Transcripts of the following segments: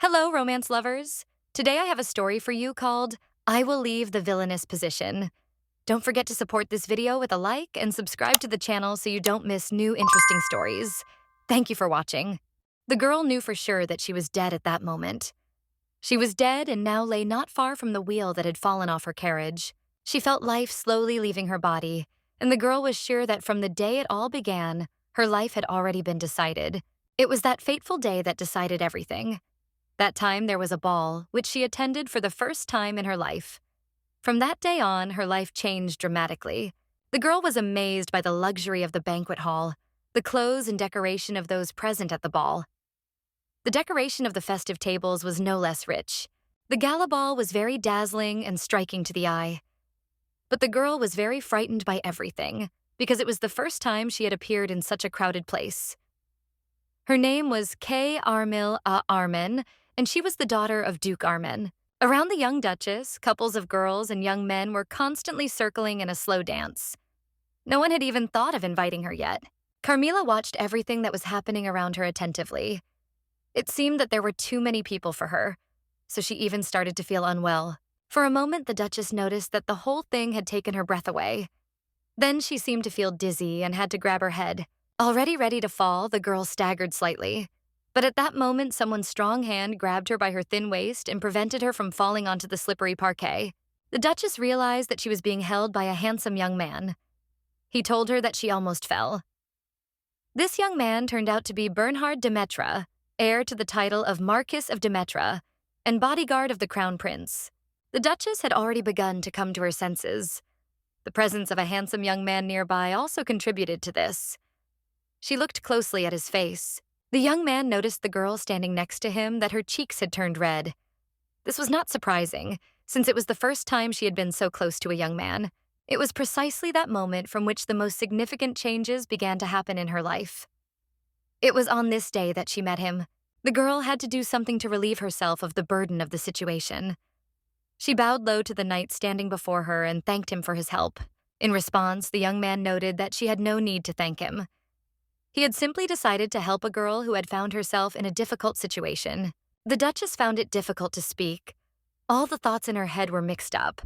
Hello, romance lovers. Today I have a story for you called I Will Leave the Villainous Position. Don't forget to support this video with a like and subscribe to the channel so you don't miss new interesting stories. Thank you for watching. The girl knew for sure that she was dead at that moment. She was dead and now lay not far from the wheel that had fallen off her carriage. She felt life slowly leaving her body, and the girl was sure that from the day it all began, her life had already been decided. It was that fateful day that decided everything. That time there was a ball, which she attended for the first time in her life. From that day on, her life changed dramatically. The girl was amazed by the luxury of the banquet hall, the clothes and decoration of those present at the ball. The decoration of the festive tables was no less rich. The gala ball was very dazzling and striking to the eye. But the girl was very frightened by everything, because it was the first time she had appeared in such a crowded place. Her name was Kay Armil Armin, and she was the daughter of Duke Armin. Around the young Duchess, couples of girls and young men were constantly circling in a slow dance. No one had even thought of inviting her yet. Carmilla watched everything that was happening around her attentively. It seemed that there were too many people for her, so she even started to feel unwell. For a moment, the Duchess noticed that the whole thing had taken her breath away. Then she seemed to feel dizzy and had to grab her head. Already ready to fall, the girl staggered slightly. But at that moment, someone's strong hand grabbed her by her thin waist and prevented her from falling onto the slippery parquet. The Duchess realized that she was being held by a handsome young man. He told her that she almost fell. This young man turned out to be Bernhard Demetra, heir to the title of Marquis of Demetra, and bodyguard of the Crown Prince. The Duchess had already begun to come to her senses. The presence of a handsome young man nearby also contributed to this. She looked closely at his face. The young man noticed the girl standing next to him that her cheeks had turned red. This was not surprising, since it was the first time she had been so close to a young man. It was precisely that moment from which the most significant changes began to happen in her life. It was on this day that she met him. The girl had to do something to relieve herself of the burden of the situation. She bowed low to the knight standing before her and thanked him for his help. In response, the young man noted that she had no need to thank him. He had simply decided to help a girl who had found herself in a difficult situation. The Duchess found it difficult to speak. All the thoughts in her head were mixed up,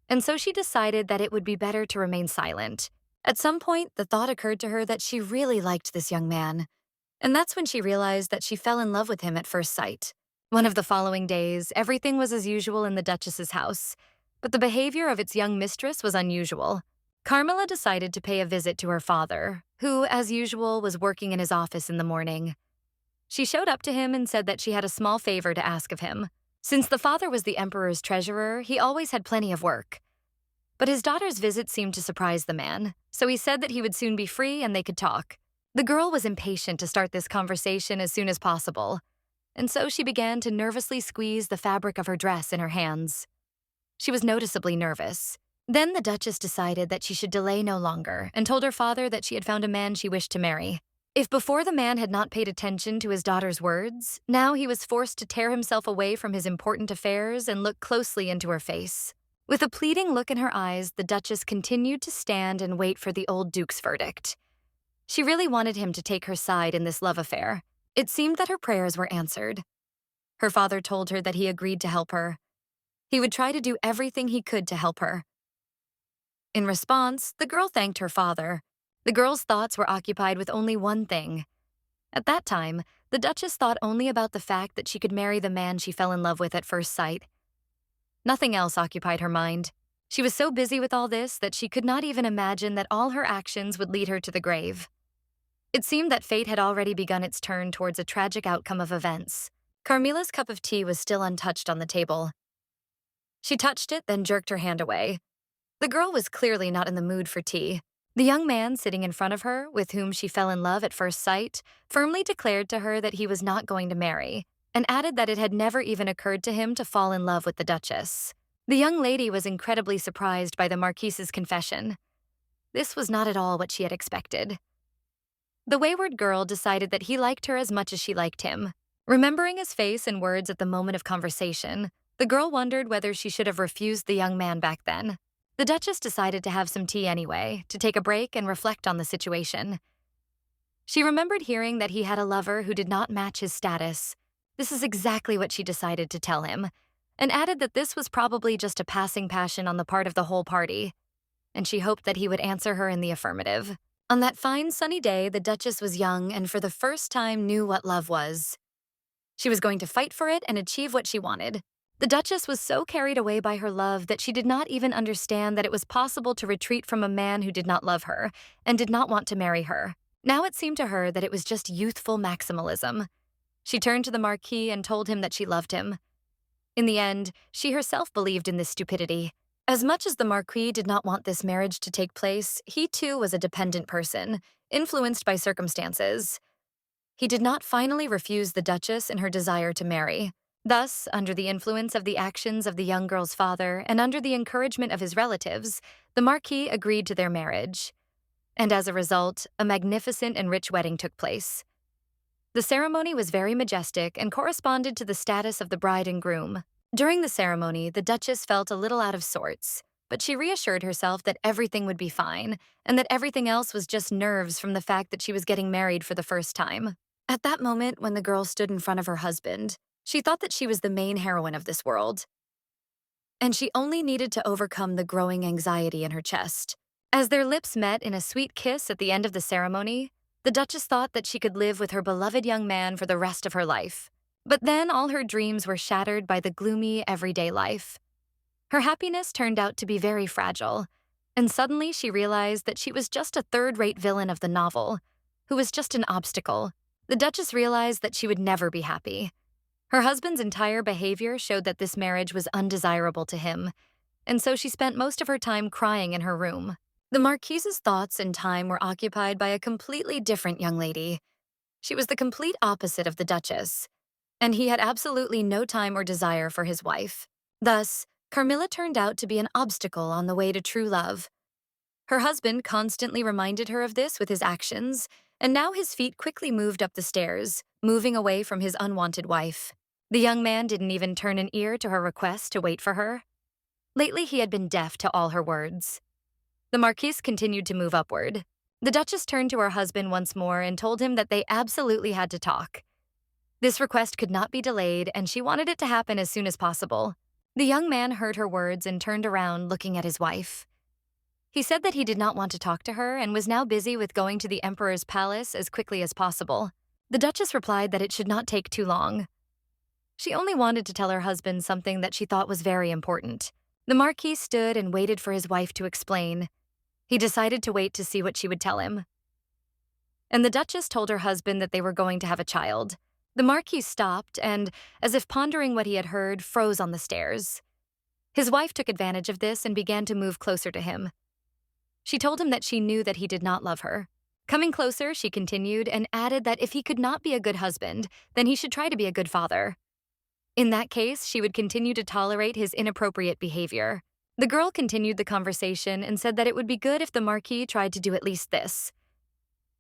and so she decided that it would be better to remain silent. At some point, the thought occurred to her that she really liked this young man, and that's when she realized that she fell in love with him at first sight. One of the following days, everything was as usual in the Duchess's house, but the behavior of its young mistress was unusual. Carmilla decided to pay a visit to her father, who, as usual, was working in his office in the morning. She showed up to him and said that she had a small favor to ask of him. Since the father was the emperor's treasurer, he always had plenty of work. But his daughter's visit seemed to surprise the man, so he said that he would soon be free and they could talk. The girl was impatient to start this conversation as soon as possible, and so she began to nervously squeeze the fabric of her dress in her hands. She was noticeably nervous. Then the Duchess decided that she should delay no longer and told her father that she had found a man she wished to marry. If before the man had not paid attention to his daughter's words, now he was forced to tear himself away from his important affairs and look closely into her face. With a pleading look in her eyes, the Duchess continued to stand and wait for the old Duke's verdict. She really wanted him to take her side in this love affair. It seemed that her prayers were answered. Her father told her that he agreed to help her. He would try to do everything he could to help her. In response, the girl thanked her father. The girl's thoughts were occupied with only one thing. At that time, the Duchess thought only about the fact that she could marry the man she fell in love with at first sight. Nothing else occupied her mind. She was so busy with all this that she could not even imagine that all her actions would lead her to the grave. It seemed that fate had already begun its turn towards a tragic outcome of events. Carmilla's cup of tea was still untouched on the table. She touched it, then jerked her hand away. The girl was clearly not in the mood for tea. The young man sitting in front of her, with whom she fell in love at first sight, firmly declared to her that he was not going to marry, and added that it had never even occurred to him to fall in love with the Duchess. The young lady was incredibly surprised by the Marquise's confession. This was not at all what she had expected. The wayward girl decided that he liked her as much as she liked him. Remembering his face and words at the moment of conversation, the girl wondered whether she should have refused the young man back then. The Duchess decided to have some tea anyway, to take a break and reflect on the situation. She remembered hearing that he had a lover who did not match his status, This is exactly what she decided to tell him, and added that this was probably just a passing passion on the part of the whole party, and she hoped that he would answer her in the affirmative. On that fine sunny day, the Duchess was young and for the first time knew what love was. She was going to fight for it and achieve what she wanted. The Duchess was so carried away by her love that she did not even understand that it was possible to retreat from a man who did not love her and did not want to marry her. Now it seemed to her that it was just youthful maximalism. She turned to the Marquis and told him that she loved him. In the end, she herself believed in this stupidity. As much as the Marquis did not want this marriage to take place, he too was a dependent person, influenced by circumstances. He did not finally refuse the Duchess in her desire to marry. Thus, under the influence of the actions of the young girl's father and under the encouragement of his relatives, the Marquis agreed to their marriage. And as a result, a magnificent and rich wedding took place. The ceremony was very majestic and corresponded to the status of the bride and groom. During the ceremony, the Duchess felt a little out of sorts, but she reassured herself that everything would be fine and that everything else was just nerves from the fact that she was getting married for the first time. At that moment, when the girl stood in front of her husband, she thought that she was the main heroine of this world, and she only needed to overcome the growing anxiety in her chest. As their lips met in a sweet kiss at the end of the ceremony, the Duchess thought that she could live with her beloved young man for the rest of her life. But then all her dreams were shattered by the gloomy, everyday life. Her happiness turned out to be very fragile, and suddenly she realized that she was just a third-rate villain of the novel, who was just an obstacle. The Duchess realized that she would never be happy. Her husband's entire behavior showed that this marriage was undesirable to him, and so she spent most of her time crying in her room. The Marquise's thoughts and time were occupied by a completely different young lady. She was the complete opposite of the Duchess, and he had absolutely no time or desire for his wife. Thus, Carmilla turned out to be an obstacle on the way to true love. Her husband constantly reminded her of this with his actions, and now his feet quickly moved up the stairs, moving away from his unwanted wife. The young man didn't even turn an ear to her request to wait for her. Lately, he had been deaf to all her words. The Marquise continued to move upward. The Duchess turned to her husband once more and told him that they absolutely had to talk. This request could not be delayed, and she wanted it to happen as soon as possible. The young man heard her words and turned around, looking at his wife. He said that he did not want to talk to her and was now busy with going to the Emperor's palace as quickly as possible. The Duchess replied that it should not take too long. She only wanted to tell her husband something that she thought was very important. The Marquis stood and waited for his wife to explain. He decided to wait to see what she would tell him. And the Duchess told her husband that they were going to have a child. The Marquis stopped and, as if pondering what he had heard, froze on the stairs. His wife took advantage of this and began to move closer to him. She told him that she knew that he did not love her. Coming closer, she continued and added that if he could not be a good husband, then he should try to be a good father. In that case, she would continue to tolerate his inappropriate behavior. The girl continued the conversation and said that it would be good if the Marquis tried to do at least this.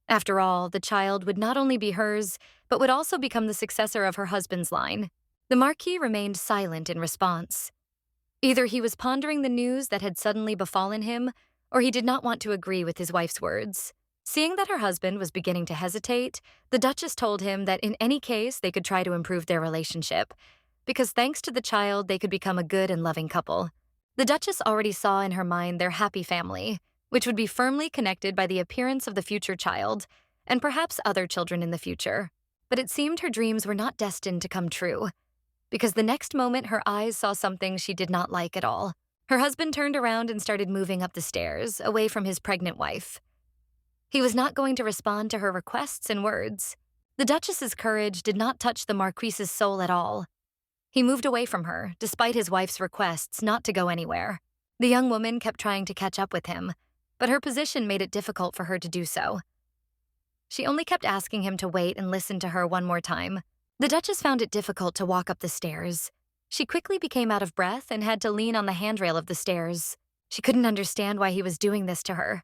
After all, the child would not only be hers, but would also become the successor of her husband's line. The Marquis remained silent in response. Either he was pondering the news that had suddenly befallen him, or he did not want to agree with his wife's words. Seeing that her husband was beginning to hesitate, the Duchess told him that in any case they could try to improve their relationship, because thanks to the child they could become a good and loving couple. The Duchess already saw in her mind their happy family, which would be firmly connected by the appearance of the future child, and perhaps other children in the future. But it seemed her dreams were not destined to come true, because the next moment her eyes saw something she did not like at all. Her husband turned around and started moving up the stairs, away from his pregnant wife. He was not going to respond to her requests and words. The Duchess's courage did not touch the Marquise's soul at all. He moved away from her, despite his wife's requests not to go anywhere. The young woman kept trying to catch up with him, but her position made it difficult for her to do so. She only kept asking him to wait and listen to her one more time. The Duchess found it difficult to walk up the stairs. She quickly became out of breath and had to lean on the handrail of the stairs. She couldn't understand why he was doing this to her.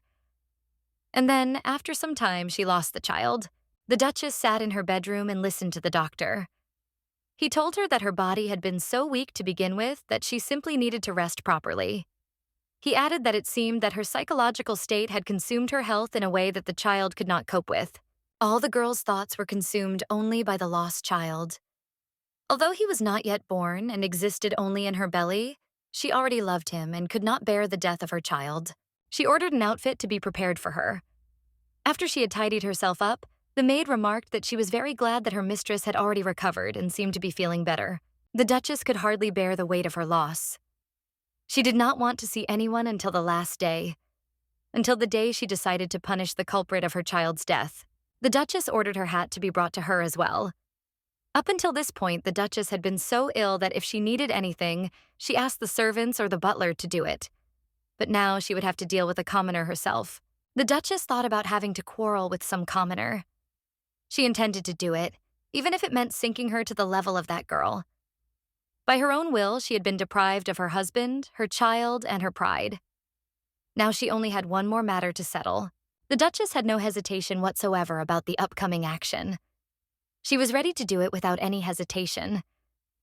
And then, after some time, she lost the child. The Duchess sat in her bedroom and listened to the doctor. He told her that her body had been so weak to begin with that she simply needed to rest properly. He added that it seemed that her psychological state had consumed her health in a way that the child could not cope with. All the girl's thoughts were consumed only by the lost child. Although he was not yet born and existed only in her belly, she already loved him and could not bear the death of her child. She ordered an outfit to be prepared for her. After she had tidied herself up, the maid remarked that she was very glad that her mistress had already recovered and seemed to be feeling better. The Duchess could hardly bear the weight of her loss. She did not want to see anyone until the last day, until the day she decided to punish the culprit of her child's death. The Duchess ordered her hat to be brought to her as well. Up until this point, the Duchess had been so ill that if she needed anything, she asked the servants or the butler to do it. But now she would have to deal with a commoner herself. The Duchess thought about having to quarrel with some commoner. She intended to do it, even if it meant sinking her to the level of that girl. By her own will, she had been deprived of her husband, her child, and her pride. Now she only had one more matter to settle. The Duchess had no hesitation whatsoever about the upcoming action. She was ready to do it without any hesitation.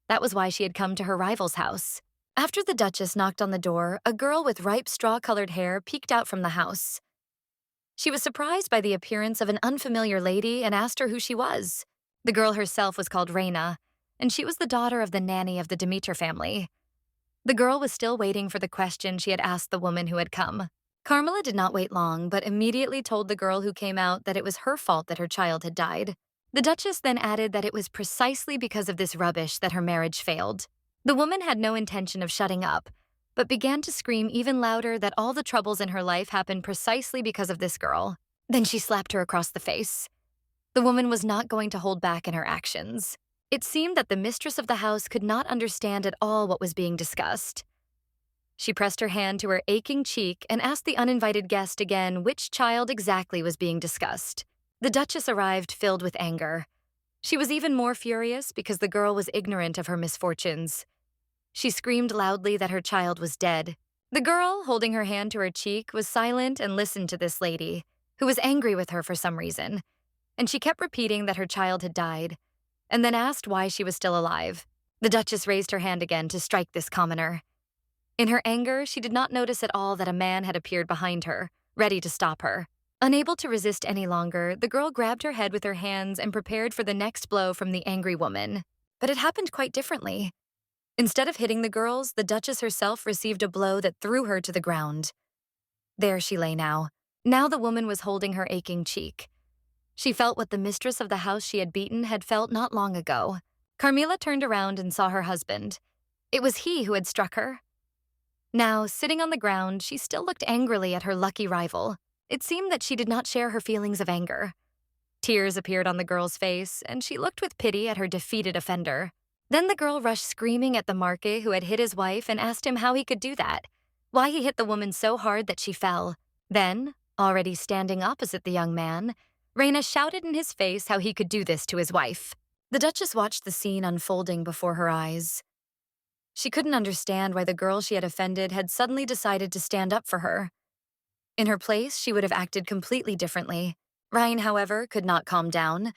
That was why she had come to her rival's house. After the Duchess knocked on the door, a girl with ripe straw-colored hair peeked out from the house. She was surprised by the appearance of an unfamiliar lady and asked her who she was. The girl herself was called Reina, and she was the daughter of the nanny of the Demeter family. The girl was still waiting for the question she had asked the woman who had come. Carmilla did not wait long, but immediately told the girl who came out that it was her fault that her child had died. The Duchess then added that it was precisely because of this rubbish that her marriage failed. The woman had no intention of shutting up, but began to scream even louder that all the troubles in her life happened precisely because of this girl. Then she slapped her across the face. The woman was not going to hold back in her actions. It seemed that the mistress of the house could not understand at all what was being discussed. She pressed her hand to her aching cheek and asked the uninvited guest again which child exactly was being discussed. The Duchess arrived filled with anger. She was even more furious because the girl was ignorant of her misfortunes. She screamed loudly that her child was dead. The girl, holding her hand to her cheek, was silent and listened to this lady, who was angry with her for some reason, and she kept repeating that her child had died, and then asked why she was still alive. The Duchess raised her hand again to strike this commoner. In her anger, she did not notice at all that a man had appeared behind her, ready to stop her. Unable to resist any longer, the girl grabbed her head with her hands and prepared for the next blow from the angry woman. But it happened quite differently. Instead of hitting the girls, the Duchess herself received a blow that threw her to the ground. There she lay now. Now the woman was holding her aching cheek. She felt what the mistress of the house she had beaten had felt not long ago. Carmilla turned around and saw her husband. It was he who had struck her. Now, sitting on the ground, she still looked angrily at her lucky rival. It seemed that she did not share her feelings of anger. Tears appeared on the girl's face, and she looked with pity at her defeated offender. Then the girl rushed screaming at the Marquis who had hit his wife and asked him how he could do that, why he hit the woman so hard that she fell. Then, already standing opposite the young man, Reina shouted in his face how he could do this to his wife. The Duchess watched the scene unfolding before her eyes. She couldn't understand why the girl she had offended had suddenly decided to stand up for her. In her place, she would have acted completely differently. Ryan, however, could not calm down,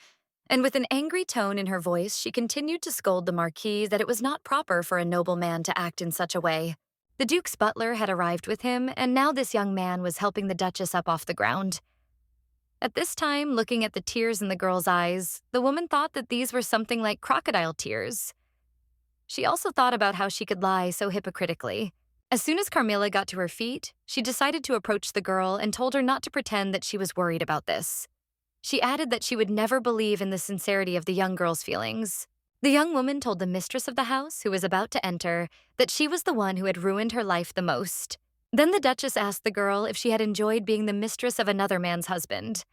and with an angry tone in her voice, she continued to scold the Marquis that it was not proper for a noble man to act in such a way. The Duke's butler had arrived with him, and now this young man was helping the Duchess up off the ground. At this time, looking at the tears in the girl's eyes, the woman thought that these were something like crocodile tears. She also thought about how she could lie so hypocritically. As soon as Carmilla got to her feet, she decided to approach the girl and told her not to pretend that she was worried about this. She added that she would never believe in the sincerity of the young girl's feelings. The young woman told the mistress of the house, who was about to enter, that she was the one who had ruined her life the most. Then the Duchess asked the girl if she had enjoyed being the mistress of another man's husband,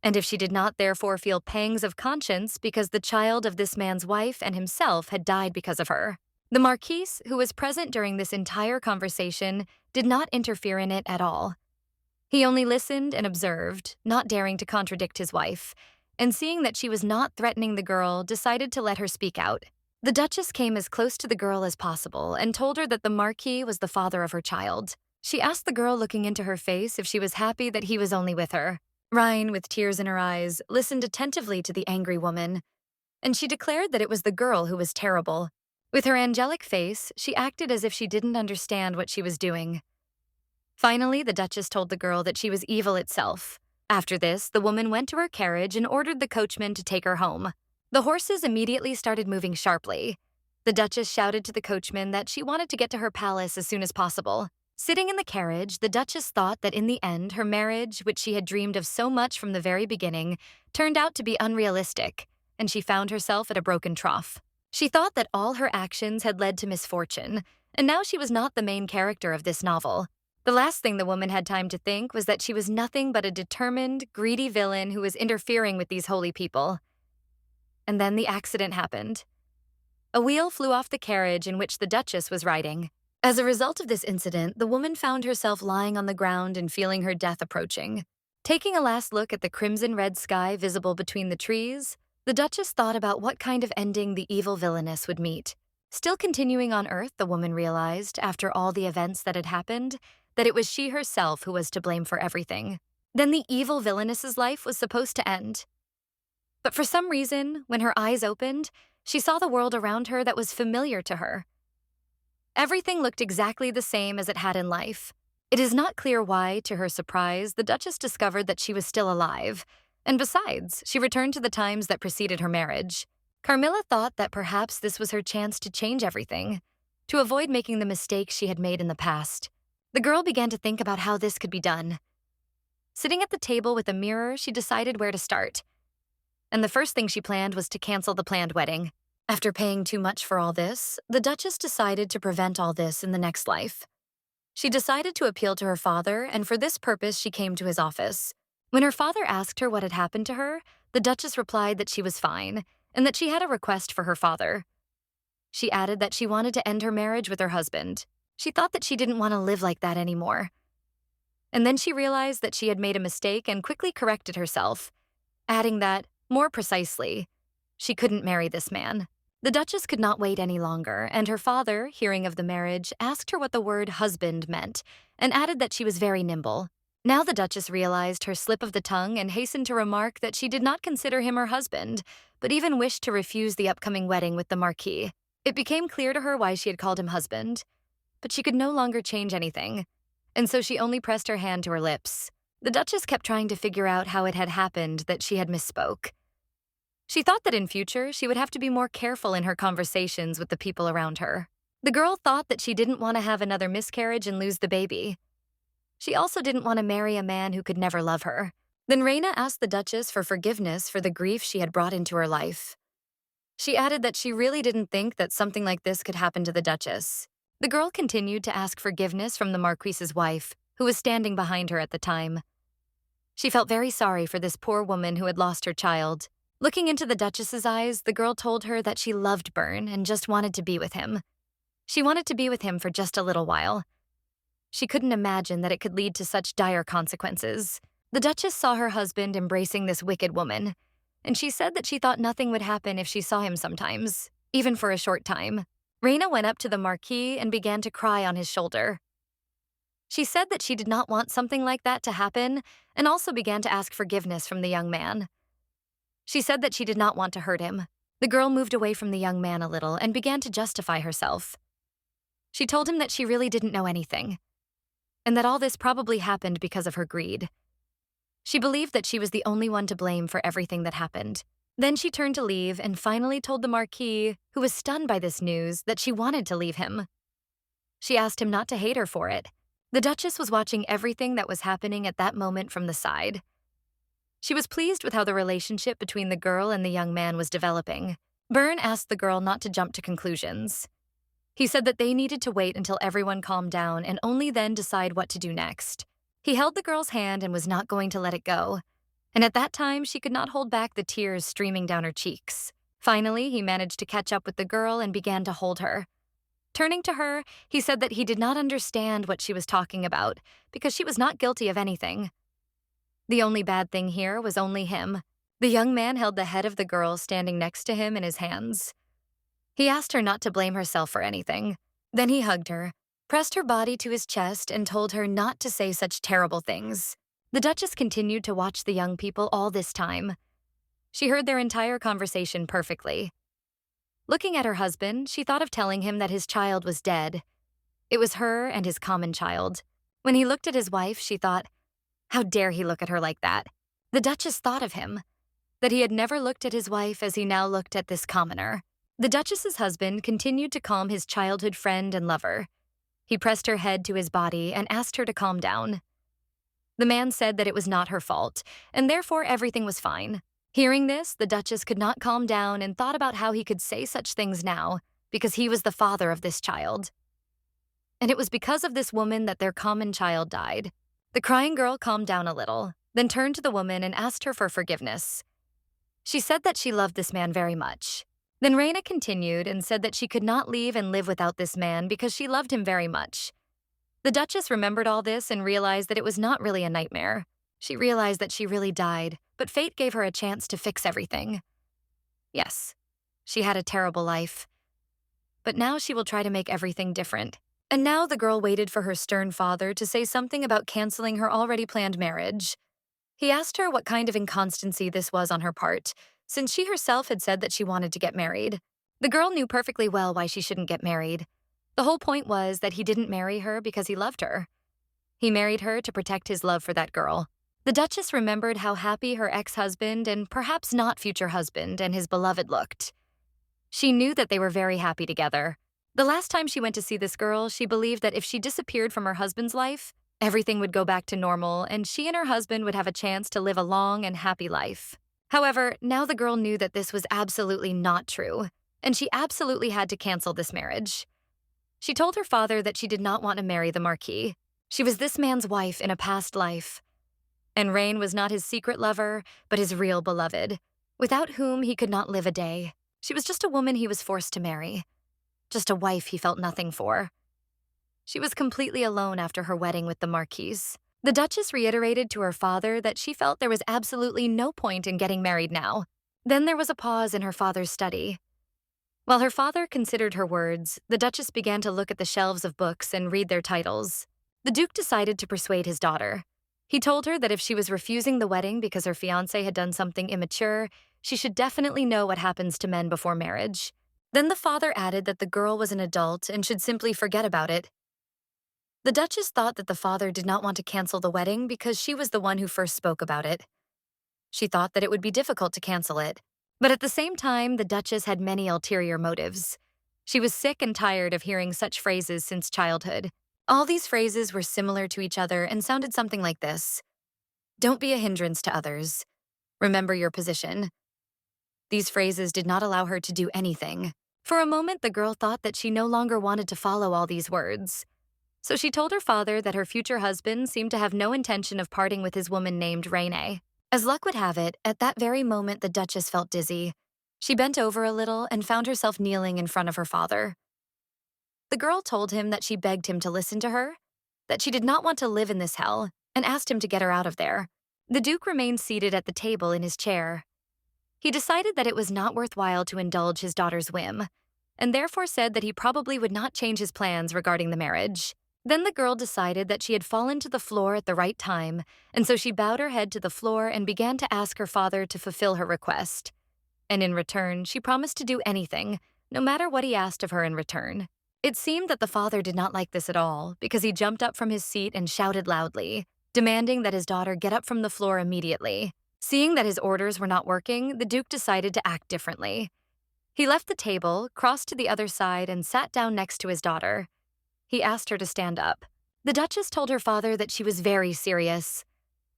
and if she did not therefore feel pangs of conscience because the child of this man's wife and himself had died because of her. The Marquis, who was present during this entire conversation, did not interfere in it at all. He only listened and observed, not daring to contradict his wife, and seeing that she was not threatening the girl, decided to let her speak out. The Duchess came as close to the girl as possible and told her that the Marquis was the father of her child. She asked the girl looking into her face if she was happy that he was only with her. Ryan, with tears in her eyes, listened attentively to the angry woman, and she declared that it was the girl who was terrible. With her angelic face, she acted as if she didn't understand what she was doing. Finally, the Duchess told the girl that she was evil itself. After this, the woman went to her carriage and ordered the coachman to take her home. The horses immediately started moving sharply. The Duchess shouted to the coachman that she wanted to get to her palace as soon as possible. Sitting in the carriage, the Duchess thought that in the end, her marriage, which she had dreamed of so much from the very beginning, turned out to be unrealistic, and she found herself at a broken trough. She thought that all her actions had led to misfortune, and now she was not the main character of this novel. The last thing the woman had time to think was that she was nothing but a determined, greedy villain who was interfering with these holy people. And then the accident happened. A wheel flew off the carriage in which the Duchess was riding. As a result of this incident, the woman found herself lying on the ground and feeling her death approaching. Taking a last look at the crimson-red sky visible between the trees, the Duchess thought about what kind of ending the evil Villainess would meet. Still continuing on Earth, the woman realized, after all the events that had happened, that it was she herself who was to blame for everything. Then the evil Villainess's life was supposed to end. But for some reason, when her eyes opened, she saw the world around her that was familiar to her. Everything looked exactly the same as it had in life. It is not clear why, to her surprise, the Duchess discovered that she was still alive, and besides, she returned to the times that preceded her marriage. Carmilla thought that perhaps this was her chance to change everything, to avoid making the mistakes she had made in the past. The girl began to think about how this could be done. Sitting at the table with a mirror, she decided where to start. And the first thing she planned was to cancel the planned wedding. After paying too much for all this, the Duchess decided to prevent all this in the next life. She decided to appeal to her father, and for this purpose she came to his office. When her father asked her what had happened to her, the Duchess replied that she was fine, and that she had a request for her father. She added that she wanted to end her marriage with her husband. She thought that she didn't want to live like that anymore. And then she realized that she had made a mistake and quickly corrected herself, adding that, more precisely, she couldn't marry this man. The Duchess could not wait any longer, and her father, hearing of the marriage, asked her what the word husband meant, and added that she was very nimble. Now the Duchess realized her slip of the tongue and hastened to remark that she did not consider him her husband, but even wished to refuse the upcoming wedding with the Marquis. It became clear to her why she had called him husband, but she could no longer change anything, and so she only pressed her hand to her lips. The Duchess kept trying to figure out how it had happened that she had misspoke. She thought that in future, she would have to be more careful in her conversations with the people around her. The girl thought that she didn't want to have another miscarriage and lose the baby. She also didn't want to marry a man who could never love her. Then Reina asked the Duchess for forgiveness for the grief she had brought into her life. She added that she really didn't think that something like this could happen to the Duchess. The girl continued to ask forgiveness from the Marquis's wife, who was standing behind her at the time. She felt very sorry for this poor woman who had lost her child. Looking into the Duchess's eyes, the girl told her that she loved Byrne and just wanted to be with him. She wanted to be with him for just a little while. She couldn't imagine that it could lead to such dire consequences. The Duchess saw her husband embracing this wicked woman, and she said that she thought nothing would happen if she saw him sometimes, even for a short time. Reina went up to the Marquis and began to cry on his shoulder. She said that she did not want something like that to happen, and also began to ask forgiveness from the young man. She said that she did not want to hurt him. The girl moved away from the young man a little and began to justify herself. She told him that she really didn't know anything, and that all this probably happened because of her greed. She believed that she was the only one to blame for everything that happened. Then she turned to leave and finally told the Marquis, who was stunned by this news, that she wanted to leave him. She asked him not to hate her for it. The Duchess was watching everything that was happening at that moment from the side. She was pleased with how the relationship between the girl and the young man was developing. Byrne asked the girl not to jump to conclusions. He said that they needed to wait until everyone calmed down and only then decide what to do next. He held the girl's hand and was not going to let it go. And at that time, she could not hold back the tears streaming down her cheeks. Finally, he managed to catch up with the girl and began to hold her. Turning to her, he said that he did not understand what she was talking about because she was not guilty of anything. The only bad thing here was only him. The young man held the head of the girl standing next to him in his hands. He asked her not to blame herself for anything. Then he hugged her, pressed her body to his chest, and told her not to say such terrible things. The Duchess continued to watch the young people all this time. She heard their entire conversation perfectly. Looking at her husband, she thought of telling him that his child was dead. It was her and his common child. When he looked at his wife, she thought, how dare he look at her like that? The Duchess thought of him. that he had never looked at his wife as he now looked at this commoner. The Duchess's husband continued to calm his childhood friend and lover. He pressed her head to his body and asked her to calm down. The man said that it was not her fault, and therefore everything was fine. Hearing this, the Duchess could not calm down and thought about how he could say such things now, because he was the father of this child. And it was because of this woman that their common child died. The crying girl calmed down a little, then turned to the woman and asked her for forgiveness. She said that she loved this man very much. Then Reina continued and said that she could not leave and live without this man because she loved him very much. The Duchess remembered all this and realized that it was not really a nightmare. She realized that she really died, but fate gave her a chance to fix everything. Yes, she had a terrible life. But now she will try to make everything different. And now the girl waited for her stern father to say something about canceling her already planned marriage. He asked her what kind of inconstancy this was on her part, since she herself had said that she wanted to get married. The girl knew perfectly well why she shouldn't get married. The whole point was that he didn't marry her because he loved her. He married her to protect his love for that girl. The Duchess remembered how happy her ex-husband and perhaps not future husband and his beloved looked. She knew that they were very happy together. The last time she went to see this girl, she believed that if she disappeared from her husband's life, everything would go back to normal and she and her husband would have a chance to live a long and happy life. However, now the girl knew that this was absolutely not true, and she absolutely had to cancel this marriage. She told her father that she did not want to marry the Marquis. She was this man's wife in a past life. And Rain was not his secret lover, but his real beloved, without whom he could not live a day. She was just a woman he was forced to marry. Just a wife he felt nothing for. She was completely alone after her wedding with the Marquis. The Duchess reiterated to her father that she felt there was absolutely no point in getting married now. Then there was a pause in her father's study. While her father considered her words, the Duchess began to look at the shelves of books and read their titles. The Duke decided to persuade his daughter. He told her that if she was refusing the wedding because her fiancé had done something immature, she should definitely know what happens to men before marriage. Then the father added that the girl was an adult and should simply forget about it. The Duchess thought that the father did not want to cancel the wedding because she was the one who first spoke about it. She thought that it would be difficult to cancel it. But at the same time, the Duchess had many ulterior motives. She was sick and tired of hearing such phrases since childhood. All these phrases were similar to each other and sounded something like this. Don't be a hindrance to others. Remember your position. These phrases did not allow her to do anything. For a moment, the girl thought that she no longer wanted to follow all these words. So she told her father that her future husband seemed to have no intention of parting with his woman named Reine. As luck would have it, at that very moment the Duchess felt dizzy. She bent over a little and found herself kneeling in front of her father. The girl told him that she begged him to listen to her, that she did not want to live in this hell, and asked him to get her out of there. The Duke remained seated at the table in his chair. He decided that it was not worthwhile to indulge his daughter's whim, and therefore said that he probably would not change his plans regarding the marriage. Then the girl decided that she had fallen to the floor at the right time, and so she bowed her head to the floor and began to ask her father to fulfill her request. And in return, she promised to do anything, no matter what he asked of her in return. It seemed that the father did not like this at all, because he jumped up from his seat and shouted loudly, demanding that his daughter get up from the floor immediately. Seeing that his orders were not working, the Duke decided to act differently. He left the table, crossed to the other side, and sat down next to his daughter. He asked her to stand up. The Duchess told her father that she was very serious.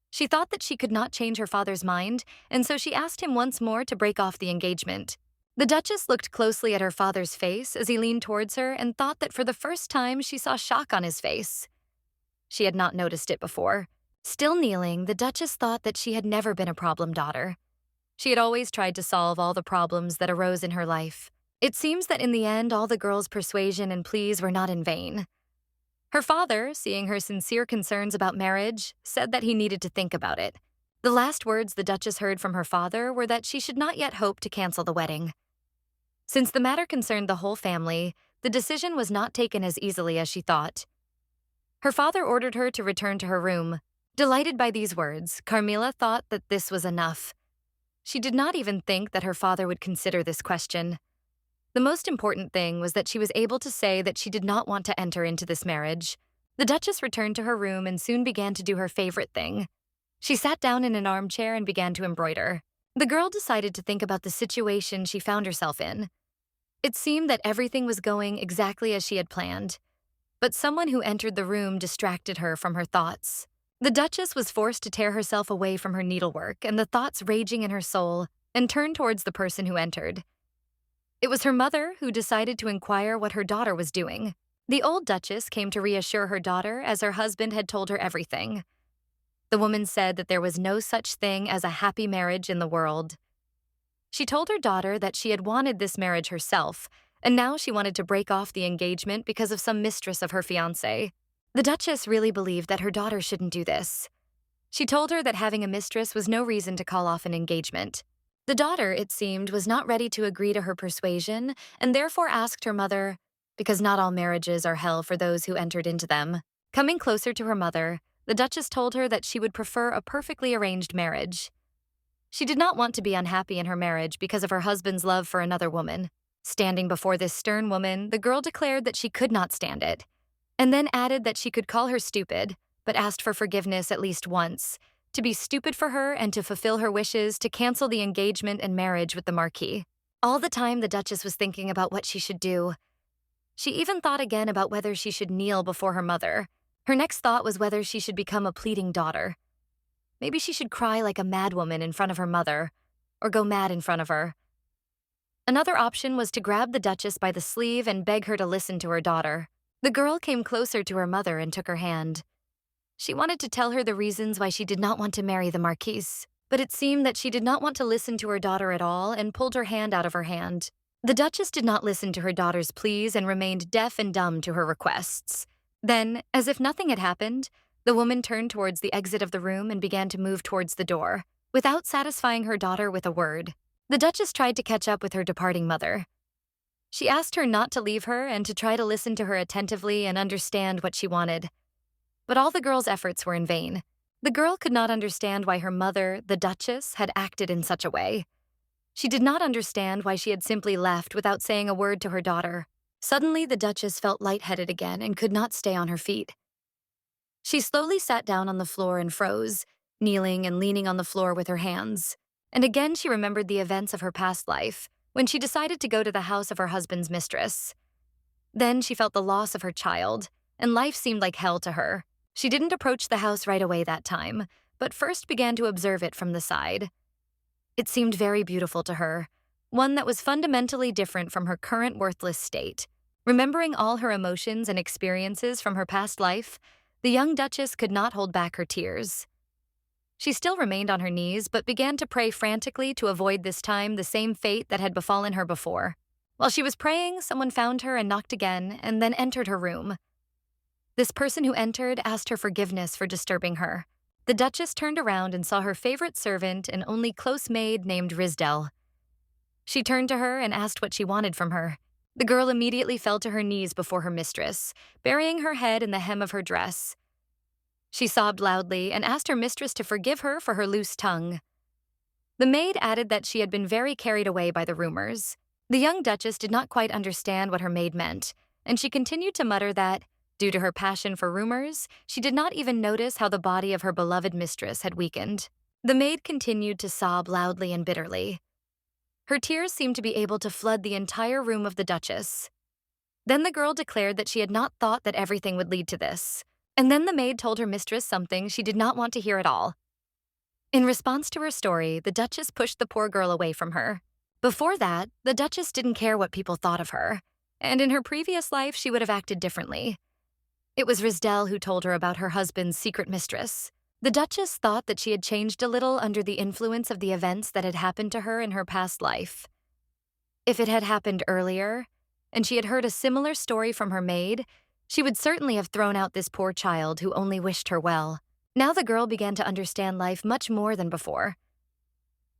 She thought that she could not change her father's mind, and so she asked him once more to break off the engagement. The Duchess looked closely at her father's face as he leaned towards her and thought that for the first time she saw shock on his face. She had not noticed it before. Still kneeling, the Duchess thought that she had never been a problem daughter. She had always tried to solve all the problems that arose in her life. It seems that in the end, all the girl's persuasion and pleas were not in vain. Her father, seeing her sincere concerns about marriage, said that he needed to think about it. The last words the Duchess heard from her father were that she should not yet hope to cancel the wedding. Since the matter concerned the whole family, the decision was not taken as easily as she thought. Her father ordered her to return to her room. Delighted by these words, Carmilla thought that this was enough. She did not even think that her father would consider this question. The most important thing was that she was able to say that she did not want to enter into this marriage. The Duchess returned to her room and soon began to do her favorite thing. She sat down in an armchair and began to embroider. The girl decided to think about the situation she found herself in. It seemed that everything was going exactly as she had planned, but someone who entered the room distracted her from her thoughts. The Duchess was forced to tear herself away from her needlework and the thoughts raging in her soul and turn towards the person who entered. It was her mother who decided to inquire what her daughter was doing. The old Duchess came to reassure her daughter as her husband had told her everything. The woman said that there was no such thing as a happy marriage in the world. She told her daughter that she had wanted this marriage herself, and now she wanted to break off the engagement because of some mistress of her fiancé. The Duchess really believed that her daughter shouldn't do this. She told her that having a mistress was no reason to call off an engagement. The daughter, it seemed, was not ready to agree to her persuasion and therefore asked her mother, because not all marriages are hell for those who entered into them. Coming closer to her mother, the Duchess told her that she would prefer a perfectly arranged marriage. She did not want to be unhappy in her marriage because of her husband's love for another woman. Standing before this stern woman, the girl declared that she could not stand it, and then added that she could call her stupid, but asked for forgiveness at least once, to be stupid for her and to fulfill her wishes to cancel the engagement and marriage with the Marquis. All the time, the Duchess was thinking about what she should do. She even thought again about whether she should kneel before her mother. Her next thought was whether she should become a pleading daughter. Maybe she should cry like a madwoman in front of her mother, or go mad in front of her. Another option was to grab the Duchess by the sleeve and beg her to listen to her daughter. The girl came closer to her mother and took her hand. She wanted to tell her the reasons why she did not want to marry the Marquis, but it seemed that she did not want to listen to her daughter at all and pulled her hand out of her hand. The Duchess did not listen to her daughter's pleas and remained deaf and dumb to her requests. Then, as if nothing had happened, the woman turned towards the exit of the room and began to move towards the door, without satisfying her daughter with a word. The Duchess tried to catch up with her departing mother. She asked her not to leave her and to try to listen to her attentively and understand what she wanted. But all the girl's efforts were in vain. The girl could not understand why her mother, the Duchess, had acted in such a way. She did not understand why she had simply left without saying a word to her daughter. Suddenly, the Duchess felt lightheaded again and could not stay on her feet. She slowly sat down on the floor and froze, kneeling and leaning on the floor with her hands. And again she remembered the events of her past life, when she decided to go to the house of her husband's mistress. Then she felt the loss of her child, and life seemed like hell to her. She didn't approach the house right away that time, but first began to observe it from the side. It seemed very beautiful to her, one that was fundamentally different from her current worthless state. Remembering all her emotions and experiences from her past life, the young Duchess could not hold back her tears. She still remained on her knees, but began to pray frantically to avoid this time the same fate that had befallen her before. While she was praying, someone found her and knocked again, and then entered her room. This person who entered asked her forgiveness for disturbing her. The Duchess turned around and saw her favorite servant and only close maid named Risdell. She turned to her and asked what she wanted from her. The girl immediately fell to her knees before her mistress, burying her head in the hem of her dress. She sobbed loudly and asked her mistress to forgive her for her loose tongue. The maid added that she had been very carried away by the rumors. The young Duchess did not quite understand what her maid meant, and she continued to mutter that, due to her passion for rumors, she did not even notice how the body of her beloved mistress had weakened. The maid continued to sob loudly and bitterly. Her tears seemed to be able to flood the entire room of the Duchess. Then the girl declared that she had not thought that everything would lead to this. And then the maid told her mistress something she did not want to hear at all. In response to her story, the Duchess pushed the poor girl away from her. Before that, the Duchess didn't care what people thought of her, and in her previous life she would have acted differently. It was Risdell who told her about her husband's secret mistress. The Duchess thought that she had changed a little under the influence of the events that had happened to her in her past life. If it had happened earlier, and she had heard a similar story from her maid, she would certainly have thrown out this poor child who only wished her well. Now the girl began to understand life much more than before.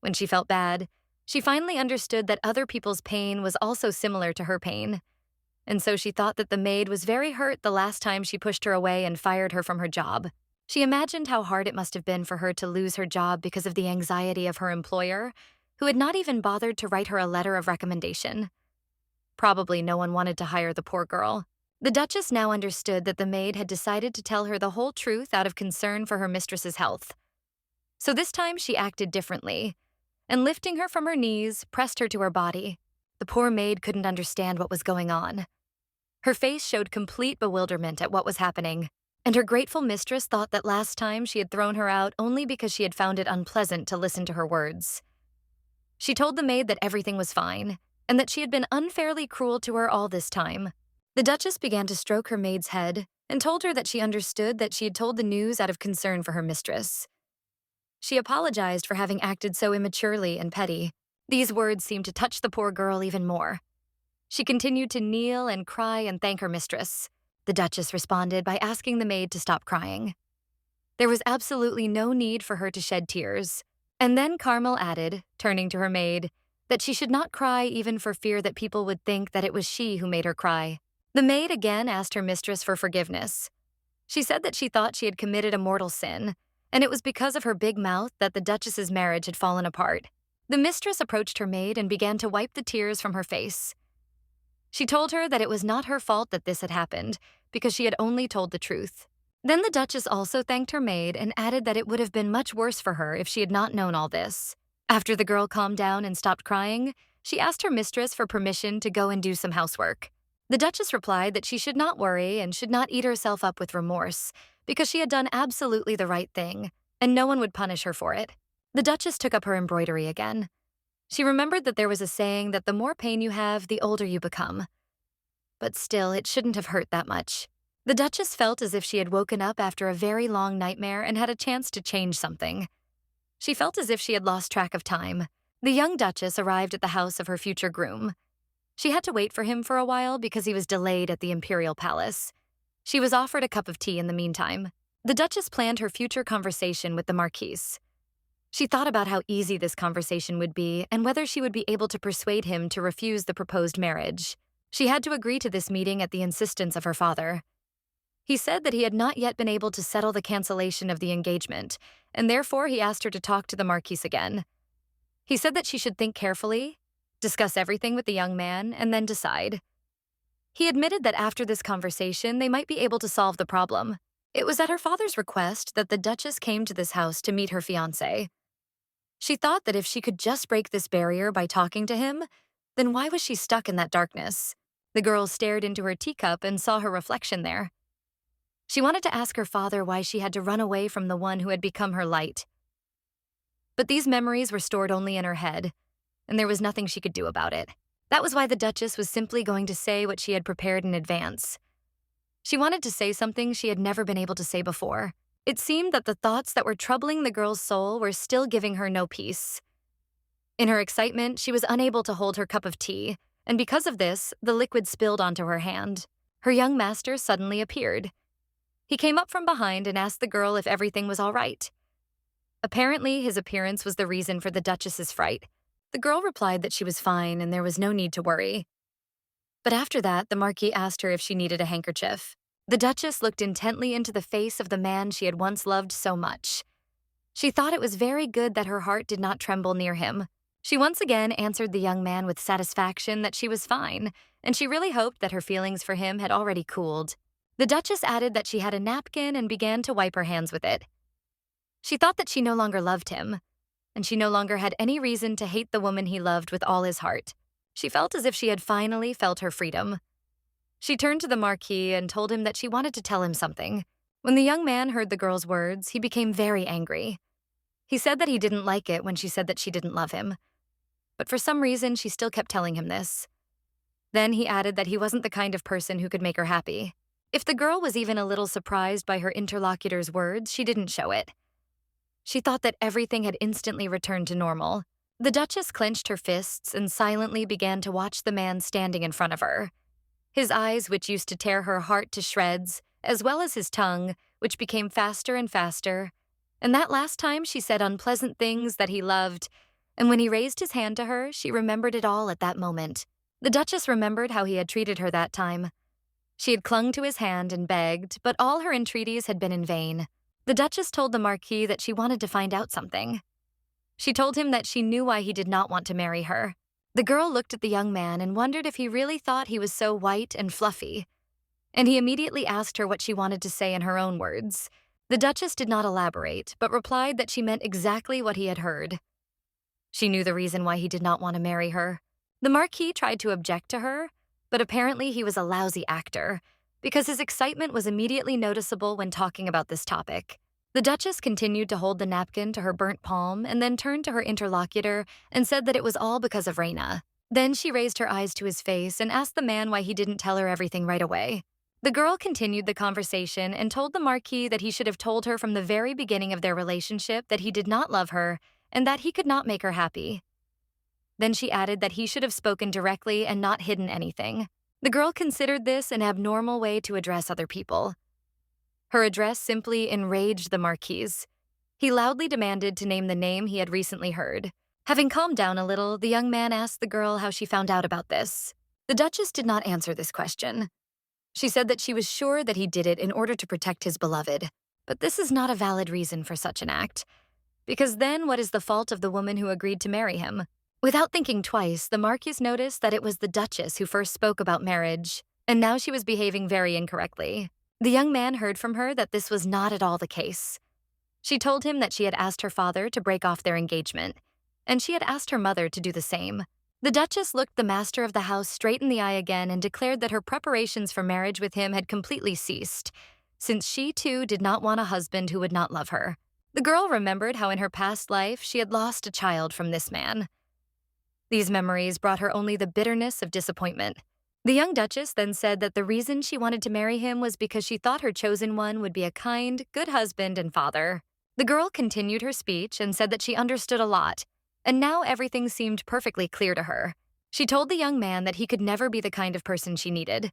When she felt bad, she finally understood that other people's pain was also similar to her pain. And so she thought that the maid was very hurt the last time she pushed her away and fired her from her job. She imagined how hard it must have been for her to lose her job because of the anxiety of her employer, who had not even bothered to write her a letter of recommendation. Probably no one wanted to hire the poor girl. The Duchess now understood that the maid had decided to tell her the whole truth out of concern for her mistress's health. So this time she acted differently, and lifting her from her knees, pressed her to her body. The poor maid couldn't understand what was going on. Her face showed complete bewilderment at what was happening, and her grateful mistress thought that last time she had thrown her out only because she had found it unpleasant to listen to her words. She told the maid that everything was fine, and that she had been unfairly cruel to her all this time. The Duchess began to stroke her maid's head and told her that she understood that she had told the news out of concern for her mistress. She apologized for having acted so immaturely and petty. These words seemed to touch the poor girl even more. She continued to kneel and cry and thank her mistress. The Duchess responded by asking the maid to stop crying. There was absolutely no need for her to shed tears. And then Carmel added, turning to her maid, that she should not cry even for fear that people would think that it was she who made her cry. The maid again asked her mistress for forgiveness. She said that she thought she had committed a mortal sin, and it was because of her big mouth that the Duchess's marriage had fallen apart. The mistress approached her maid and began to wipe the tears from her face. She told her that it was not her fault that this had happened, because she had only told the truth. Then the Duchess also thanked her maid and added that it would have been much worse for her if she had not known all this. After the girl calmed down and stopped crying, she asked her mistress for permission to go and do some housework. The Duchess replied that she should not worry and should not eat herself up with remorse, because she had done absolutely the right thing, and no one would punish her for it. The Duchess took up her embroidery again. She remembered that there was a saying that the more pain you have, the older you become. But still, it shouldn't have hurt that much. The Duchess felt as if she had woken up after a very long nightmare and had a chance to change something. She felt as if she had lost track of time. The young Duchess arrived at the house of her future groom. She had to wait for him for a while because he was delayed at the imperial palace. She was offered a cup of tea in the meantime. The Duchess planned her future conversation with the Marquise. She thought about how easy this conversation would be and whether she would be able to persuade him to refuse the proposed marriage. She had to agree to this meeting at the insistence of her father. He said that he had not yet been able to settle the cancellation of the engagement, and therefore he asked her to talk to the Marquise again. He said that she should think carefully, discuss everything with the young man, and then decide. He admitted that after this conversation, they might be able to solve the problem. It was at her father's request that the Duchess came to this house to meet her fiancé. She thought that if she could just break this barrier by talking to him, then why was she stuck in that darkness? The girl stared into her teacup and saw her reflection there. She wanted to ask her father why she had to run away from the one who had become her light. But these memories were stored only in her head, and there was nothing she could do about it. That was why the Duchess was simply going to say what she had prepared in advance. She wanted to say something she had never been able to say before. It seemed that the thoughts that were troubling the girl's soul were still giving her no peace. In her excitement, she was unable to hold her cup of tea, and because of this, the liquid spilled onto her hand. Her young master suddenly appeared. He came up from behind and asked the girl if everything was all right. Apparently, his appearance was the reason for the Duchess's fright. The girl replied that she was fine and there was no need to worry. But after that, the Marquis asked her if she needed a handkerchief. The Duchess looked intently into the face of the man she had once loved so much. She thought it was very good that her heart did not tremble near him. She once again answered the young man with satisfaction that she was fine, and she really hoped that her feelings for him had already cooled. The Duchess added that she had a napkin and began to wipe her hands with it. She thought that she no longer loved him, and she no longer had any reason to hate the woman he loved with all his heart. She felt as if she had finally felt her freedom. She turned to the Marquis and told him that she wanted to tell him something. When the young man heard the girl's words, he became very angry. He said that he didn't like it when she said that she didn't love him. But for some reason, she still kept telling him this. Then he added that he wasn't the kind of person who could make her happy. If the girl was even a little surprised by her interlocutor's words, she didn't show it. She thought that everything had instantly returned to normal. The Duchess clenched her fists and silently began to watch the man standing in front of her. His eyes, which used to tear her heart to shreds, as well as his tongue, which became faster and faster. And that last time she said unpleasant things that he loved, and when he raised his hand to her, she remembered it all at that moment. The Duchess remembered how he had treated her that time. She had clung to his hand and begged, but all her entreaties had been in vain. The Duchess told the Marquis that she wanted to find out something. She told him that she knew why he did not want to marry her. The girl looked at the young man and wondered if he really thought he was so white and fluffy. And he immediately asked her what she wanted to say in her own words. The Duchess did not elaborate, but replied that she meant exactly what he had heard. She knew the reason why he did not want to marry her. The Marquis tried to object to her, but apparently he was a lousy actor, because his excitement was immediately noticeable when talking about this topic. The Duchess continued to hold the napkin to her burnt palm and then turned to her interlocutor and said that it was all because of Reina. Then she raised her eyes to his face and asked the man why he didn't tell her everything right away. The girl continued the conversation and told the Marquis that he should have told her from the very beginning of their relationship that he did not love her and that he could not make her happy. Then she added that he should have spoken directly and not hidden anything. The girl considered this an abnormal way to address other people. Her address simply enraged the Marquis. He loudly demanded to name the name he had recently heard. Having calmed down a little, the young man asked the girl how she found out about this. The Duchess did not answer this question. She said that she was sure that he did it in order to protect his beloved. But this is not a valid reason for such an act. Because then what is the fault of the woman who agreed to marry him? Without thinking twice, the Marquis noticed that it was the Duchess who first spoke about marriage, and now she was behaving very incorrectly. The young man heard from her that this was not at all the case. She told him that she had asked her father to break off their engagement, and she had asked her mother to do the same. The Duchess looked the master of the house straight in the eye again and declared that her preparations for marriage with him had completely ceased, since she too did not want a husband who would not love her. The girl remembered how in her past life she had lost a child from this man. These memories brought her only the bitterness of disappointment. The young Duchess then said that the reason she wanted to marry him was because she thought her chosen one would be a kind, good husband and father. The girl continued her speech and said that she understood a lot, and now everything seemed perfectly clear to her. She told the young man that he could never be the kind of person she needed.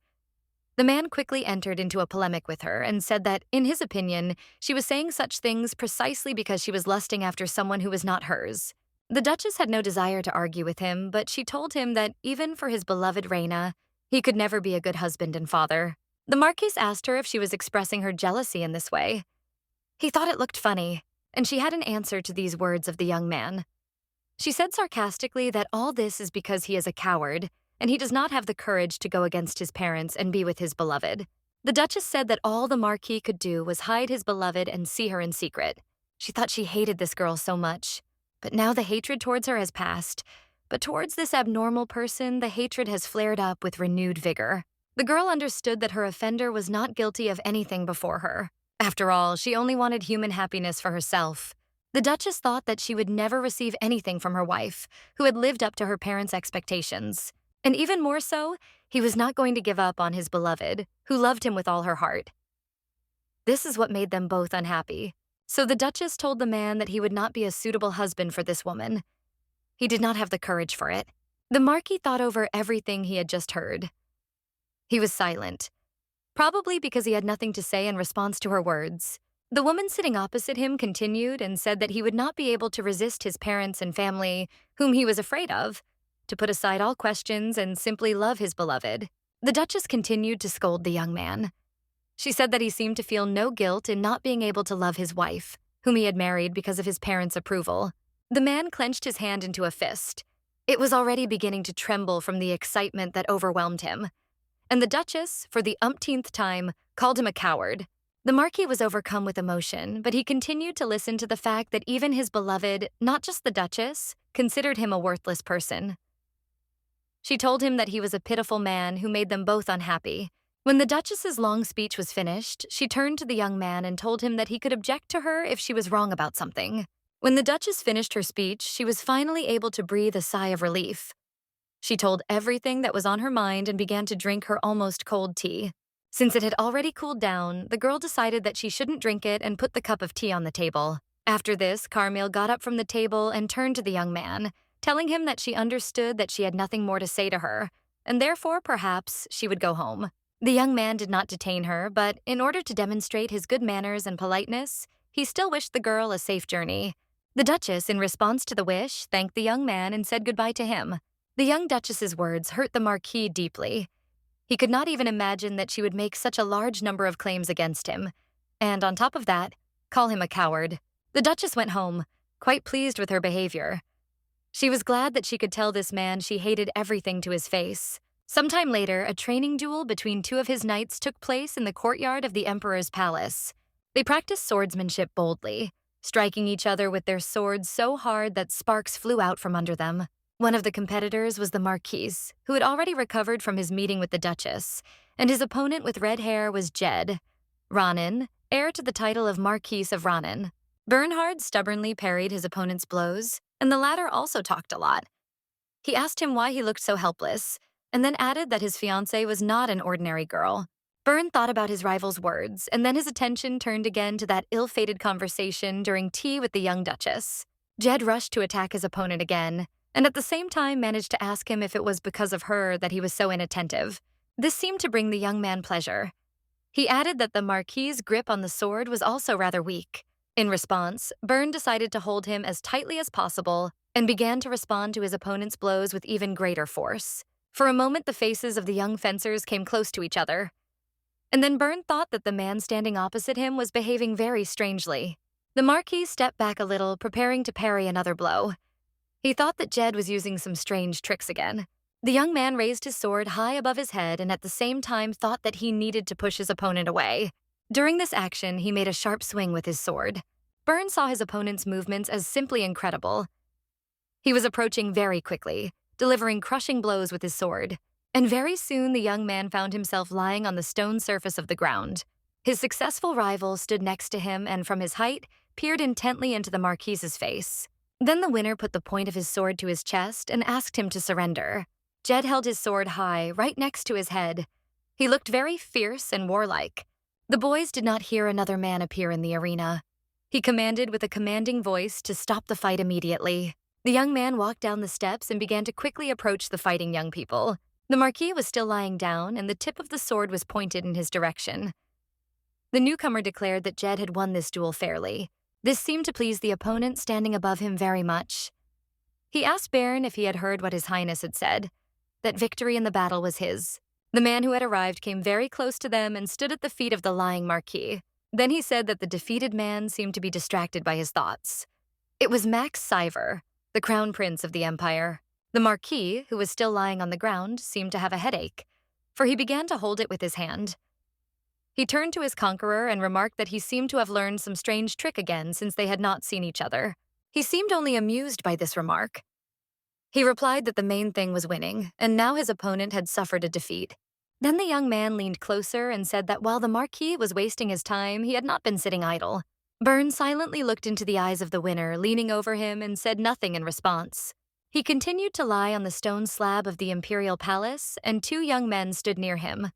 The man quickly entered into a polemic with her and said that, in his opinion, she was saying such things precisely because she was lusting after someone who was not hers. The Duchess had no desire to argue with him, but she told him that even for his beloved Reina, he could never be a good husband and father. The Marquis asked her if she was expressing her jealousy in this way. He thought it looked funny, and she had an answer to these words of the young man. She said sarcastically that all this is because he is a coward, and he does not have the courage to go against his parents and be with his beloved. The Duchess said that all the Marquis could do was hide his beloved and see her in secret. She thought she hated this girl so much, but now the hatred towards her has passed. But towards this abnormal person, the hatred has flared up with renewed vigor. The girl understood that her offender was not guilty of anything before her. After all, she only wanted human happiness for herself. The Duchess thought that she would never receive anything from her wife, who had lived up to her parents' expectations. And even more so, he was not going to give up on his beloved, who loved him with all her heart. This is what made them both unhappy. So the Duchess told the man that he would not be a suitable husband for this woman. He did not have the courage for it. The Marquis thought over everything he had just heard. He was silent, probably because he had nothing to say in response to her words. The woman sitting opposite him continued and said that he would not be able to resist his parents and family, whom he was afraid of, to put aside all questions and simply love his beloved. The Duchess continued to scold the young man. She said that he seemed to feel no guilt in not being able to love his wife, whom he had married because of his parents' approval. The man clenched his hand into a fist. It was already beginning to tremble from the excitement that overwhelmed him. And the Duchess, for the umpteenth time, called him a coward. The Marquis was overcome with emotion, but he continued to listen to the fact that even his beloved, not just the Duchess, considered him a worthless person. She told him that he was a pitiful man who made them both unhappy. When the Duchess's long speech was finished, she turned to the young man and told him that he could object to her if she was wrong about something. When the Duchess finished her speech, she was finally able to breathe a sigh of relief. She told everything that was on her mind and began to drink her almost cold tea. Since it had already cooled down, the girl decided that she shouldn't drink it and put the cup of tea on the table. After this, Carmel got up from the table and turned to the young man, telling him that she understood that she had nothing more to say to her, and therefore, perhaps, she would go home. The young man did not detain her, but in order to demonstrate his good manners and politeness, he still wished the girl a safe journey. The Duchess, in response to the wish, thanked the young man and said goodbye to him. The young Duchess's words hurt the Marquis deeply. He could not even imagine that she would make such a large number of claims against him, and on top of that, call him a coward. The Duchess went home, quite pleased with her behavior. She was glad that she could tell this man she hated everything to his face. Sometime later, a training duel between two of his knights took place in the courtyard of the Emperor's palace. They practiced swordsmanship boldly, striking each other with their swords so hard that sparks flew out from under them. One of the competitors was the Marquise, who had already recovered from his meeting with the Duchess, and his opponent with red hair was Jed Ronin, heir to the title of Marquise of Ronin. Bernhard stubbornly parried his opponent's blows, and the latter also talked a lot. He asked him why he looked so helpless, and then added that his fiancée was not an ordinary girl. Bern thought about his rival's words, and then his attention turned again to that ill-fated conversation during tea with the young Duchess. Jed rushed to attack his opponent again, and at the same time managed to ask him if it was because of her that he was so inattentive. This seemed to bring the young man pleasure. He added that the Marquis's grip on the sword was also rather weak. In response, Bern decided to hold him as tightly as possible and began to respond to his opponent's blows with even greater force. For a moment, the faces of the young fencers came close to each other. And then Bern thought that the man standing opposite him was behaving very strangely. The Marquis stepped back a little, preparing to parry another blow. He thought that Jed was using some strange tricks again. The young man raised his sword high above his head and at the same time thought that he needed to push his opponent away. During this action, he made a sharp swing with his sword. Bern saw his opponent's movements as simply incredible. He was approaching very quickly, delivering crushing blows with his sword. And very soon the young man found himself lying on the stone surface of the ground. His successful rival stood next to him and from his height, peered intently into the Marquise's face. Then the winner put the point of his sword to his chest and asked him to surrender. Jed held his sword high, right next to his head. He looked very fierce and warlike. The boys did not hear another man appear in the arena. He commanded with a commanding voice to stop the fight immediately. The young man walked down the steps and began to quickly approach the fighting young people. The Marquis was still lying down, and the tip of the sword was pointed in his direction. The newcomer declared that Jed had won this duel fairly. This seemed to please the opponent standing above him very much. He asked Bern if he had heard what His Highness had said, that victory in the battle was his. The man who had arrived came very close to them and stood at the feet of the lying Marquis. Then he said that the defeated man seemed to be distracted by his thoughts. It was Max Seiver, the crown prince of the Empire. The Marquis, who was still lying on the ground, seemed to have a headache, for he began to hold it with his hand. He turned to his conqueror and remarked that he seemed to have learned some strange trick again since they had not seen each other. He seemed only amused by this remark. He replied that the main thing was winning, and now his opponent had suffered a defeat. Then the young man leaned closer and said that while the Marquis was wasting his time, he had not been sitting idle. Bern silently looked into the eyes of the winner, leaning over him, and said nothing in response. He continued to lie on the stone slab of the imperial palace, and two young men stood near him.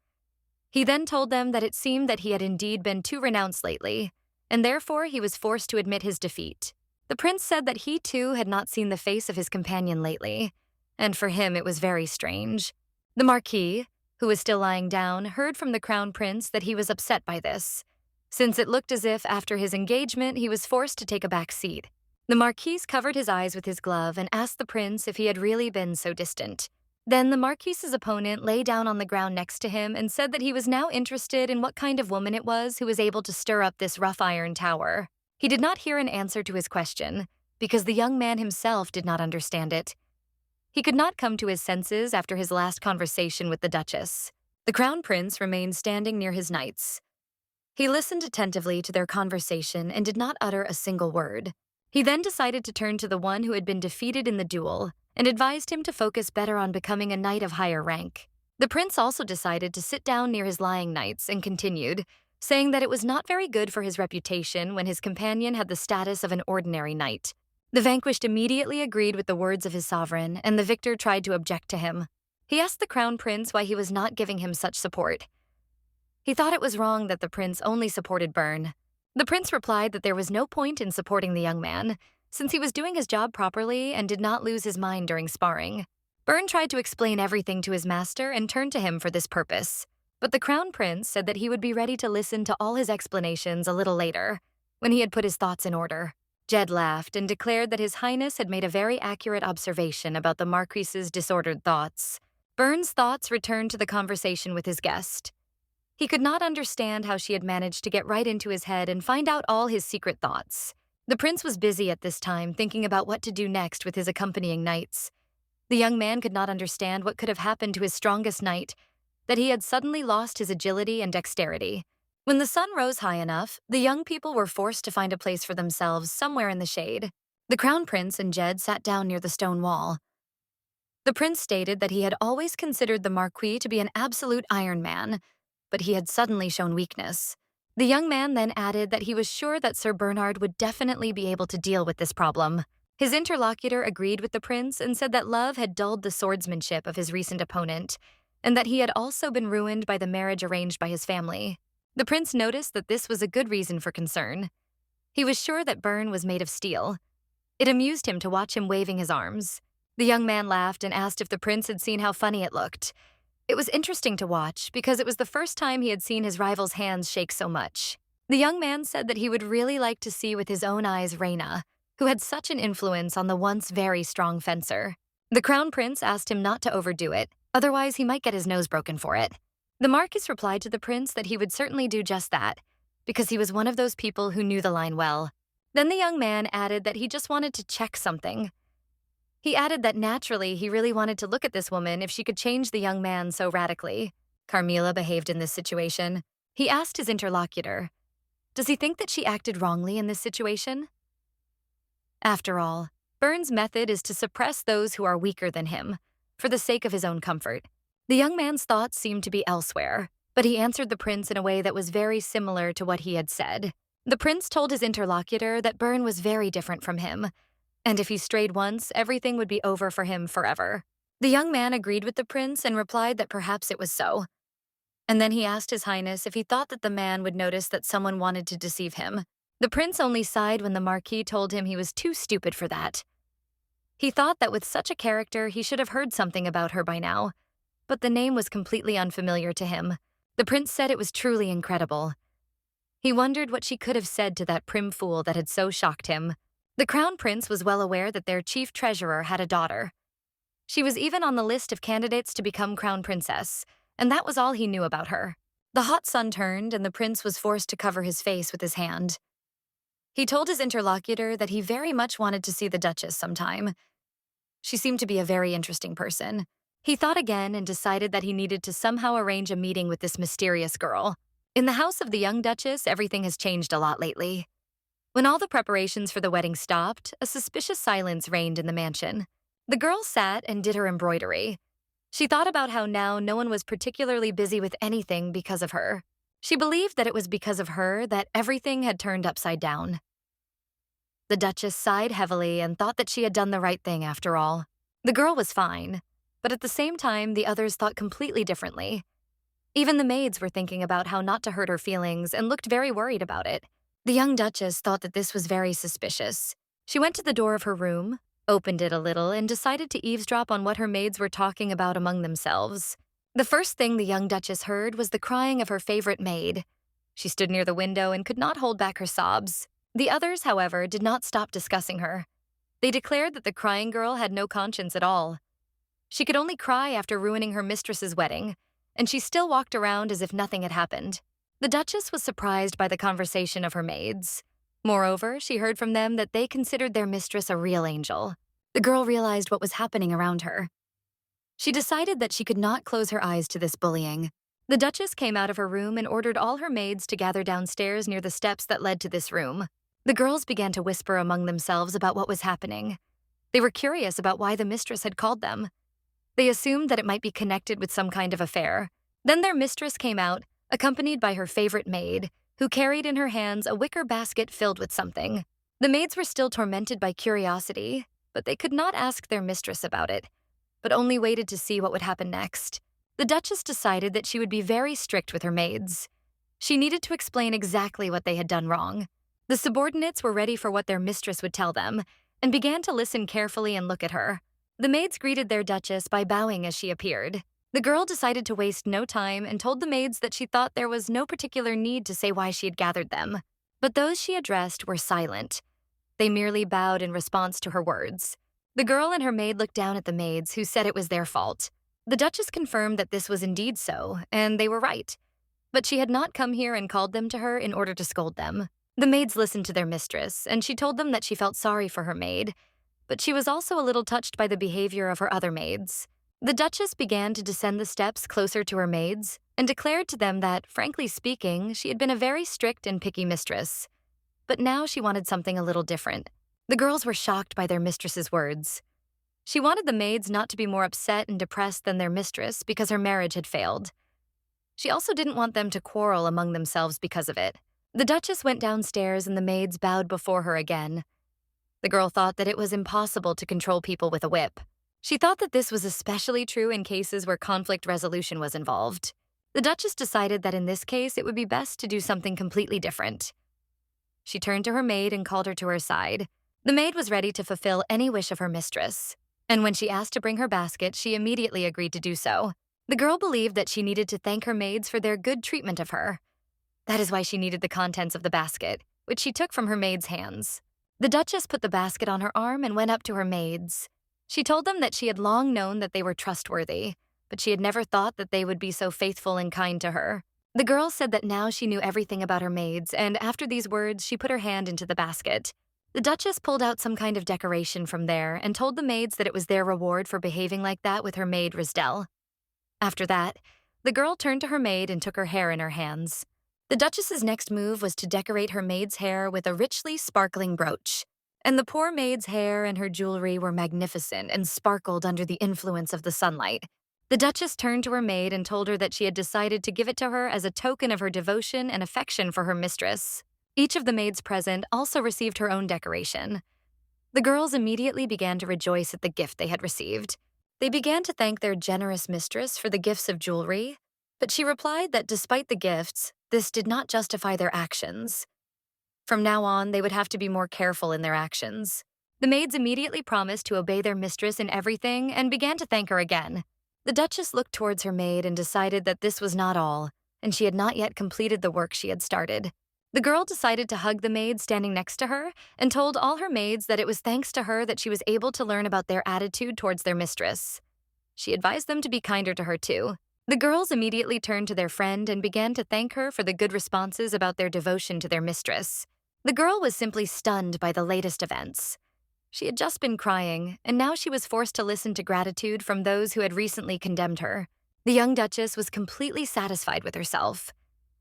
He then told them that it seemed that he had indeed been too renounced lately, and therefore he was forced to admit his defeat. The prince said that he too had not seen the face of his companion lately, and for him it was very strange. The Marquis, who was still lying down, heard from the crown prince that he was upset by this, since it looked as if after his engagement he was forced to take a back seat. The Marquis covered his eyes with his glove and asked the prince if he had really been so distant. Then the Marquis's opponent lay down on the ground next to him and said that he was now interested in what kind of woman it was who was able to stir up this rough iron tower. He did not hear an answer to his question, because the young man himself did not understand it. He could not come to his senses after his last conversation with the Duchess. The crown prince remained standing near his knights. He listened attentively to their conversation and did not utter a single word. He then decided to turn to the one who had been defeated in the duel and advised him to focus better on becoming a knight of higher rank. The prince also decided to sit down near his lying knights and continued, saying that it was not very good for his reputation when his companion had the status of an ordinary knight. The vanquished immediately agreed with the words of his sovereign, and the victor tried to object to him. He asked the crown prince why he was not giving him such support. He thought it was wrong that the prince only supported Bern. The prince replied that there was no point in supporting the young man, since he was doing his job properly and did not lose his mind during sparring. Bern tried to explain everything to his master and turned to him for this purpose, but the crown prince said that he would be ready to listen to all his explanations a little later, when he had put his thoughts in order. Jed laughed and declared that His Highness had made a very accurate observation about the Marquis's disordered thoughts. Bern's thoughts returned to the conversation with his guest. He could not understand how she had managed to get right into his head and find out all his secret thoughts. The prince was busy at this time thinking about what to do next with his accompanying knights. The young man could not understand what could have happened to his strongest knight, that he had suddenly lost his agility and dexterity. When the sun rose high enough, the young people were forced to find a place for themselves somewhere in the shade. The crown prince and Jed sat down near the stone wall. The prince stated that he had always considered the Marquis to be an absolute Iron Man, but he had suddenly shown weakness. The young man then added that he was sure that Sir Bernard would definitely be able to deal with this problem. His interlocutor agreed with the prince and said that love had dulled the swordsmanship of his recent opponent, and that he had also been ruined by the marriage arranged by his family. The prince noticed that this was a good reason for concern. He was sure that Bern was made of steel. It amused him to watch him waving his arms. The young man laughed and asked if the prince had seen how funny it looked. It was interesting to watch because it was the first time he had seen his rival's hands shake so much. The young man said that he would really like to see with his own eyes Reina, who had such an influence on the once very strong fencer. The crown prince asked him not to overdo it, otherwise he might get his nose broken for it. The Marquis replied to the prince that he would certainly do just that, because he was one of those people who knew the line well. Then the young man added that he just wanted to check something. He added that naturally he really wanted to look at this woman if she could change the young man so radically. Carmilla behaved in this situation. He asked his interlocutor, does he think that she acted wrongly in this situation? After all, Bern's method is to suppress those who are weaker than him, for the sake of his own comfort. The young man's thoughts seemed to be elsewhere, but he answered the prince in a way that was very similar to what he had said. The prince told his interlocutor that Bern was very different from him, and if he strayed once, everything would be over for him forever. The young man agreed with the prince and replied that perhaps it was so. And then he asked His Highness if he thought that the man would notice that someone wanted to deceive him. The prince only sighed when the Marquis told him he was too stupid for that. He thought that with such a character, he should have heard something about her by now, but the name was completely unfamiliar to him. The prince said it was truly incredible. He wondered what she could have said to that prim fool that had so shocked him. The crown prince was well aware that their chief treasurer had a daughter. She was even on the list of candidates to become crown princess, and that was all he knew about her. The hot sun turned, and the prince was forced to cover his face with his hand. He told his interlocutor that he very much wanted to see the Duchess sometime. She seemed to be a very interesting person. He thought again and decided that he needed to somehow arrange a meeting with this mysterious girl. In the house of the young Duchess, everything has changed a lot lately. When all the preparations for the wedding stopped, a suspicious silence reigned in the mansion. The girl sat and did her embroidery. She thought about how now no one was particularly busy with anything because of her. She believed that it was because of her that everything had turned upside down. The Duchess sighed heavily and thought that she had done the right thing after all. The girl was fine, but at the same time, the others thought completely differently. Even the maids were thinking about how not to hurt her feelings and looked very worried about it. The young Duchess thought that this was very suspicious. She went to the door of her room, opened it a little, and decided to eavesdrop on what her maids were talking about among themselves. The first thing the young Duchess heard was the crying of her favorite maid. She stood near the window and could not hold back her sobs. The others, however, did not stop discussing her. They declared that the crying girl had no conscience at all. She could only cry after ruining her mistress's wedding, and she still walked around as if nothing had happened. The Duchess was surprised by the conversation of her maids. Moreover, she heard from them that they considered their mistress a real angel. The girl realized what was happening around her. She decided that she could not close her eyes to this bullying. The Duchess came out of her room and ordered all her maids to gather downstairs near the steps that led to this room. The girls began to whisper among themselves about what was happening. They were curious about why the mistress had called them. They assumed that it might be connected with some kind of affair. Then their mistress came out, accompanied by her favorite maid, who carried in her hands a wicker basket filled with something. The maids were still tormented by curiosity, but they could not ask their mistress about it, but only waited to see what would happen next. The Duchess decided that she would be very strict with her maids. She needed to explain exactly what they had done wrong. The subordinates were ready for what their mistress would tell them, and began to listen carefully and look at her. The maids greeted their Duchess by bowing as she appeared. The girl decided to waste no time and told the maids that she thought there was no particular need to say why she had gathered them. But those she addressed were silent. They merely bowed in response to her words. The girl and her maid looked down at the maids, who said it was their fault. The Duchess confirmed that this was indeed so, and they were right. But she had not come here and called them to her in order to scold them. The maids listened to their mistress, and she told them that she felt sorry for her maid, but she was also a little touched by the behavior of her other maids. The Duchess began to descend the steps closer to her maids and declared to them that, frankly speaking, she had been a very strict and picky mistress. But now she wanted something a little different. The girls were shocked by their mistress's words. She wanted the maids not to be more upset and depressed than their mistress because her marriage had failed. She also didn't want them to quarrel among themselves because of it. The Duchess went downstairs and the maids bowed before her again. The girl thought that it was impossible to control people with a whip. She thought that this was especially true in cases where conflict resolution was involved. The Duchess decided that in this case it would be best to do something completely different. She turned to her maid and called her to her side. The maid was ready to fulfill any wish of her mistress, and when she asked to bring her basket, she immediately agreed to do so. The girl believed that she needed to thank her maids for their good treatment of her. That is why she needed the contents of the basket, which she took from her maid's hands. The Duchess put the basket on her arm and went up to her maids. She told them that she had long known that they were trustworthy, but she had never thought that they would be so faithful and kind to her. The girl said that now she knew everything about her maids, and after these words, she put her hand into the basket. The Duchess pulled out some kind of decoration from there and told the maids that it was their reward for behaving like that with her maid Risdell. After that, the girl turned to her maid and took her hair in her hands. The Duchess's next move was to decorate her maid's hair with a richly sparkling brooch. And the poor maid's hair and her jewelry were magnificent and sparkled under the influence of the sunlight. The Duchess turned to her maid and told her that she had decided to give it to her as a token of her devotion and affection for her mistress. Each of the maids present also received her own decoration. The girls immediately began to rejoice at the gift they had received. They began to thank their generous mistress for the gifts of jewelry, but she replied that despite the gifts, this did not justify their actions. From now on, they would have to be more careful in their actions. The maids immediately promised to obey their mistress in everything and began to thank her again. The Duchess looked towards her maid and decided that this was not all, and she had not yet completed the work she had started. The girl decided to hug the maid standing next to her and told all her maids that it was thanks to her that she was able to learn about their attitude towards their mistress. She advised them to be kinder to her too. The girls immediately turned to their friend and began to thank her for the good responses about their devotion to their mistress. The girl was simply stunned by the latest events. She had just been crying, and now she was forced to listen to gratitude from those who had recently condemned her. The young Duchess was completely satisfied with herself.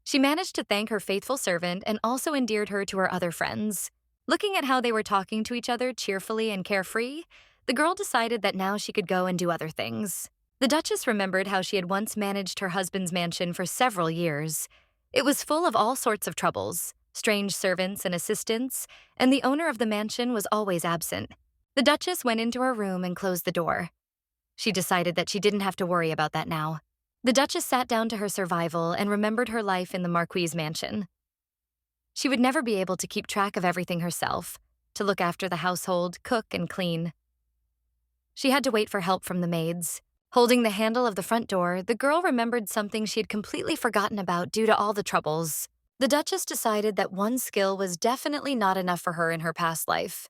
She managed to thank her faithful servant and also endeared her to her other friends. Looking at how they were talking to each other cheerfully and carefree, the girl decided that now she could go and do other things. The Duchess remembered how she had once managed her husband's mansion for several years. It was full of all sorts of troubles, strange servants and assistants, and the owner of the mansion was always absent. The Duchess went into her room and closed the door. She decided that she didn't have to worry about that now. The Duchess sat down to her survival and remembered her life in the Marquis's mansion. She would never be able to keep track of everything herself, to look after the household, cook, and clean. She had to wait for help from the maids. Holding the handle of the front door, the girl remembered something she had completely forgotten about due to all the troubles. The Duchess decided that one skill was definitely not enough for her in her past life.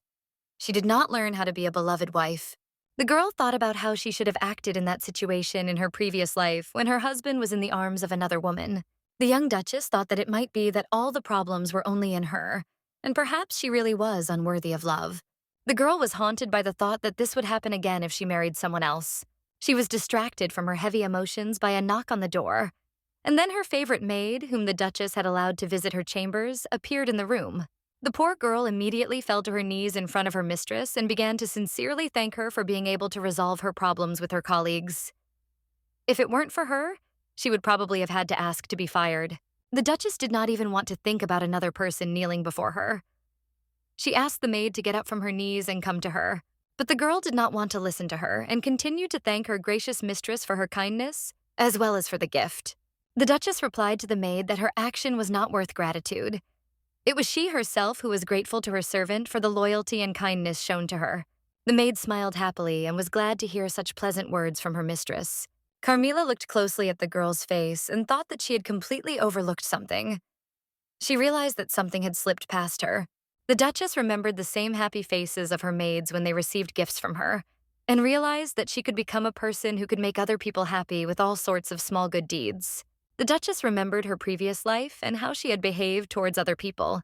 She did not learn how to be a beloved wife. The girl thought about how she should have acted in that situation in her previous life when her husband was in the arms of another woman. The young Duchess thought that it might be that all the problems were only in her, and perhaps she really was unworthy of love. The girl was haunted by the thought that this would happen again if she married someone else. She was distracted from her heavy emotions by a knock on the door, and then her favorite maid, whom the Duchess had allowed to visit her chambers, appeared in the room. The poor girl immediately fell to her knees in front of her mistress and began to sincerely thank her for being able to resolve her problems with her colleagues. If it weren't for her, she would probably have had to ask to be fired. The Duchess did not even want to think about another person kneeling before her. She asked the maid to get up from her knees and come to her, but the girl did not want to listen to her and continued to thank her gracious mistress for her kindness, as well as for the gift. The Duchess replied to the maid that her action was not worth gratitude. It was she herself who was grateful to her servant for the loyalty and kindness shown to her. The maid smiled happily and was glad to hear such pleasant words from her mistress. Carmilla looked closely at the girl's face and thought that she had completely overlooked something. She realized that something had slipped past her. The Duchess remembered the same happy faces of her maids when they received gifts from her, and realized that she could become a person who could make other people happy with all sorts of small good deeds. The Duchess remembered her previous life and how she had behaved towards other people.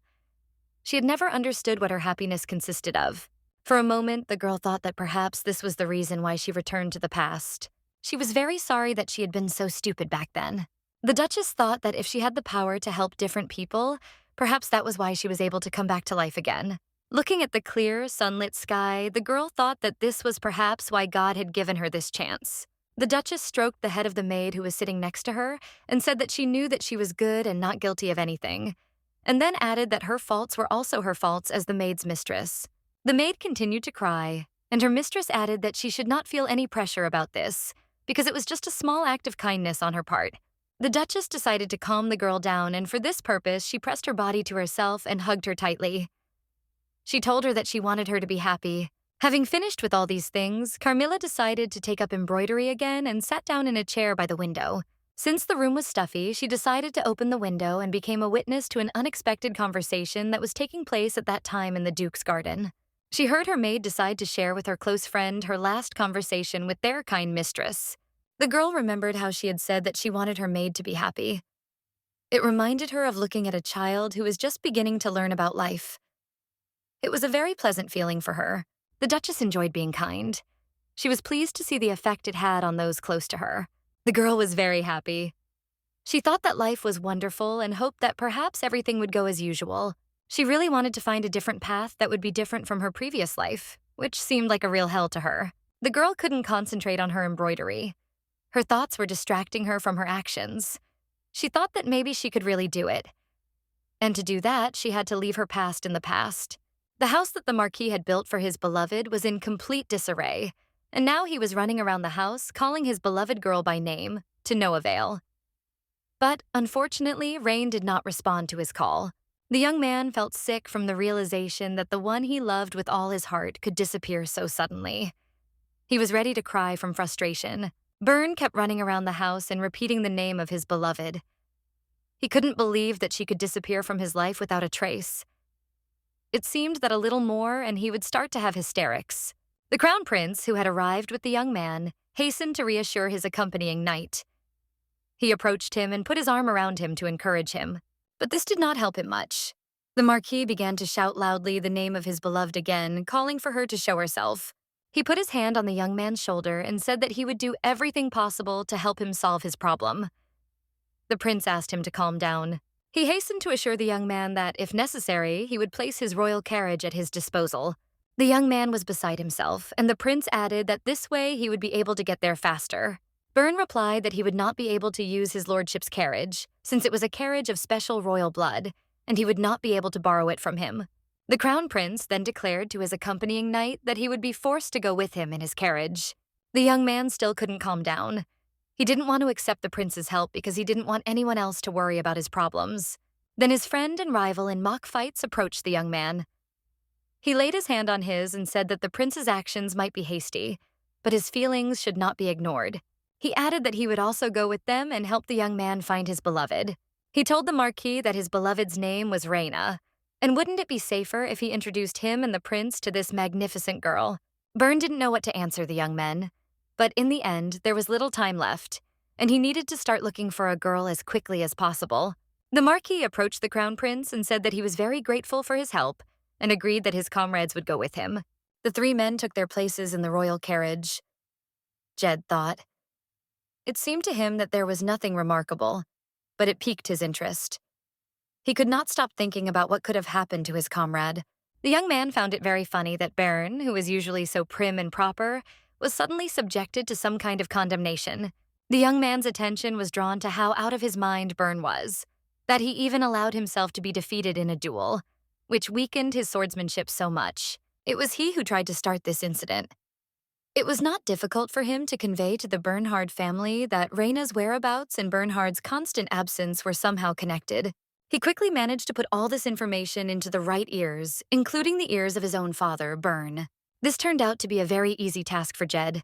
She had never understood what her happiness consisted of. For a moment, the girl thought that perhaps this was the reason why she returned to the past. She was very sorry that she had been so stupid back then. The Duchess thought that if she had the power to help different people, perhaps that was why she was able to come back to life again. Looking at the clear, sunlit sky, the girl thought that this was perhaps why God had given her this chance. The Duchess stroked the head of the maid who was sitting next to her and said that she knew that she was good and not guilty of anything, and then added that her faults were also her faults as the maid's mistress. The maid continued to cry, and her mistress added that she should not feel any pressure about this, because it was just a small act of kindness on her part. The Duchess decided to calm the girl down, and for this purpose, she pressed her body to herself and hugged her tightly. She told her that she wanted her to be happy. Having finished with all these things, Carmilla decided to take up embroidery again and sat down in a chair by the window. Since the room was stuffy, she decided to open the window and became a witness to an unexpected conversation that was taking place at that time in the Duke's garden. She heard her maid decide to share with her close friend her last conversation with their kind mistress. The girl remembered how she had said that she wanted her maid to be happy. It reminded her of looking at a child who was just beginning to learn about life. It was a very pleasant feeling for her. The Duchess enjoyed being kind. She was pleased to see the effect it had on those close to her. The girl was very happy. She thought that life was wonderful and hoped that perhaps everything would go as usual. She really wanted to find a different path that would be different from her previous life, which seemed like a real hell to her. The girl couldn't concentrate on her embroidery. Her thoughts were distracting her from her actions. She thought that maybe she could really do it. And to do that, she had to leave her past in the past. The house that the Marquis had built for his beloved was in complete disarray, and now he was running around the house calling his beloved girl by name, to no avail. But, unfortunately, Rain did not respond to his call. The young man felt sick from the realization that the one he loved with all his heart could disappear so suddenly. He was ready to cry from frustration. Byrne kept running around the house and repeating the name of his beloved. He couldn't believe that she could disappear from his life without a trace. It seemed that a little more and he would start to have hysterics. The Crown Prince, who had arrived with the young man, hastened to reassure his accompanying knight. He approached him and put his arm around him to encourage him, but this did not help him much. The Marquis began to shout loudly the name of his beloved again, calling for her to show herself. He put his hand on the young man's shoulder and said that he would do everything possible to help him solve his problem. The prince asked him to calm down. He hastened to assure the young man that, if necessary, he would place his royal carriage at his disposal. The young man was beside himself, and the prince added that this way he would be able to get there faster. Byrne replied that he would not be able to use his lordship's carriage, since it was a carriage of special royal blood, and he would not be able to borrow it from him. The Crown Prince then declared to his accompanying knight that he would be forced to go with him in his carriage. The young man still couldn't calm down. He didn't want to accept the prince's help because he didn't want anyone else to worry about his problems. Then his friend and rival in mock fights approached the young man. He laid his hand on his and said that the prince's actions might be hasty, but his feelings should not be ignored. He added that he would also go with them and help the young man find his beloved. He told the Marquis that his beloved's name was Reina, and wouldn't it be safer if he introduced him and the prince to this magnificent girl? Byrne didn't know what to answer the young men. But in the end, there was little time left, and he needed to start looking for a girl as quickly as possible. The Marquis approached the Crown Prince and said that he was very grateful for his help and agreed that his comrades would go with him. The three men took their places in the royal carriage. Jed thought. It seemed to him that there was nothing remarkable, but it piqued his interest. He could not stop thinking about what could have happened to his comrade. The young man found it very funny that Byrne, who was usually so prim and proper, was suddenly subjected to some kind of condemnation. The young man's attention was drawn to how out of his mind Byrne was, that he even allowed himself to be defeated in a duel, which weakened his swordsmanship so much. It was he who tried to start this incident. It was not difficult for him to convey to the Bernhard family that Reina's whereabouts and Bernhard's constant absence were somehow connected. He quickly managed to put all this information into the right ears, including the ears of his own father, Byrne. This turned out to be a very easy task for Jed.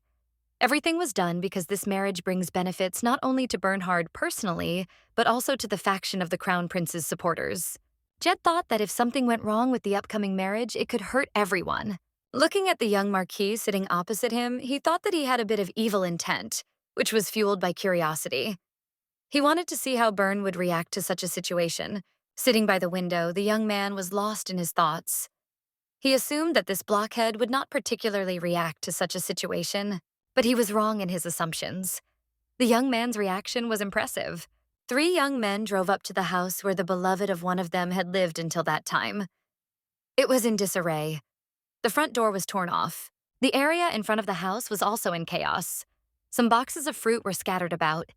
Everything was done because this marriage brings benefits not only to Bernhard personally, but also to the faction of the Crown Prince's supporters. Jed thought that if something went wrong with the upcoming marriage, it could hurt everyone. Looking at the young Marquis sitting opposite him, he thought that he had a bit of evil intent, which was fueled by curiosity. He wanted to see how Byrne would react to such a situation. Sitting by the window, the young man was lost in his thoughts. He assumed that this blockhead would not particularly react to such a situation, But he was wrong in his assumptions. The young man's reaction was impressive. 3 young men drove up to the house where the beloved of one of them had lived until that time. It was in disarray. The front door was torn off. The area in front of the house was also in chaos. Some boxes of fruit were scattered about.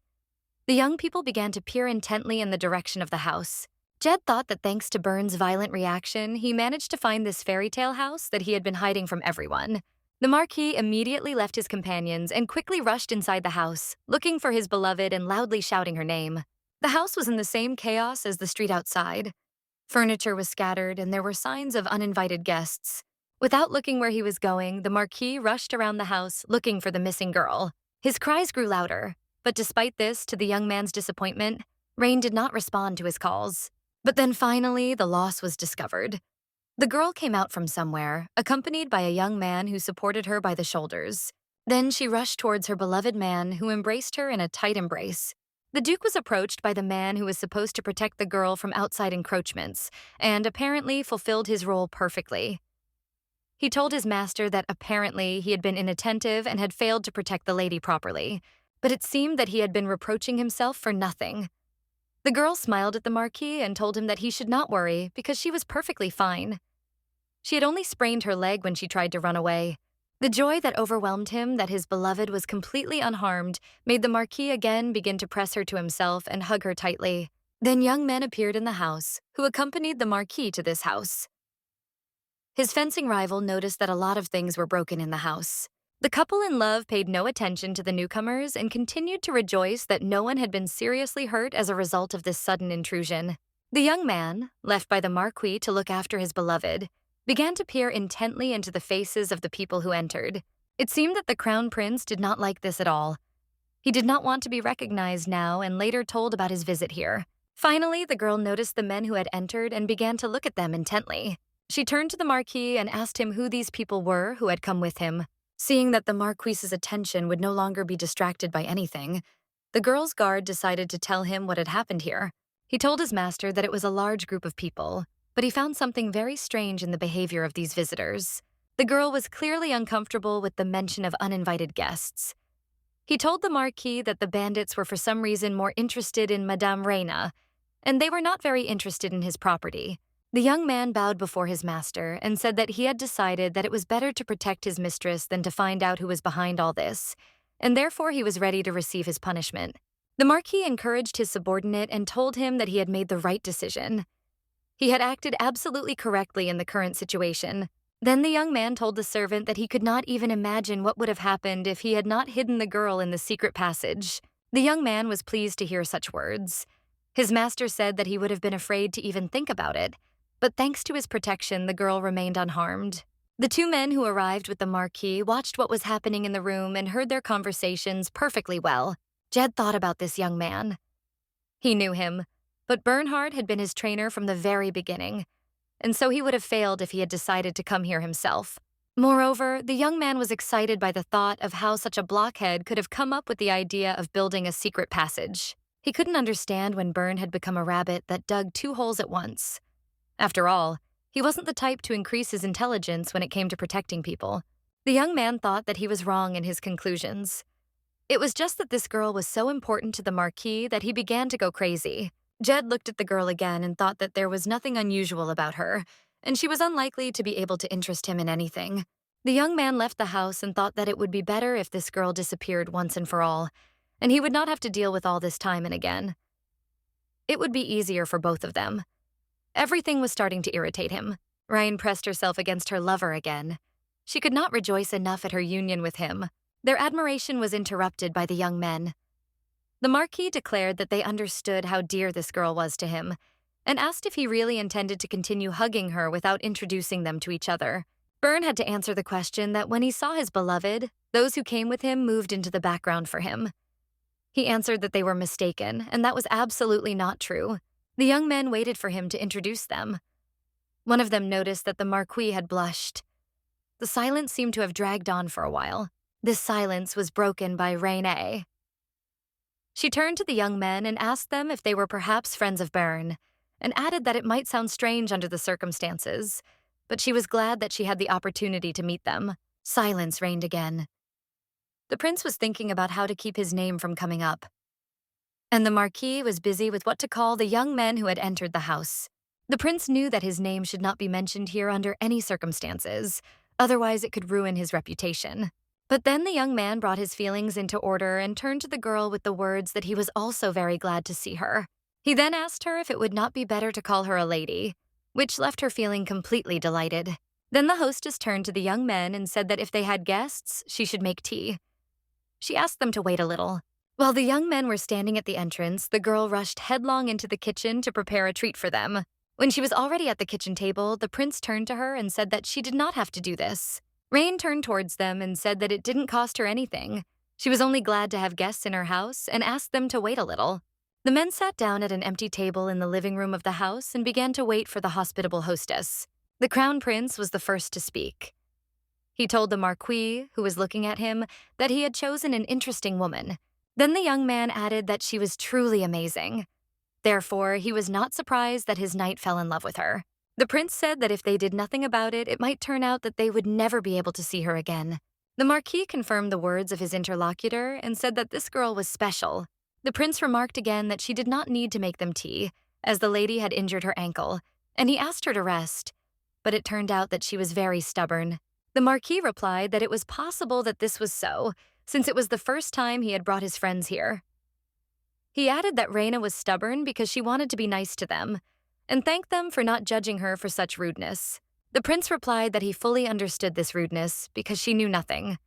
The young people began to peer intently in the direction of the house. Jed thought that thanks to Byrne's violent reaction, he managed to find this fairy tale house that he had been hiding from everyone. The Marquis immediately left his companions and quickly rushed inside the house, looking for his beloved and loudly shouting her name. The house was in the same chaos as the street outside. Furniture was scattered and there were signs of uninvited guests. Without looking where he was going, the Marquis rushed around the house looking for the missing girl. His cries grew louder, but despite this, to the young man's disappointment, Rain did not respond to his calls. But then finally, the loss was discovered. The girl came out from somewhere, accompanied by a young man who supported her by the shoulders. Then she rushed towards her beloved man, who embraced her in a tight embrace. The Duke was approached by the man who was supposed to protect the girl from outside encroachments, and apparently fulfilled his role perfectly. He told his master that apparently he had been inattentive and had failed to protect the lady properly, but it seemed that he had been reproaching himself for nothing. The girl smiled at the Marquis and told him that he should not worry because she was perfectly fine. She had only sprained her leg when she tried to run away. The joy that overwhelmed him that his beloved was completely unharmed made the Marquis again begin to press her to himself and hug her tightly. Then young men appeared in the house, who accompanied the Marquis to this house. His fencing rival noticed that a lot of things were broken in the house. The couple in love paid no attention to the newcomers and continued to rejoice that no one had been seriously hurt as a result of this sudden intrusion. The young man, left by the Marquis to look after his beloved, began to peer intently into the faces of the people who entered. It seemed that the Crown Prince did not like this at all. He did not want to be recognized now and later told about his visit here. Finally, the girl noticed the men who had entered and began to look at them intently. She turned to the Marquis and asked him who these people were who had come with him. Seeing that the Marquis's attention would no longer be distracted by anything, the girl's guard decided to tell him what had happened here. He told his master that it was a large group of people, but he found something very strange in the behavior of these visitors. The girl was clearly uncomfortable with the mention of uninvited guests. He told the Marquis that the bandits were for some reason more interested in Madame Reina, and they were not very interested in his property. The young man bowed before his master and said that he had decided that it was better to protect his mistress than to find out who was behind all this, and therefore he was ready to receive his punishment. The Marquis encouraged his subordinate and told him that he had made the right decision. He had acted absolutely correctly in the current situation. Then the young man told the servant that he could not even imagine what would have happened if he had not hidden the girl in the secret passage. The young man was pleased to hear such words. His master said that he would have been afraid to even think about it, but thanks to his protection, the girl remained unharmed. The 2 men who arrived with the Marquis watched what was happening in the room and heard their conversations perfectly well. Jed thought about this young man. He knew him, but Bernhard had been his trainer from the very beginning, and so he would have failed if he had decided to come here himself. Moreover, the young man was excited by the thought of how such a blockhead could have come up with the idea of building a secret passage. He couldn't understand when Bern had become a rabbit that dug 2 holes at once. After all, he wasn't the type to increase his intelligence when it came to protecting people. The young man thought that he was wrong in his conclusions. It was just that this girl was so important to the Marquis that he began to go crazy. Jed looked at the girl again and thought that there was nothing unusual about her, and she was unlikely to be able to interest him in anything. The young man left the house and thought that it would be better if this girl disappeared once and for all, and he would not have to deal with all this time and again. It would be easier for both of them. Everything was starting to irritate him. Ryan pressed herself against her lover again. She could not rejoice enough at her union with him. Their admiration was interrupted by the young men. The Marquis declared that they understood how dear this girl was to him, and asked if he really intended to continue hugging her without introducing them to each other. Bern had to answer the question that when he saw his beloved, those who came with him moved into the background for him. He answered that they were mistaken, and that was absolutely not true. The young men waited for him to introduce them. One of them noticed that the Marquis had blushed. The silence seemed to have dragged on for a while. This silence was broken by Reine. She turned to the young men and asked them if they were perhaps friends of Bern, and added that it might sound strange under the circumstances, but she was glad that she had the opportunity to meet them. Silence reigned again. the prince was thinking about how to keep his name from coming up. And the Marquis was busy with what to call the young men who had entered the house. The prince knew that his name should not be mentioned here under any circumstances, otherwise it could ruin his reputation. But then the young man brought his feelings into order and turned to the girl with the words that he was also very glad to see her. He then asked her if it would not be better to call her a lady, which left her feeling completely delighted. Then the hostess turned to the young men and said that if they had guests, she should make tea. She asked them to wait a little. While the young men were standing at the entrance, the girl rushed headlong into the kitchen to prepare a treat for them. When she was already at the kitchen table, the prince turned to her and said that she did not have to do this. Rain turned towards them and said that it didn't cost her anything. She was only glad to have guests in her house and asked them to wait a little. The men sat down at an empty table in the living room of the house and began to wait for the hospitable hostess. The crown prince was the first to speak. He told the Marquis, who was looking at him, that he had chosen an interesting woman. Then the young man added that she was truly amazing. Therefore, he was not surprised that his knight fell in love with her. The prince said that if they did nothing about it, it might turn out that they would never be able to see her again. The Marquis confirmed the words of his interlocutor and said that this girl was special. The prince remarked again that she did not need to make them tea, as the lady had injured her ankle, and he asked her to rest. But it turned out that she was very stubborn. The Marquis replied that it was possible that this was so, since it was the first time he had brought his friends here. He added that Reina was stubborn because she wanted to be nice to them, and thanked them for not judging her for such rudeness. The prince replied that he fully understood this rudeness because she knew nothing.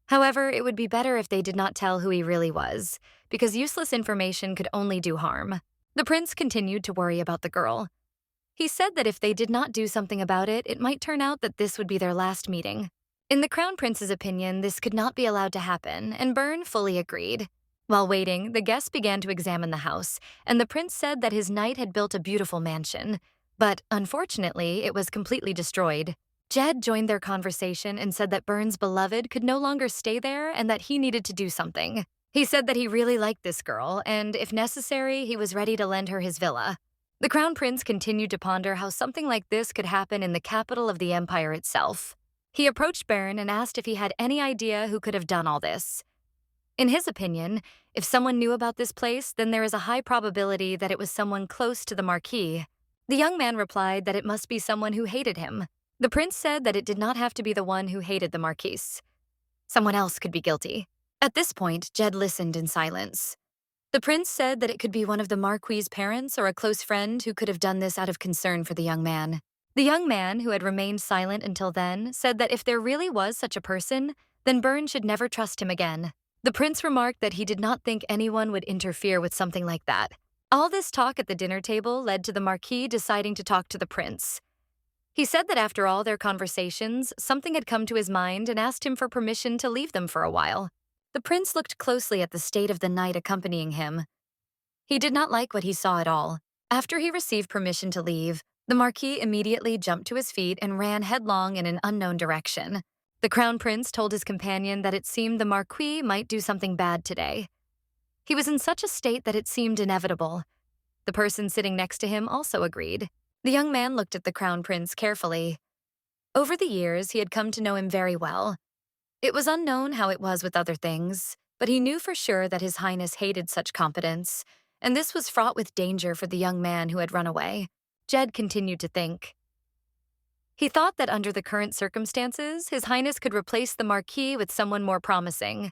However, it would be better if they did not tell who he really was, because useless information could only do harm. The prince continued to worry about the girl. He said that if they did not do something about it, it might turn out that this would be their last meeting. In the crown prince's opinion, this could not be allowed to happen, and Byrne fully agreed. While waiting, the guests began to examine the house, and the prince said that his knight had built a beautiful mansion, but unfortunately, it was completely destroyed. Jed joined their conversation and said that Byrne's beloved could no longer stay there and that he needed to do something. He said that he really liked this girl, and if necessary, he was ready to lend her his villa. The crown prince continued to ponder how something like this could happen in the capital of the empire itself. He approached Byrne and asked if he had any idea who could have done all this. In his opinion, if someone knew about this place, then there is a high probability that it was someone close to the Marquis. The young man replied that it must be someone who hated him. The prince said that it did not have to be the one who hated the Marquis. Someone else could be guilty. At this point, Jed listened in silence. The prince said that it could be one of the Marquis's parents or a close friend who could have done this out of concern for the young man. The young man, who had remained silent until then, said that if there really was such a person, then Byrne should never trust him again. The prince remarked that he did not think anyone would interfere with something like that. All this talk at the dinner table led to the Marquis deciding to talk to the prince. He said that after all their conversations, something had come to his mind and asked him for permission to leave them for a while. The prince looked closely at the state of the knight accompanying him. He did not like what he saw at all. After he received permission to leave, the Marquis immediately jumped to his feet and ran headlong in an unknown direction. The crown prince told his companion that it seemed the Marquis might do something bad today. He was in such a state that it seemed inevitable. The person sitting next to him also agreed. The young man looked at the crown prince carefully. Over the years, he had come to know him very well. It was unknown how it was with other things, but he knew for sure that His Highness hated such competence, and this was fraught with danger for the young man who had run away. Jed continued to think. He thought that under the current circumstances, His Highness could replace the Marquis with someone more promising.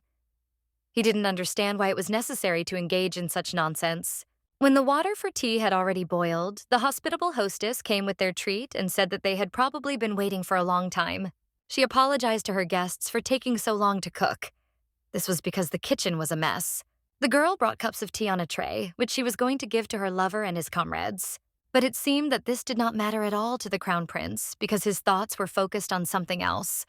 He didn't understand why it was necessary to engage in such nonsense. When the water for tea had already boiled, the hospitable hostess came with their treat and said that they had probably been waiting for a long time. She apologized to her guests for taking so long to cook. This was because the kitchen was a mess. The girl brought cups of tea on a tray, which she was going to give to her lover and his comrades. But it seemed that this did not matter at all to the crown prince because his thoughts were focused on something else,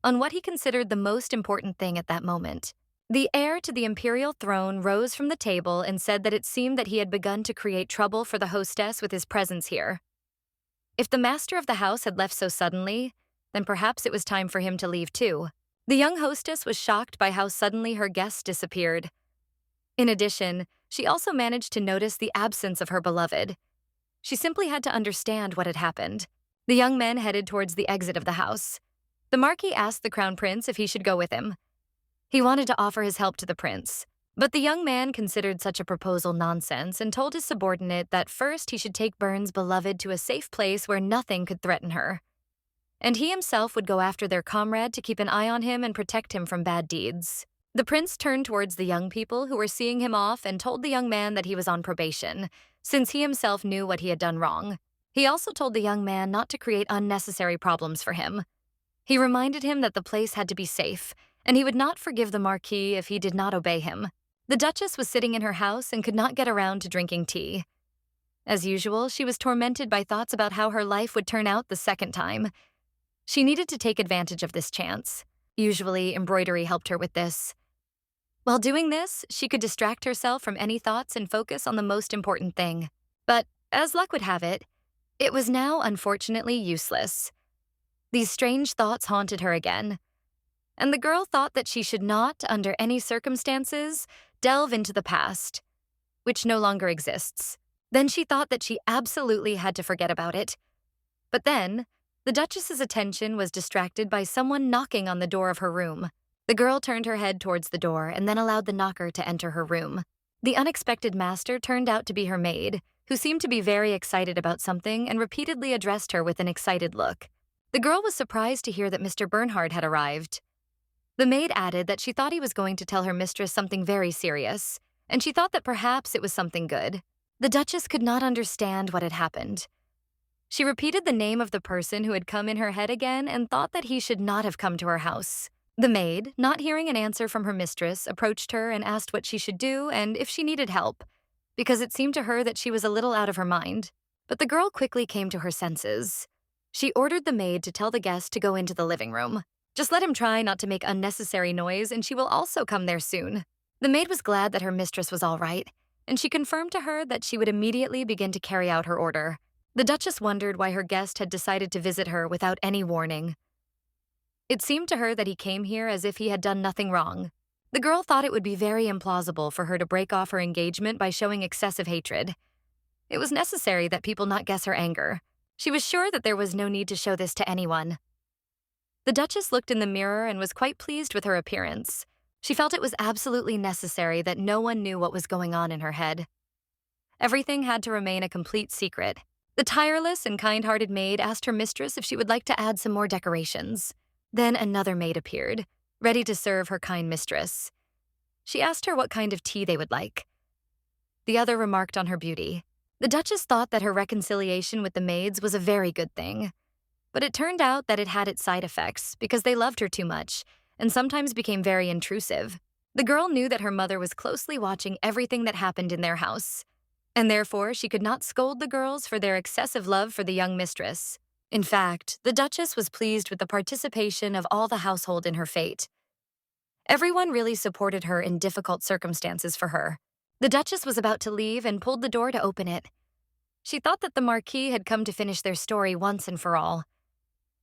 on what he considered the most important thing at that moment. The heir to the imperial throne rose from the table and said that it seemed that he had begun to create trouble for the hostess with his presence here. If the master of the house had left so suddenly, then perhaps it was time for him to leave too. The young hostess was shocked by how suddenly her guests disappeared. In addition, she also managed to notice the absence of her beloved. She simply had to understand what had happened. The young men headed towards the exit of the house. The Marquis asked the crown prince if he should go with him. He wanted to offer his help to the prince, but the young man considered such a proposal nonsense and told his subordinate that first he should take Byrne's beloved to a safe place where nothing could threaten her, and he himself would go after their comrade to keep an eye on him and protect him from bad deeds. The prince turned towards the young people who were seeing him off and told the young man that he was on probation, since he himself knew what he had done wrong. He also told the young man not to create unnecessary problems for him. He reminded him that the place had to be safe, and he would not forgive the Marquis if he did not obey him. The Duchess was sitting in her house and could not get around to drinking tea. As usual, she was tormented by thoughts about how her life would turn out the second time. She needed to take advantage of this chance. Usually, embroidery helped her with this. While doing this, she could distract herself from any thoughts and focus on the most important thing. But, as luck would have it, it was now unfortunately useless. These strange thoughts haunted her again, and the girl thought that she should not, under any circumstances, delve into the past, which no longer exists. Then she thought that she absolutely had to forget about it. But then, the Duchess's attention was distracted by someone knocking on the door of her room. The girl turned her head towards the door and then allowed the knocker to enter her room. The unexpected master turned out to be her maid, who seemed to be very excited about something and repeatedly addressed her with an excited look. The girl was surprised to hear that Mr. Bernhard had arrived. The maid added that she thought he was going to tell her mistress something very serious, and she thought that perhaps it was something good. The Duchess could not understand what had happened. She repeated the name of the person who had come in her head again and thought that he should not have come to her house. The maid, not hearing an answer from her mistress, approached her and asked what she should do and if she needed help, because it seemed to her that she was a little out of her mind. But the girl quickly came to her senses. She ordered the maid to tell the guest to go into the living room. Just let him try not to make unnecessary noise and she will also come there soon. The maid was glad that her mistress was all right, and she confirmed to her that she would immediately begin to carry out her order. The Duchess wondered why her guest had decided to visit her without any warning. It seemed to her that he came here as if he had done nothing wrong. The girl thought it would be very implausible for her to break off her engagement by showing excessive hatred. It was necessary that people not guess her anger. She was sure that there was no need to show this to anyone. The Duchess looked in the mirror and was quite pleased with her appearance. She felt it was absolutely necessary that no one knew what was going on in her head. Everything had to remain a complete secret. The tireless and kind-hearted maid asked her mistress if she would like to add some more decorations. Then another maid appeared, ready to serve her kind mistress. She asked her what kind of tea they would like. The other remarked on her beauty. The Duchess thought that her reconciliation with the maids was a very good thing, but it turned out that it had its side effects because they loved her too much and sometimes became very intrusive. The girl knew that her mother was closely watching everything that happened in their house, and therefore she could not scold the girls for their excessive love for the young mistress. In fact, the Duchess was pleased with the participation of all the household in her fate. Everyone really supported her in difficult circumstances for her. The Duchess was about to leave and pulled the door to open it. She thought that the Marquis had come to finish their story once and for all.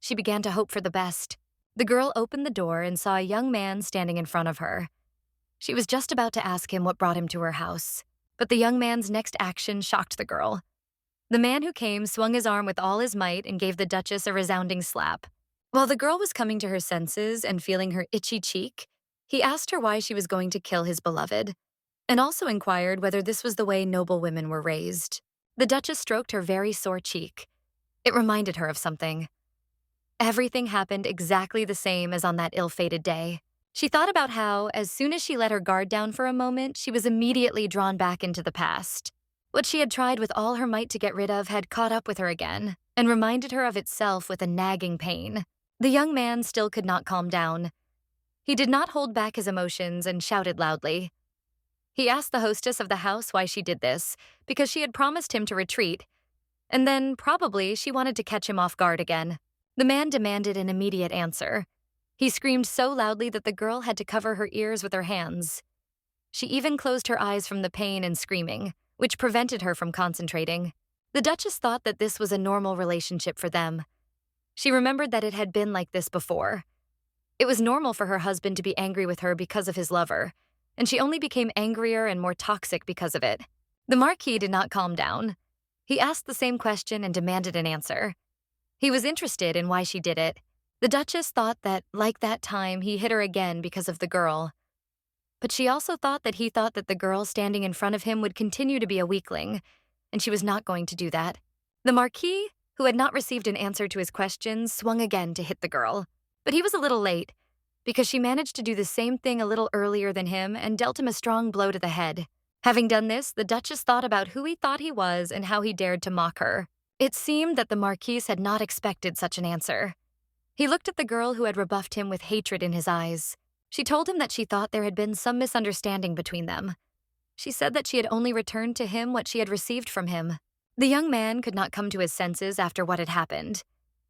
She began to hope for the best. The girl opened the door and saw a young man standing in front of her. She was just about to ask him what brought him to her house, but the young man's next action shocked the girl. The man who came swung his arm with all his might and gave the Duchess a resounding slap. While the girl was coming to her senses and feeling her itchy cheek, he asked her why she was going to kill his beloved, and also inquired whether this was the way noble women were raised. The Duchess stroked her very sore cheek. It reminded her of something. Everything happened exactly the same as on that ill-fated day. She thought about how, as soon as she let her guard down for a moment, she was immediately drawn back into the past. What she had tried with all her might to get rid of had caught up with her again, and reminded her of itself with a nagging pain. The young man still could not calm down. He did not hold back his emotions and shouted loudly. He asked the hostess of the house why she did this, because she had promised him to retreat, and then, probably, she wanted to catch him off guard again. The man demanded an immediate answer. He screamed so loudly that the girl had to cover her ears with her hands. She even closed her eyes from the pain and screaming, which prevented her from concentrating. The Duchess thought that this was a normal relationship for them. She remembered that it had been like this before. It was normal for her husband to be angry with her because of his lover, and she only became angrier and more toxic because of it. The Marquis did not calm down. He asked the same question and demanded an answer. He was interested in why she did it. The Duchess thought that, like that time, he hit her again because of the girl. But she also thought that he thought that the girl standing in front of him would continue to be a weakling, and she was not going to do that. The Marquis, who had not received an answer to his questions, swung again to hit the girl. But he was a little late, because she managed to do the same thing a little earlier than him and dealt him a strong blow to the head. Having done this, the Duchess thought about who he thought he was and how he dared to mock her. It seemed that the Marquis had not expected such an answer. He looked at the girl who had rebuffed him with hatred in his eyes. She told him that she thought there had been some misunderstanding between them. She said that she had only returned to him what she had received from him. The young man could not come to his senses after what had happened.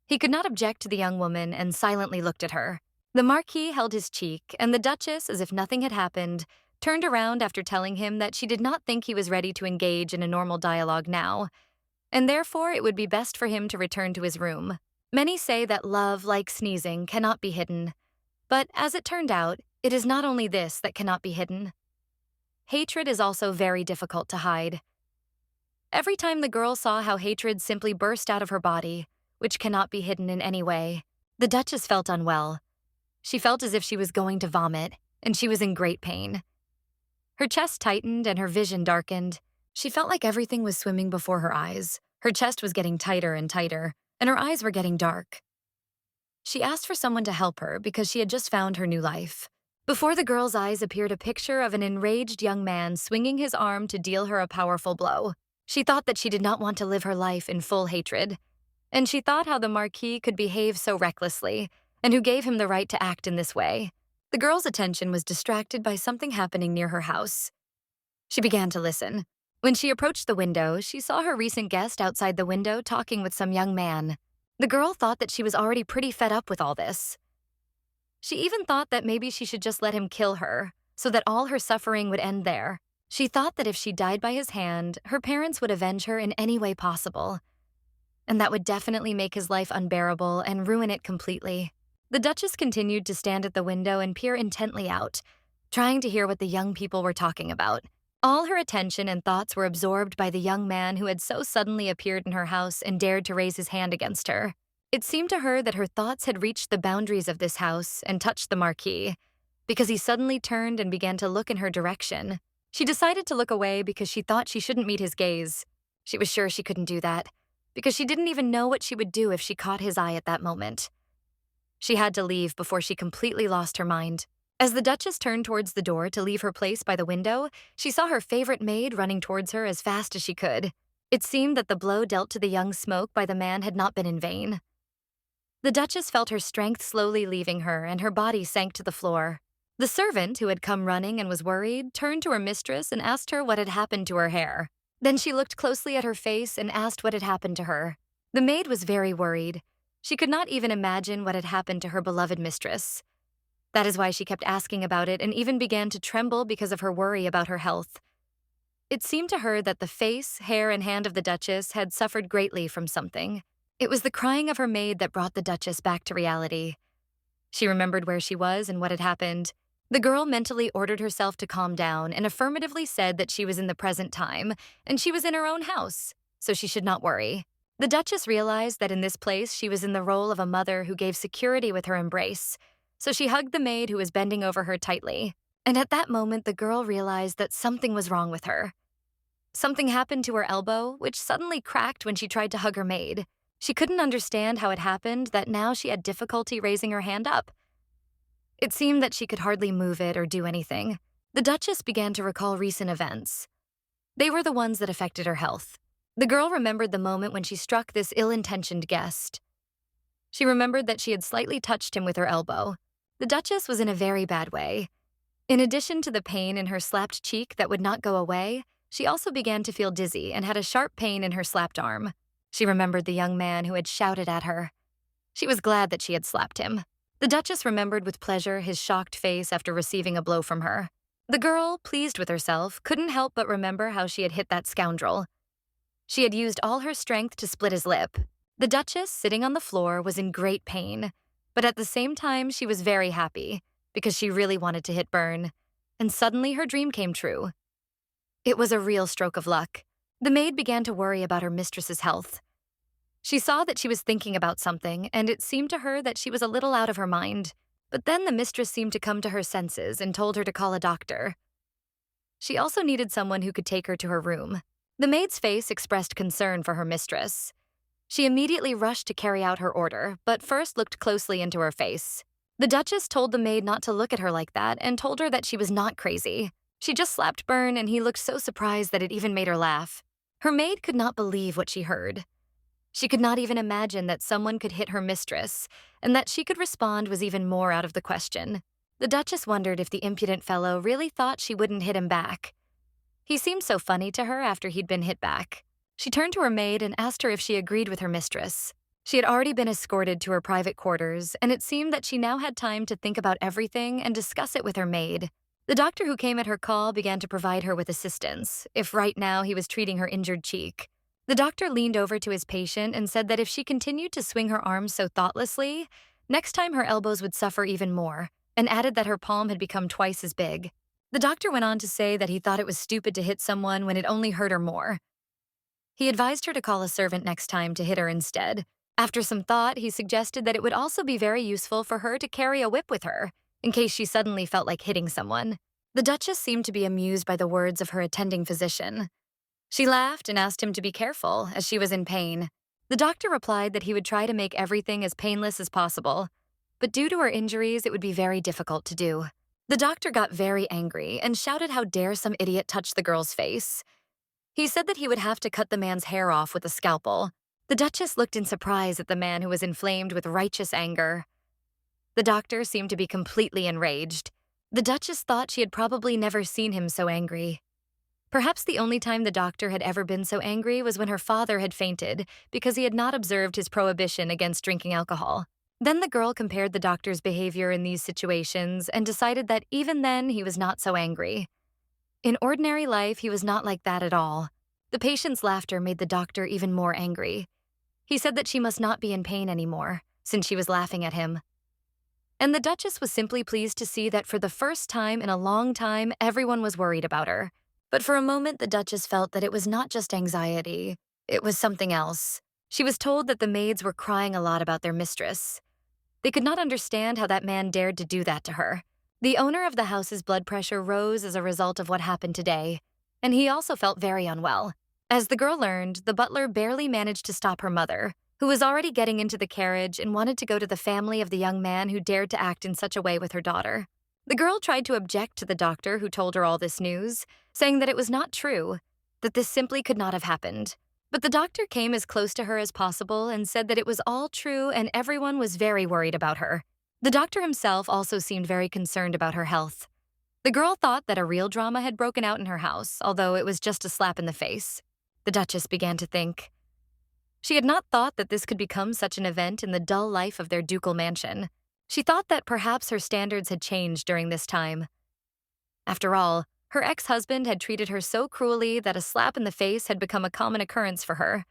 He could not object to the young woman and silently looked at her. The Marquis held his cheek, and the Duchess, as if nothing had happened, turned around after telling him that she did not think he was ready to engage in a normal dialogue now, and therefore it would be best for him to return to his room. Many say that love, like sneezing, cannot be hidden, but as it turned out, it is not only this that cannot be hidden. Hatred is also very difficult to hide. Every time the girl saw how hatred simply burst out of her body, which cannot be hidden in any way, the Duchess felt unwell. She felt as if she was going to vomit, and she was in great pain. Her chest tightened and her vision darkened. She felt like everything was swimming before her eyes. Her chest was getting tighter and tighter, and her eyes were getting dark. She asked for someone to help her because she had just found her new life. Before the girl's eyes appeared a picture of an enraged young man swinging his arm to deal her a powerful blow. She thought that she did not want to live her life in full hatred, and she thought how the Marquis could behave so recklessly, and who gave him the right to act in this way. The girl's attention was distracted by something happening near her house. She began to listen. When she approached the window, she saw her recent guest outside the window talking with some young man. The girl thought that she was already pretty fed up with all this. She even thought that maybe she should just let him kill her, so that all her suffering would end there. She thought that if she died by his hand, her parents would avenge her in any way possible, and that would definitely make his life unbearable and ruin it completely. The Duchess continued to stand at the window and peer intently out, trying to hear what the young people were talking about. All her attention and thoughts were absorbed by the young man who had so suddenly appeared in her house and dared to raise his hand against her. It seemed to her that her thoughts had reached the boundaries of this house and touched the Marquis, because he suddenly turned and began to look in her direction. She decided to look away because she thought she shouldn't meet his gaze. She was sure she couldn't do that, because she didn't even know what she would do if she caught his eye at that moment. She had to leave before she completely lost her mind. As the Duchess turned towards the door to leave her place by the window, she saw her favorite maid running towards her as fast as she could. It seemed that the blow dealt to the young Smoke by the man had not been in vain. The Duchess felt her strength slowly leaving her, and her body sank to the floor. The servant, who had come running and was worried, turned to her mistress and asked her what had happened to her hair. Then she looked closely at her face and asked what had happened to her. The maid was very worried. She could not even imagine what had happened to her beloved mistress. That is why she kept asking about it and even began to tremble because of her worry about her health. It seemed to her that the face, hair, and hand of the Duchess had suffered greatly from something. It was the crying of her maid that brought the Duchess back to reality. She remembered where she was and what had happened. The girl mentally ordered herself to calm down and affirmatively said that she was in the present time and she was in her own house, so she should not worry. The Duchess realized that in this place she was in the role of a mother who gave security with her embrace, so she hugged the maid who was bending over her tightly. And at that moment, the girl realized that something was wrong with her. Something happened to her elbow, which suddenly cracked when she tried to hug her maid. She couldn't understand how it happened that now she had difficulty raising her hand up. It seemed that she could hardly move it or do anything. The Duchess began to recall recent events. They were the ones that affected her health. The girl remembered the moment when she struck this ill-intentioned guest. She remembered that she had slightly touched him with her elbow. The Duchess was in a very bad way. In addition to the pain in her slapped cheek that would not go away, she also began to feel dizzy and had a sharp pain in her slapped arm. She remembered the young man who had shouted at her. She was glad that she had slapped him. The Duchess remembered with pleasure his shocked face after receiving a blow from her. The girl, pleased with herself, couldn't help but remember how she had hit that scoundrel. She had used all her strength to split his lip. The Duchess, sitting on the floor, was in great pain, but at the same time she was very happy because she really wanted to hit Burn, and suddenly her dream came true. It was a real stroke of luck. The maid began to worry about her mistress's health. She saw that she was thinking about something, and it seemed to her that she was a little out of her mind. But then the mistress seemed to come to her senses and told her to call a doctor. She also needed someone who could take her to her room. The maid's face expressed concern for her mistress. She immediately rushed to carry out her order, but first looked closely into her face. The Duchess told the maid not to look at her like that and told her that she was not crazy. She just slapped Byrne, and he looked so surprised that it even made her laugh. Her maid could not believe what she heard. She could not even imagine that someone could hit her mistress, and that she could respond was even more out of the question. The Duchess wondered if the impudent fellow really thought she wouldn't hit him back. He seemed so funny to her after he'd been hit back. She turned to her maid and asked her if she agreed with her mistress. She had already been escorted to her private quarters, and it seemed that she now had time to think about everything and discuss it with her maid. The doctor who came at her call began to provide her with assistance, if right now he was treating her injured cheek. The doctor leaned over to his patient and said that if she continued to swing her arms so thoughtlessly, next time her elbows would suffer even more, and added that her palm had become twice as big. The doctor went on to say that he thought it was stupid to hit someone when it only hurt her more. He advised her to call a servant next time to hit her instead. After some thought, he suggested that it would also be very useful for her to carry a whip with her, in case she suddenly felt like hitting someone. The Duchess seemed to be amused by the words of her attending physician. She laughed and asked him to be careful, as she was in pain. The doctor replied that he would try to make everything as painless as possible, but due to her injuries, it would be very difficult to do. The doctor got very angry and shouted how dare some idiot touch the girl's face. He said that he would have to cut the man's hair off with a scalpel. The Duchess looked in surprise at the man who was inflamed with righteous anger. The doctor seemed to be completely enraged. The Duchess thought she had probably never seen him so angry. Perhaps the only time the doctor had ever been so angry was when her father had fainted because he had not observed his prohibition against drinking alcohol. Then the girl compared the doctor's behavior in these situations and decided that even then he was not so angry. In ordinary life, he was not like that at all. The patient's laughter made the doctor even more angry. He said that she must not be in pain anymore, since she was laughing at him. And the Duchess was simply pleased to see that for the first time in a long time, everyone was worried about her. But for a moment, the Duchess felt that it was not just anxiety, it was something else. She was told that the maids were crying a lot about their mistress. They could not understand how that man dared to do that to her. The owner of the house's blood pressure rose as a result of what happened today, and he also felt very unwell. As the girl learned, the butler barely managed to stop her mother, who was already getting into the carriage and wanted to go to the family of the young man who dared to act in such a way with her daughter. The girl tried to object to the doctor who told her all this news, saying that it was not true, that this simply could not have happened. But the doctor came as close to her as possible and said that it was all true and everyone was very worried about her. The doctor himself also seemed very concerned about her health. The girl thought that a real drama had broken out in her house, although it was just a slap in the face. The Duchess began to think. She had not thought that this could become such an event in the dull life of their ducal mansion. She thought that perhaps her standards had changed during this time. After all, her ex-husband had treated her so cruelly that a slap in the face had become a common occurrence for her.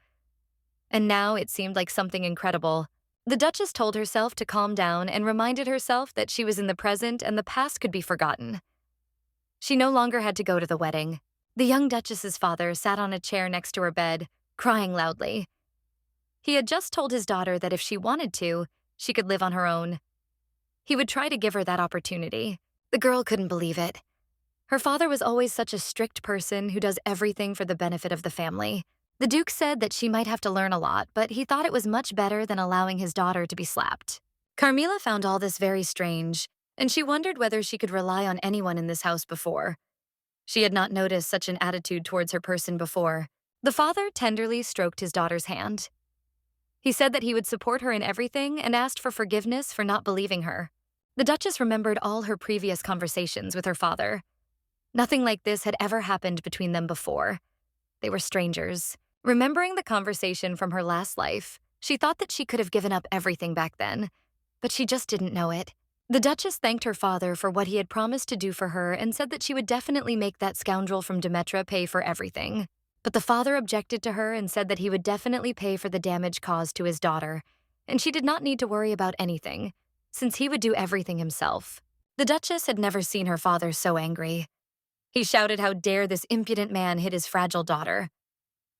And now it seemed like something incredible. The Duchess told herself to calm down and reminded herself that she was in the present and the past could be forgotten. She no longer had to go to the wedding. The young Duchess's father sat on a chair next to her bed, crying loudly. He had just told his daughter that if she wanted to, she could live on her own. He would try to give her that opportunity. The girl couldn't believe it. Her father was always such a strict person who does everything for the benefit of the family. The Duke said that she might have to learn a lot, but he thought it was much better than allowing his daughter to be slapped. Carmilla found all this very strange, and she wondered whether she could rely on anyone in this house before. She had not noticed such an attitude towards her person before. The father tenderly stroked his daughter's hand. He said that he would support her in everything and asked for forgiveness for not believing her. The Duchess remembered all her previous conversations with her father. Nothing like this had ever happened between them before. They were strangers. Remembering the conversation from her last life, she thought that she could have given up everything back then, but she just didn't know it. The Duchess thanked her father for what he had promised to do for her and said that she would definitely make that scoundrel from Demetra pay for everything. But the father objected to her and said that he would definitely pay for the damage caused to his daughter, and she did not need to worry about anything, since he would do everything himself. The Duchess had never seen her father so angry. He shouted how dare this impudent man hit his fragile daughter.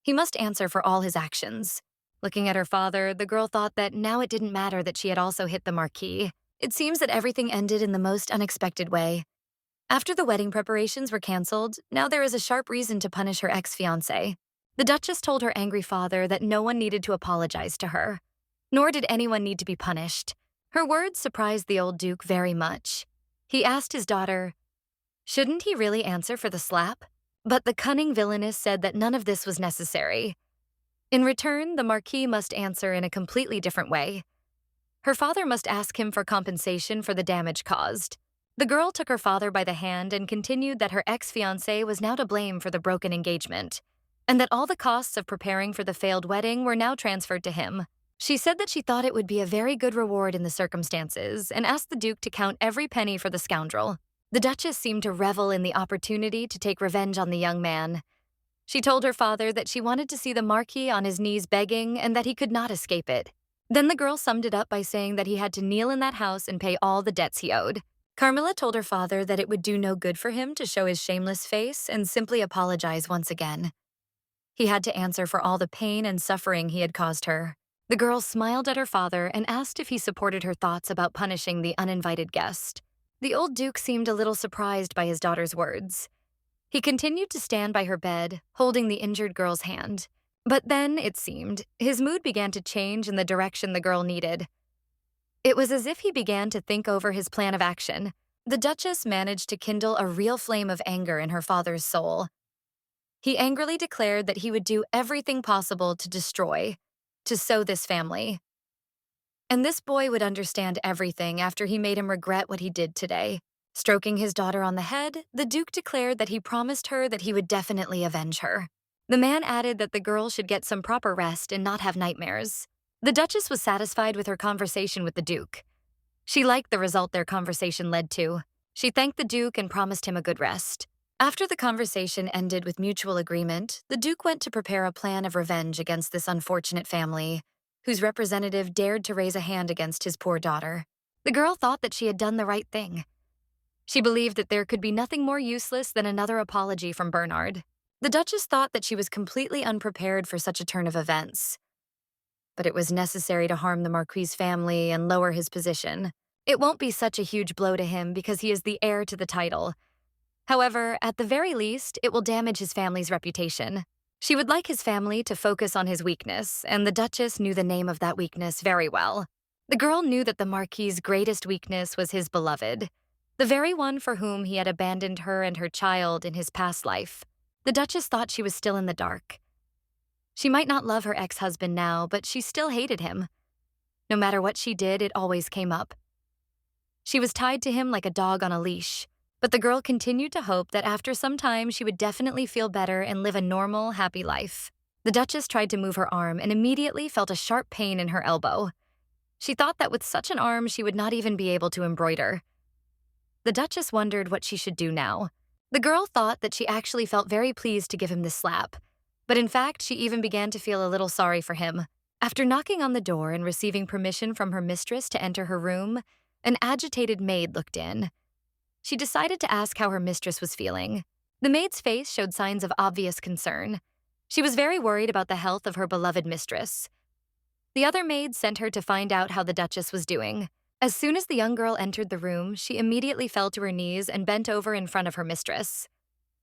He must answer for all his actions. Looking at her father, the girl thought that now it didn't matter that she had also hit the Marquis. It seems that everything ended in the most unexpected way. After the wedding preparations were canceled, now there is a sharp reason to punish her ex-fiancé. The Duchess told her angry father that no one needed to apologize to her, nor did anyone need to be punished. Her words surprised the old Duke very much. He asked his daughter, shouldn't he really answer for the slap? But the cunning Villainess said that none of this was necessary. In return, the Marquis must answer in a completely different way. Her father must ask him for compensation for the damage caused. The girl took her father by the hand and continued that her ex-fiancé was now to blame for the broken engagement, and that all the costs of preparing for the failed wedding were now transferred to him. She said that she thought it would be a very good reward in the circumstances and asked the Duke to count every penny for the scoundrel. The Duchess seemed to revel in the opportunity to take revenge on the young man. She told her father that she wanted to see the Marquis on his knees begging and that he could not escape it. Then the girl summed it up by saying that he had to kneel in that house and pay all the debts he owed. Carmilla told her father that it would do no good for him to show his shameless face and simply apologize once again. He had to answer for all the pain and suffering he had caused her. The girl smiled at her father and asked if he supported her thoughts about punishing the uninvited guest. The old Duke seemed a little surprised by his daughter's words. He continued to stand by her bed, holding the injured girl's hand. But then, it seemed, his mood began to change in the direction the girl needed. It was as if he began to think over his plan of action. The Duchess managed to kindle a real flame of anger in her father's soul. He angrily declared that he would do everything possible to sow this family. And this boy would understand everything after he made him regret what he did today. Stroking his daughter on the head, the Duke declared that he promised her that he would definitely avenge her. The man added that the girl should get some proper rest and not have nightmares. The Duchess was satisfied with her conversation with the Duke. She liked the result their conversation led to. She thanked the Duke and promised him a good rest. After the conversation ended with mutual agreement, the Duke went to prepare a plan of revenge against this unfortunate family, whose representative dared to raise a hand against his poor daughter. The girl thought that she had done the right thing. She believed that there could be nothing more useless than another apology from Bernard. The Duchess thought that she was completely unprepared for such a turn of events. But it was necessary to harm the Marquis's family and lower his position. It won't be such a huge blow to him because he is the heir to the title. However, at the very least, it will damage his family's reputation. She would like his family to focus on his weakness, and the Duchess knew the name of that weakness very well. The girl knew that the Marquis's greatest weakness was his beloved, the very one for whom he had abandoned her and her child in his past life. The Duchess thought she was still in the dark. She might not love her ex-husband now, but she still hated him. No matter what she did, it always came up. She was tied to him like a dog on a leash, but the girl continued to hope that after some time she would definitely feel better and live a normal, happy life. The Duchess tried to move her arm and immediately felt a sharp pain in her elbow. She thought that with such an arm she would not even be able to embroider. The Duchess wondered what she should do now. The girl thought that she actually felt very pleased to give him this slap, but in fact she even began to feel a little sorry for him. After knocking on the door and receiving permission from her mistress to enter her room, an agitated maid looked in. She decided to ask how her mistress was feeling. The maid's face showed signs of obvious concern. She was very worried about the health of her beloved mistress. The other maid sent her to find out how the Duchess was doing. As soon as the young girl entered the room, she immediately fell to her knees and bent over in front of her mistress.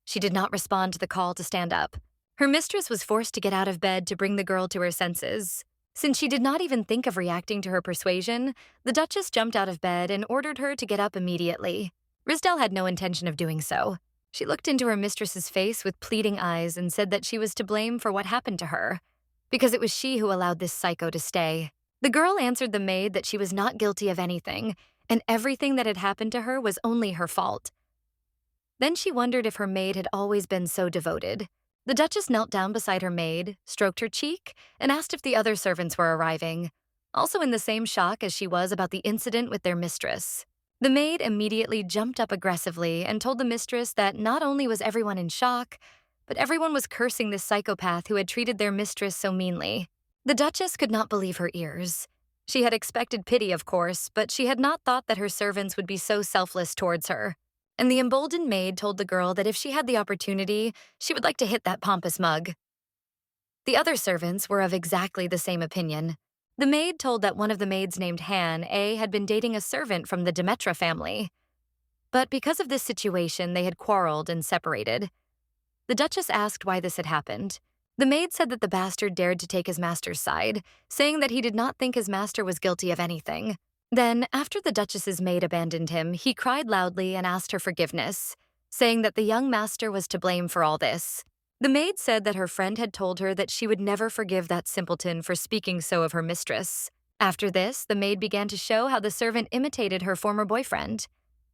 She did not respond to the call to stand up. Her mistress was forced to get out of bed to bring the girl to her senses. Since she did not even think of reacting to her persuasion, the Duchess jumped out of bed and ordered her to get up immediately. Risdell had no intention of doing so. She looked into her mistress's face with pleading eyes and said that she was to blame for what happened to her, because it was she who allowed this psycho to stay. The girl answered the maid that she was not guilty of anything, and everything that had happened to her was only her fault. Then she wondered if her maid had always been so devoted. The Duchess knelt down beside her maid, stroked her cheek, and asked if the other servants were arriving, also in the same shock as she was about the incident with their mistress. The maid immediately jumped up aggressively and told the mistress that not only was everyone in shock, but everyone was cursing this psychopath who had treated their mistress so meanly. The Duchess could not believe her ears. She had expected pity, of course, but she had not thought that her servants would be so selfless towards her. And the emboldened maid told the girl that if she had the opportunity, she would like to hit that pompous mug. The other servants were of exactly the same opinion. The maid told that one of the maids named Han A had been dating a servant from the Demetra family. But because of this situation, they had quarreled and separated. The Duchess asked why this had happened. The maid said that the bastard dared to take his master's side, saying that he did not think his master was guilty of anything. Then, after the Duchess's maid abandoned him, he cried loudly and asked her forgiveness, saying that the young master was to blame for all this. The maid said that her friend had told her that she would never forgive that simpleton for speaking so of her mistress. After this, the maid began to show how the servant imitated her former boyfriend.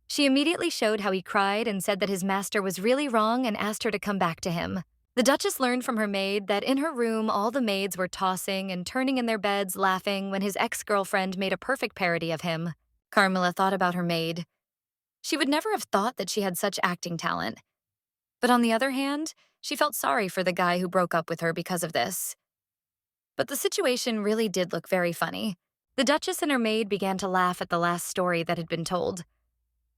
She immediately showed how he cried and said that his master was really wrong and asked her to come back to him. The Duchess learned from her maid that in her room all the maids were tossing and turning in their beds laughing when his ex-girlfriend made a perfect parody of him. Carmilla thought about her maid. She would never have thought that she had such acting talent. But on the other hand, she felt sorry for the guy who broke up with her because of this. But the situation really did look very funny. The Duchess and her maid began to laugh at the last story that had been told.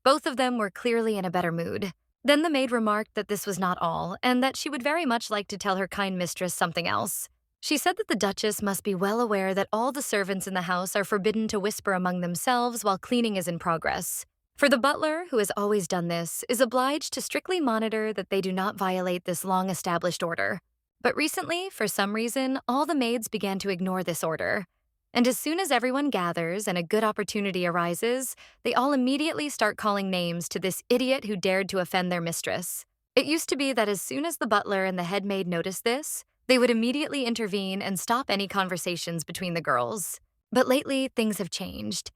Both of them were clearly in a better mood. Then the maid remarked that this was not all, and that she would very much like to tell her kind mistress something else. She said that the Duchess must be well aware that all the servants in the house are forbidden to whisper among themselves while cleaning is in progress. For the butler, who has always done this, is obliged to strictly monitor that they do not violate this long-established order. But recently, for some reason, all the maids began to ignore this order. And as soon as everyone gathers and a good opportunity arises, they all immediately start calling names to this idiot who dared to offend their mistress. It used to be that as soon as the butler and the head maid noticed this, they would immediately intervene and stop any conversations between the girls. But lately, things have changed.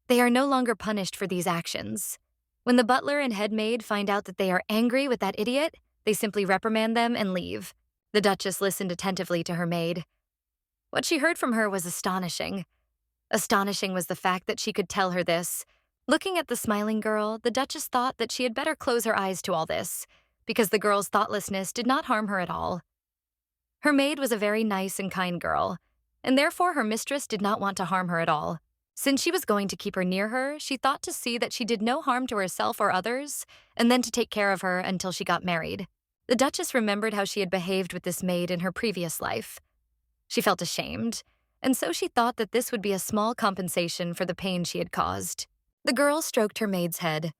They are no longer punished for these actions. When the butler and head maid find out that they are angry with that idiot, they simply reprimand them and leave. The Duchess listened attentively to her maid. What she heard from her was astonishing. Astonishing was the fact that she could tell her this. Looking at the smiling girl, the Duchess thought that she had better close her eyes to all this, because the girl's thoughtlessness did not harm her at all. Her maid was a very nice and kind girl, and therefore her mistress did not want to harm her at all. Since she was going to keep her near her, she thought to see that she did no harm to herself or others, and then to take care of her until she got married. The Duchess remembered how she had behaved with this maid in her previous life. She felt ashamed, and so she thought that this would be a small compensation for the pain she had caused. The girl stroked her maid's head.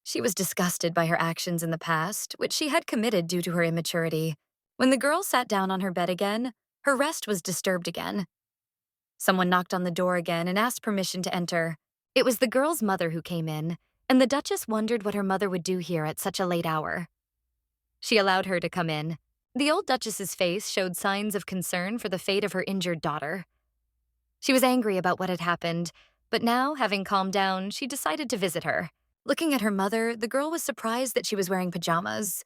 She was disgusted by her actions in the past, which she had committed due to her immaturity. When the girl sat down on her bed again, her rest was disturbed again. Someone knocked on the door again and asked permission to enter. It was the girl's mother who came in, and the Duchess wondered what her mother would do here at such a late hour. She allowed her to come in. The old Duchess's face showed signs of concern for the fate of her injured daughter. She was angry about what had happened, but now, having calmed down, she decided to visit her. Looking at her mother, the girl was surprised that she was wearing pajamas.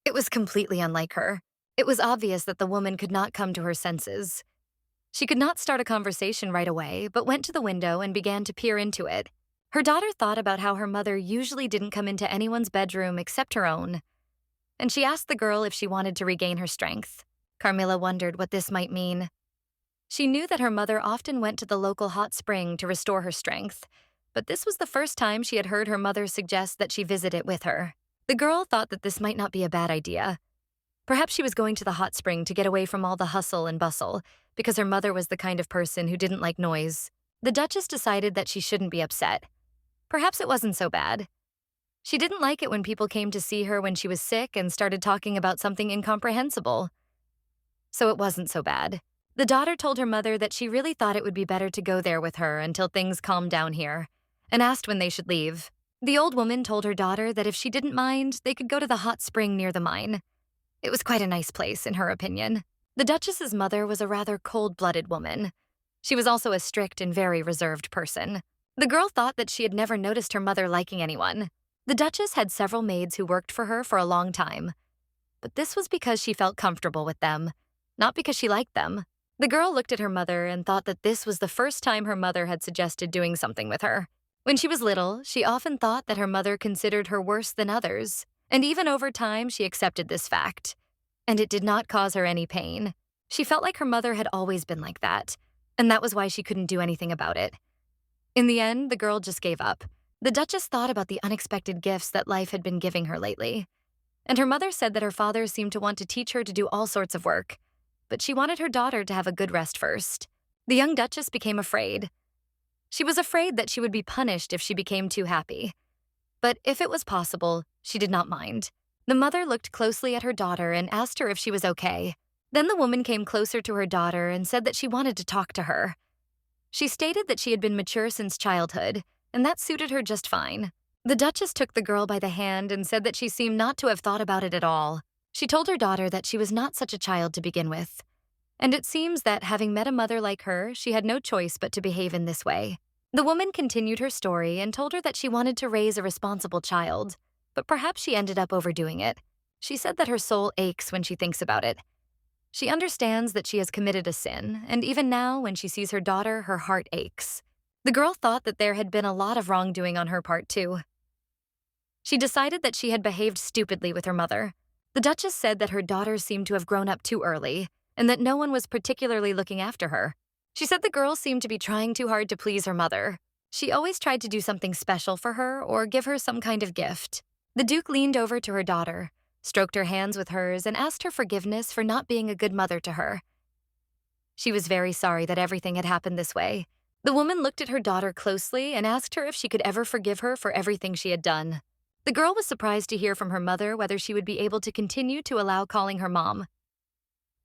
It was completely unlike her. It was obvious that the woman could not come to her senses. She could not start a conversation right away, but went to the window and began to peer into it. Her daughter thought about how her mother usually didn't come into anyone's bedroom except her own, and she asked the girl if she wanted to regain her strength. Carmilla wondered what this might mean. She knew that her mother often went to the local hot spring to restore her strength, but this was the first time she had heard her mother suggest that she visit it with her. The girl thought that this might not be a bad idea. Perhaps she was going to the hot spring to get away from all the hustle and bustle, because her mother was the kind of person who didn't like noise. The Duchess decided that she shouldn't be upset. Perhaps it wasn't so bad. She didn't like it when people came to see her when she was sick and started talking about something incomprehensible. So it wasn't so bad. The daughter told her mother that she really thought it would be better to go there with her until things calmed down here, and asked when they should leave. The old woman told her daughter that if she didn't mind, they could go to the hot spring near the mine. It was quite a nice place, in her opinion. The Duchess's mother was a rather cold-blooded woman. She was also a strict and very reserved person. The girl thought that she had never noticed her mother liking anyone. The Duchess had several maids who worked for her for a long time, but this was because she felt comfortable with them, not because she liked them. The girl looked at her mother and thought that this was the first time her mother had suggested doing something with her. When she was little, she often thought that her mother considered her worse than others, and even over time she accepted this fact. And it did not cause her any pain. She felt like her mother had always been like that, and that was why she couldn't do anything about it. In the end, the girl just gave up. The Duchess thought about the unexpected gifts that life had been giving her lately, and her mother said that her father seemed to want to teach her to do all sorts of work, but she wanted her daughter to have a good rest first. The young Duchess became afraid. She was afraid that she would be punished if she became too happy. But if it was possible, she did not mind. The mother looked closely at her daughter and asked her if she was okay. Then the woman came closer to her daughter and said that she wanted to talk to her. She stated that she had been mature since childhood, and that suited her just fine. The Duchess took the girl by the hand and said that she seemed not to have thought about it at all. She told her daughter that she was not such a child to begin with. And it seems that having met a mother like her, she had no choice but to behave in this way. The woman continued her story and told her that she wanted to raise a responsible child, but perhaps she ended up overdoing it. She said that her soul aches when she thinks about it. She understands that she has committed a sin, and even now, when she sees her daughter, her heart aches. The girl thought that there had been a lot of wrongdoing on her part, too. She decided that she had behaved stupidly with her mother. The Duchess said that her daughter seemed to have grown up too early, and that no one was particularly looking after her. She said the girl seemed to be trying too hard to please her mother. She always tried to do something special for her or give her some kind of gift. The Duke leaned over to her daughter, stroked her hands with hers, and asked her forgiveness for not being a good mother to her. She was very sorry that everything had happened this way. The woman looked at her daughter closely and asked her if she could ever forgive her for everything she had done. The girl was surprised to hear from her mother whether she would be able to continue to allow calling her mom.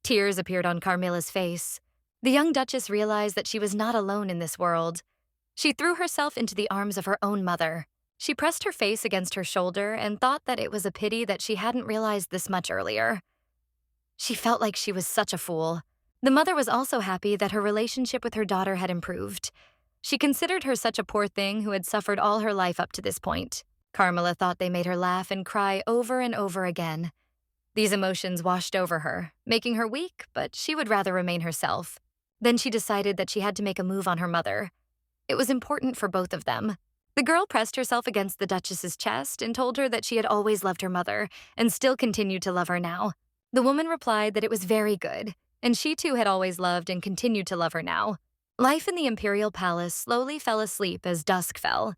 Tears appeared on Carmilla's face. The young Duchess realized that she was not alone in this world. She threw herself into the arms of her own mother. She pressed her face against her shoulder and thought that it was a pity that she hadn't realized this much earlier. She felt like she was such a fool. The mother was also happy that her relationship with her daughter had improved. She considered her such a poor thing who had suffered all her life up to this point. Carmilla thought they made her laugh and cry over and over again. These emotions washed over her, making her weak, but she would rather remain herself. Then she decided that she had to make a move on her mother. It was important for both of them. The girl pressed herself against the Duchess's chest and told her that she had always loved her mother and still continued to love her now. The woman replied that it was very good, and she too had always loved and continued to love her now. Life in the imperial palace slowly fell asleep as dusk fell.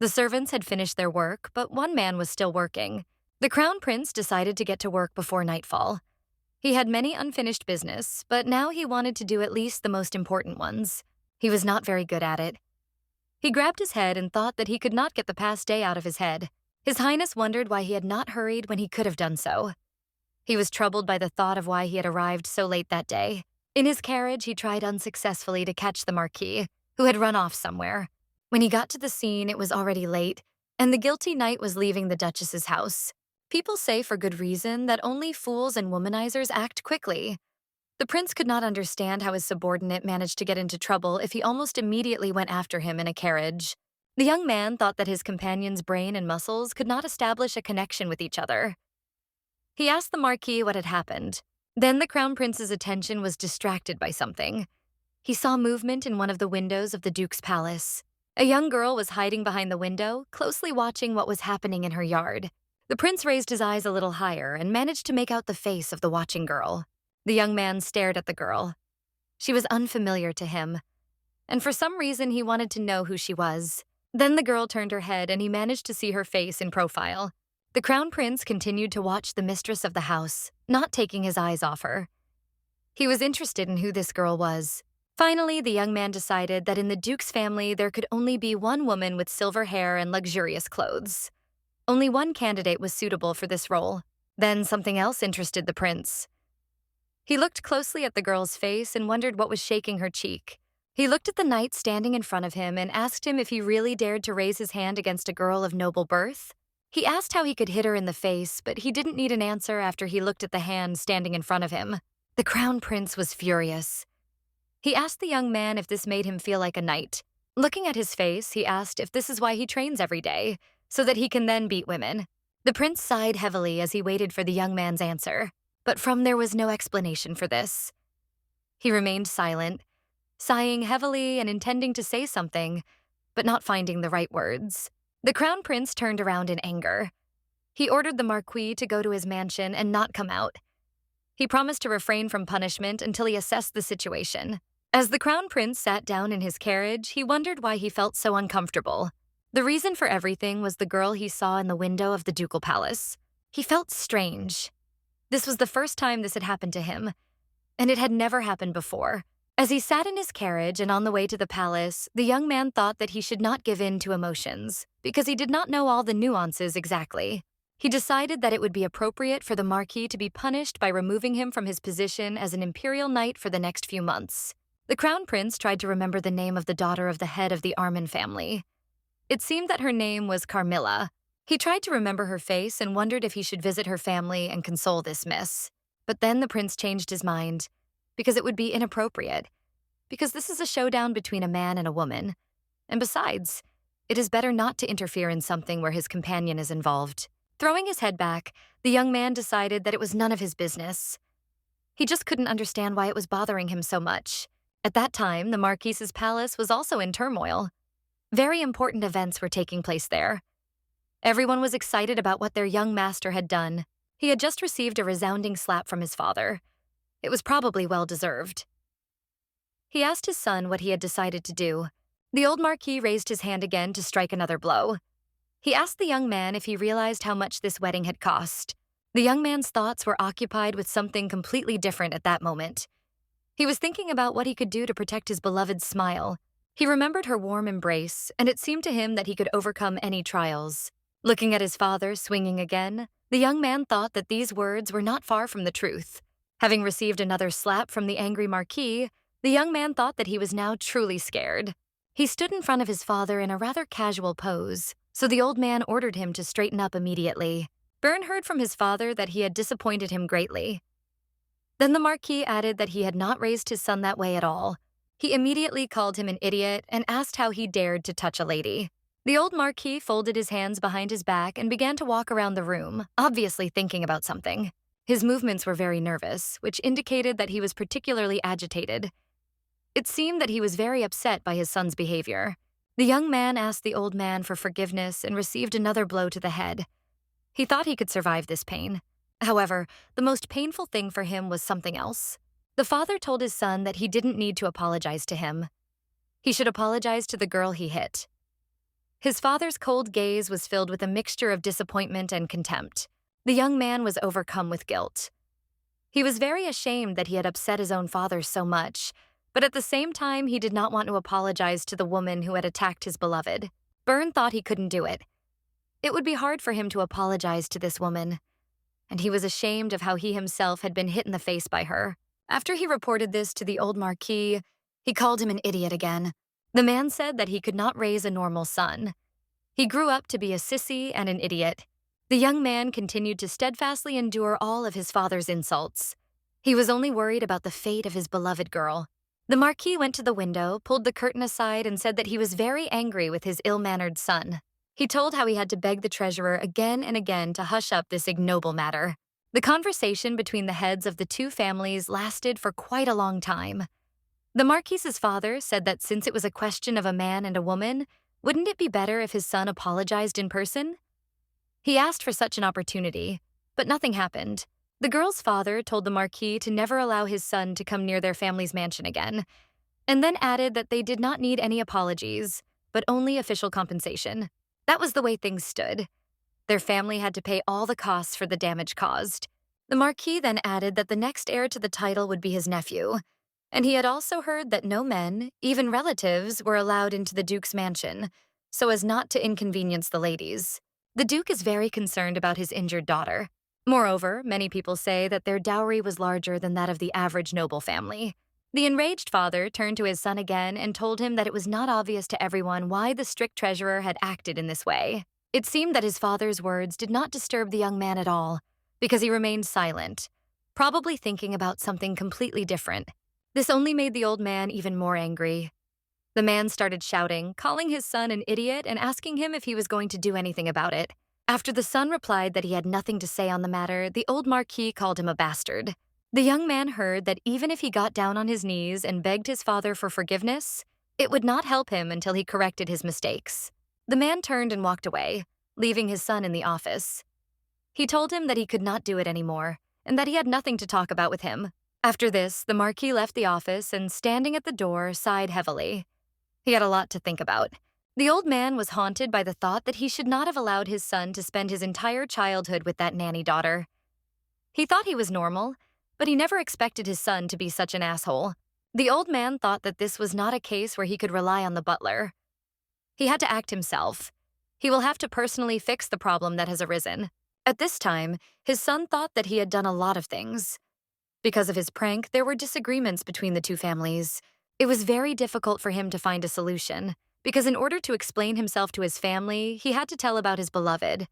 The servants had finished their work, but one man was still working. The crown prince decided to get to work before nightfall. He had many unfinished business, but now he wanted to do at least the most important ones. He was not very good at it. He grabbed his head and thought that he could not get the past day out of his head. His Highness wondered why he had not hurried when he could have done so. He was troubled by the thought of why he had arrived so late that day. In his carriage, he tried unsuccessfully to catch the Marquis, who had run off somewhere. When he got to the scene, it was already late, and the guilty knight was leaving the Duchess's house. People say for good reason that only fools and womanizers act quickly. The prince could not understand how his subordinate managed to get into trouble if he almost immediately went after him in a carriage. The young man thought that his companion's brain and muscles could not establish a connection with each other. He asked the Marquis what had happened. Then the Crown Prince's attention was distracted by something. He saw movement in one of the windows of the Duke's palace. A young girl was hiding behind the window, closely watching what was happening in her yard. The prince raised his eyes a little higher and managed to make out the face of the watching girl. The young man stared at the girl. She was unfamiliar to him, and for some reason he wanted to know who she was. Then the girl turned her head and he managed to see her face in profile. The Crown Prince continued to watch the mistress of the house, not taking his eyes off her. He was interested in who this girl was. Finally, the young man decided that in the Duke's family there could only be one woman with silver hair and luxurious clothes. Only one candidate was suitable for this role. Then something else interested the prince. He looked closely at the girl's face and wondered what was shaking her cheek. He looked at the knight standing in front of him and asked him if he really dared to raise his hand against a girl of noble birth. He asked how he could hit her in the face, but he didn't need an answer after he looked at the hand standing in front of him. The Crown Prince was furious. He asked the young man if this made him feel like a knight. Looking at his face, he asked if this is why he trains every day, so that he can then beat women. The prince sighed heavily as he waited for the young man's answer, but there was no explanation for this. He remained silent, sighing heavily and intending to say something, but not finding the right words. The Crown Prince turned around in anger. He ordered the Marquis to go to his mansion and not come out. He promised to refrain from punishment until he assessed the situation. As the Crown Prince sat down in his carriage, he wondered why he felt so uncomfortable. The reason for everything was the girl he saw in the window of the ducal palace. He felt strange. This was the first time this had happened to him, and it had never happened before. As he sat in his carriage and on the way to the palace, the young man thought that he should not give in to emotions, because he did not know all the nuances exactly. He decided that it would be appropriate for the Marquis to be punished by removing him from his position as an imperial knight for the next few months. The crown prince tried to remember the name of the daughter of the head of the Armin family. It seemed that her name was Carmilla. He tried to remember her face and wondered if he should visit her family and console this miss. But then the prince changed his mind, because it would be inappropriate, because this is a showdown between a man and a woman. And besides, it is better not to interfere in something where his companion is involved. Throwing his head back, the young man decided that it was none of his business. He just couldn't understand why it was bothering him so much. At that time, the Marquis's palace was also in turmoil. Very important events were taking place there. Everyone was excited about what their young master had done. He had just received a resounding slap from his father. It was probably well-deserved. He asked his son what he had decided to do. The old Marquis raised his hand again to strike another blow. He asked the young man if he realized how much this wedding had cost. The young man's thoughts were occupied with something completely different at that moment. He was thinking about what he could do to protect his beloved's smile. He remembered her warm embrace, and it seemed to him that he could overcome any trials. Looking at his father swinging again, the young man thought that these words were not far from the truth. Having received another slap from the angry Marquis, the young man thought that he was now truly scared. He stood in front of his father in a rather casual pose, so the old man ordered him to straighten up immediately. Bern heard from his father that he had disappointed him greatly. Then the Marquis added that he had not raised his son that way at all. He immediately called him an idiot and asked how he dared to touch a lady. The old Marquis folded his hands behind his back and began to walk around the room, obviously thinking about something. His movements were very nervous, which indicated that he was particularly agitated. It seemed that he was very upset by his son's behavior. The young man asked the old man for forgiveness and received another blow to the head. He thought he could survive this pain. However, the most painful thing for him was something else. The father told his son that he didn't need to apologize to him. He should apologize to the girl he hit. His father's cold gaze was filled with a mixture of disappointment and contempt. The young man was overcome with guilt. He was very ashamed that he had upset his own father so much, but at the same time, he did not want to apologize to the woman who had attacked his beloved. Bern thought he couldn't do it. It would be hard for him to apologize to this woman, and he was ashamed of how he himself had been hit in the face by her. After he reported this to the old Marquis, he called him an idiot again. The man said that he could not raise a normal son. He grew up to be a sissy and an idiot. The young man continued to steadfastly endure all of his father's insults. He was only worried about the fate of his beloved girl. The Marquis went to the window, pulled the curtain aside, and said that he was very angry with his ill-mannered son. He told how he had to beg the treasurer again and again to hush up this ignoble matter. The conversation between the heads of the two families lasted for quite a long time. The Marquis's father said that since it was a question of a man and a woman, wouldn't it be better if his son apologized in person? He asked for such an opportunity, but nothing happened. The girl's father told the Marquis to never allow his son to come near their family's mansion again, and then added that they did not need any apologies, but only official compensation. That was the way things stood. Their family had to pay all the costs for the damage caused. The Marquis then added that the next heir to the title would be his nephew, and he had also heard that no men, even relatives, were allowed into the Duke's mansion, so as not to inconvenience the ladies. The Duke is very concerned about his injured daughter. Moreover, many people say that their dowry was larger than that of the average noble family. The enraged father turned to his son again and told him that it was not obvious to everyone why the strict treasurer had acted in this way. It seemed that his father's words did not disturb the young man at all, because he remained silent, probably thinking about something completely different. This only made the old man even more angry. The man started shouting, calling his son an idiot and asking him if he was going to do anything about it. After the son replied that he had nothing to say on the matter, the old Marquis called him a bastard. The young man heard that even if he got down on his knees and begged his father for forgiveness, it would not help him until he corrected his mistakes. The man turned and walked away, leaving his son in the office. He told him that he could not do it anymore, and that he had nothing to talk about with him. After this, the Marquis left the office and, standing at the door, sighed heavily. He had a lot to think about. The old man was haunted by the thought that he should not have allowed his son to spend his entire childhood with that nanny daughter. He thought he was normal, but he never expected his son to be such an asshole. The old man thought that this was not a case where he could rely on the butler. He had to act himself. He will have to personally fix the problem that has arisen. At this time, his son thought that he had done a lot of things. Because of his prank, there were disagreements between the two families. It was very difficult for him to find a solution, because in order to explain himself to his family, he had to tell about his beloved.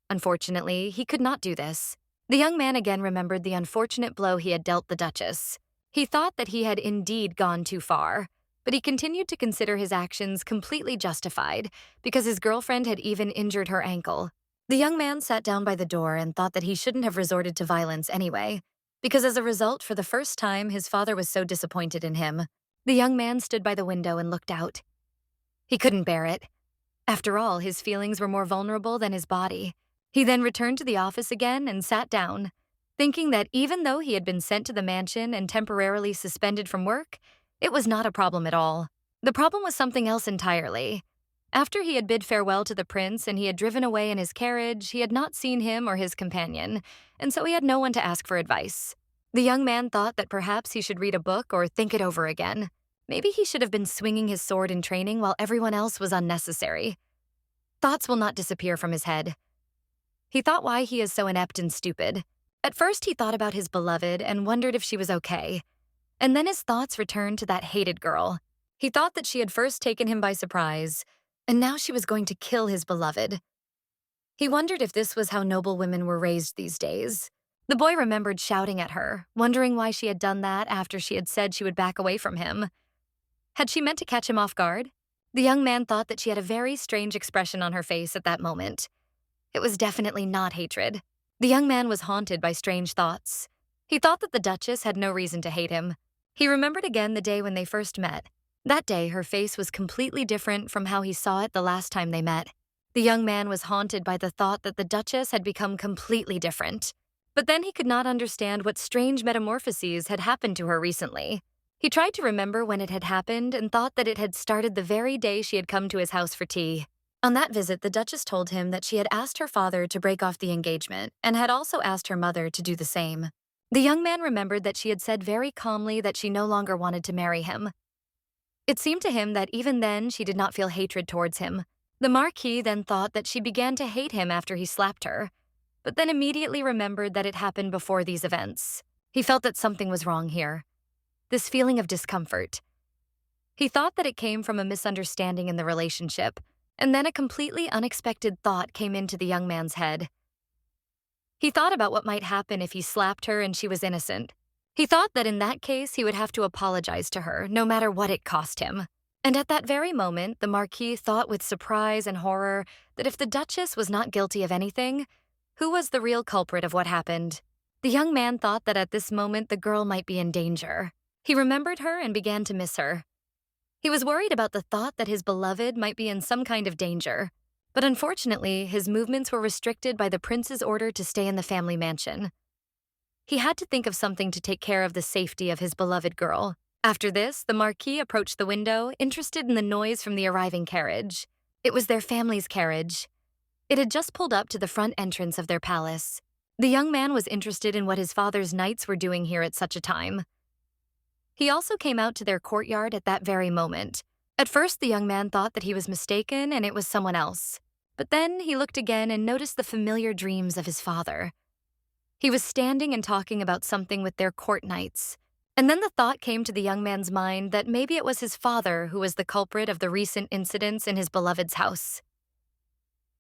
Unfortunately, he could not do this. The young man again remembered the unfortunate blow he had dealt the Duchess. He thought that he had indeed gone too far, but he continued to consider his actions completely justified because his girlfriend had even injured her ankle. The young man sat down by the door and thought that he shouldn't have resorted to violence anyway, because as a result, for the first time, his father was so disappointed in him. The young man stood by the window and looked out. He couldn't bear it. After all, his feelings were more vulnerable than his body. He then returned to the office again and sat down, thinking that even though he had been sent to the mansion and temporarily suspended from work, it was not a problem at all. The problem was something else entirely. After he had bid farewell to the prince and he had driven away in his carriage, he had not seen him or his companion, and so he had no one to ask for advice. The young man thought that perhaps he should read a book or think it over again. Maybe he should have been swinging his sword in training while everyone else was unnecessary. Thoughts will not disappear from his head. He thought why he is so inept and stupid. At first, he thought about his beloved and wondered if she was okay. And then his thoughts returned to that hated girl. He thought that she had first taken him by surprise, and now she was going to kill his beloved. He wondered if this was how noble women were raised these days. The boy remembered shouting at her, wondering why she had done that after she had said she would back away from him. Had she meant to catch him off guard? The young man thought that she had a very strange expression on her face at that moment. It was definitely not hatred. The young man was haunted by strange thoughts. He thought that the Duchess had no reason to hate him. He remembered again the day when they first met. That day, her face was completely different from how he saw it the last time they met. The young man was haunted by the thought that the Duchess had become completely different. But then he could not understand what strange metamorphoses had happened to her recently. He tried to remember when it had happened and thought that it had started the very day she had come to his house for tea. On that visit, the Duchess told him that she had asked her father to break off the engagement and had also asked her mother to do the same. The young man remembered that she had said very calmly that she no longer wanted to marry him. It seemed to him that even then she did not feel hatred towards him. The Marquis then thought that she began to hate him after he slapped her, but then immediately remembered that it happened before these events. He felt that something was wrong here. This feeling of discomfort. He thought that it came from a misunderstanding in the relationship, and then a completely unexpected thought came into the young man's head. He thought about what might happen if he slapped her and she was innocent. He thought that in that case he would have to apologize to her, no matter what it cost him. And at that very moment, the Marquis thought with surprise and horror that if the Duchess was not guilty of anything, who was the real culprit of what happened? The young man thought that at this moment the girl might be in danger. He remembered her and began to miss her. He was worried about the thought that his beloved might be in some kind of danger, but unfortunately, his movements were restricted by the prince's order to stay in the family mansion. He had to think of something to take care of the safety of his beloved girl. After this, the Marquis approached the window, interested in the noise from the arriving carriage. It was their family's carriage. It had just pulled up to the front entrance of their palace. The young man was interested in what his father's knights were doing here at such a time. He also came out to their courtyard at that very moment. At first, the young man thought that he was mistaken and it was someone else. But then he looked again and noticed the familiar dreams of his father. He was standing and talking about something with their court knights. And then the thought came to the young man's mind that maybe it was his father who was the culprit of the recent incidents in his beloved's house.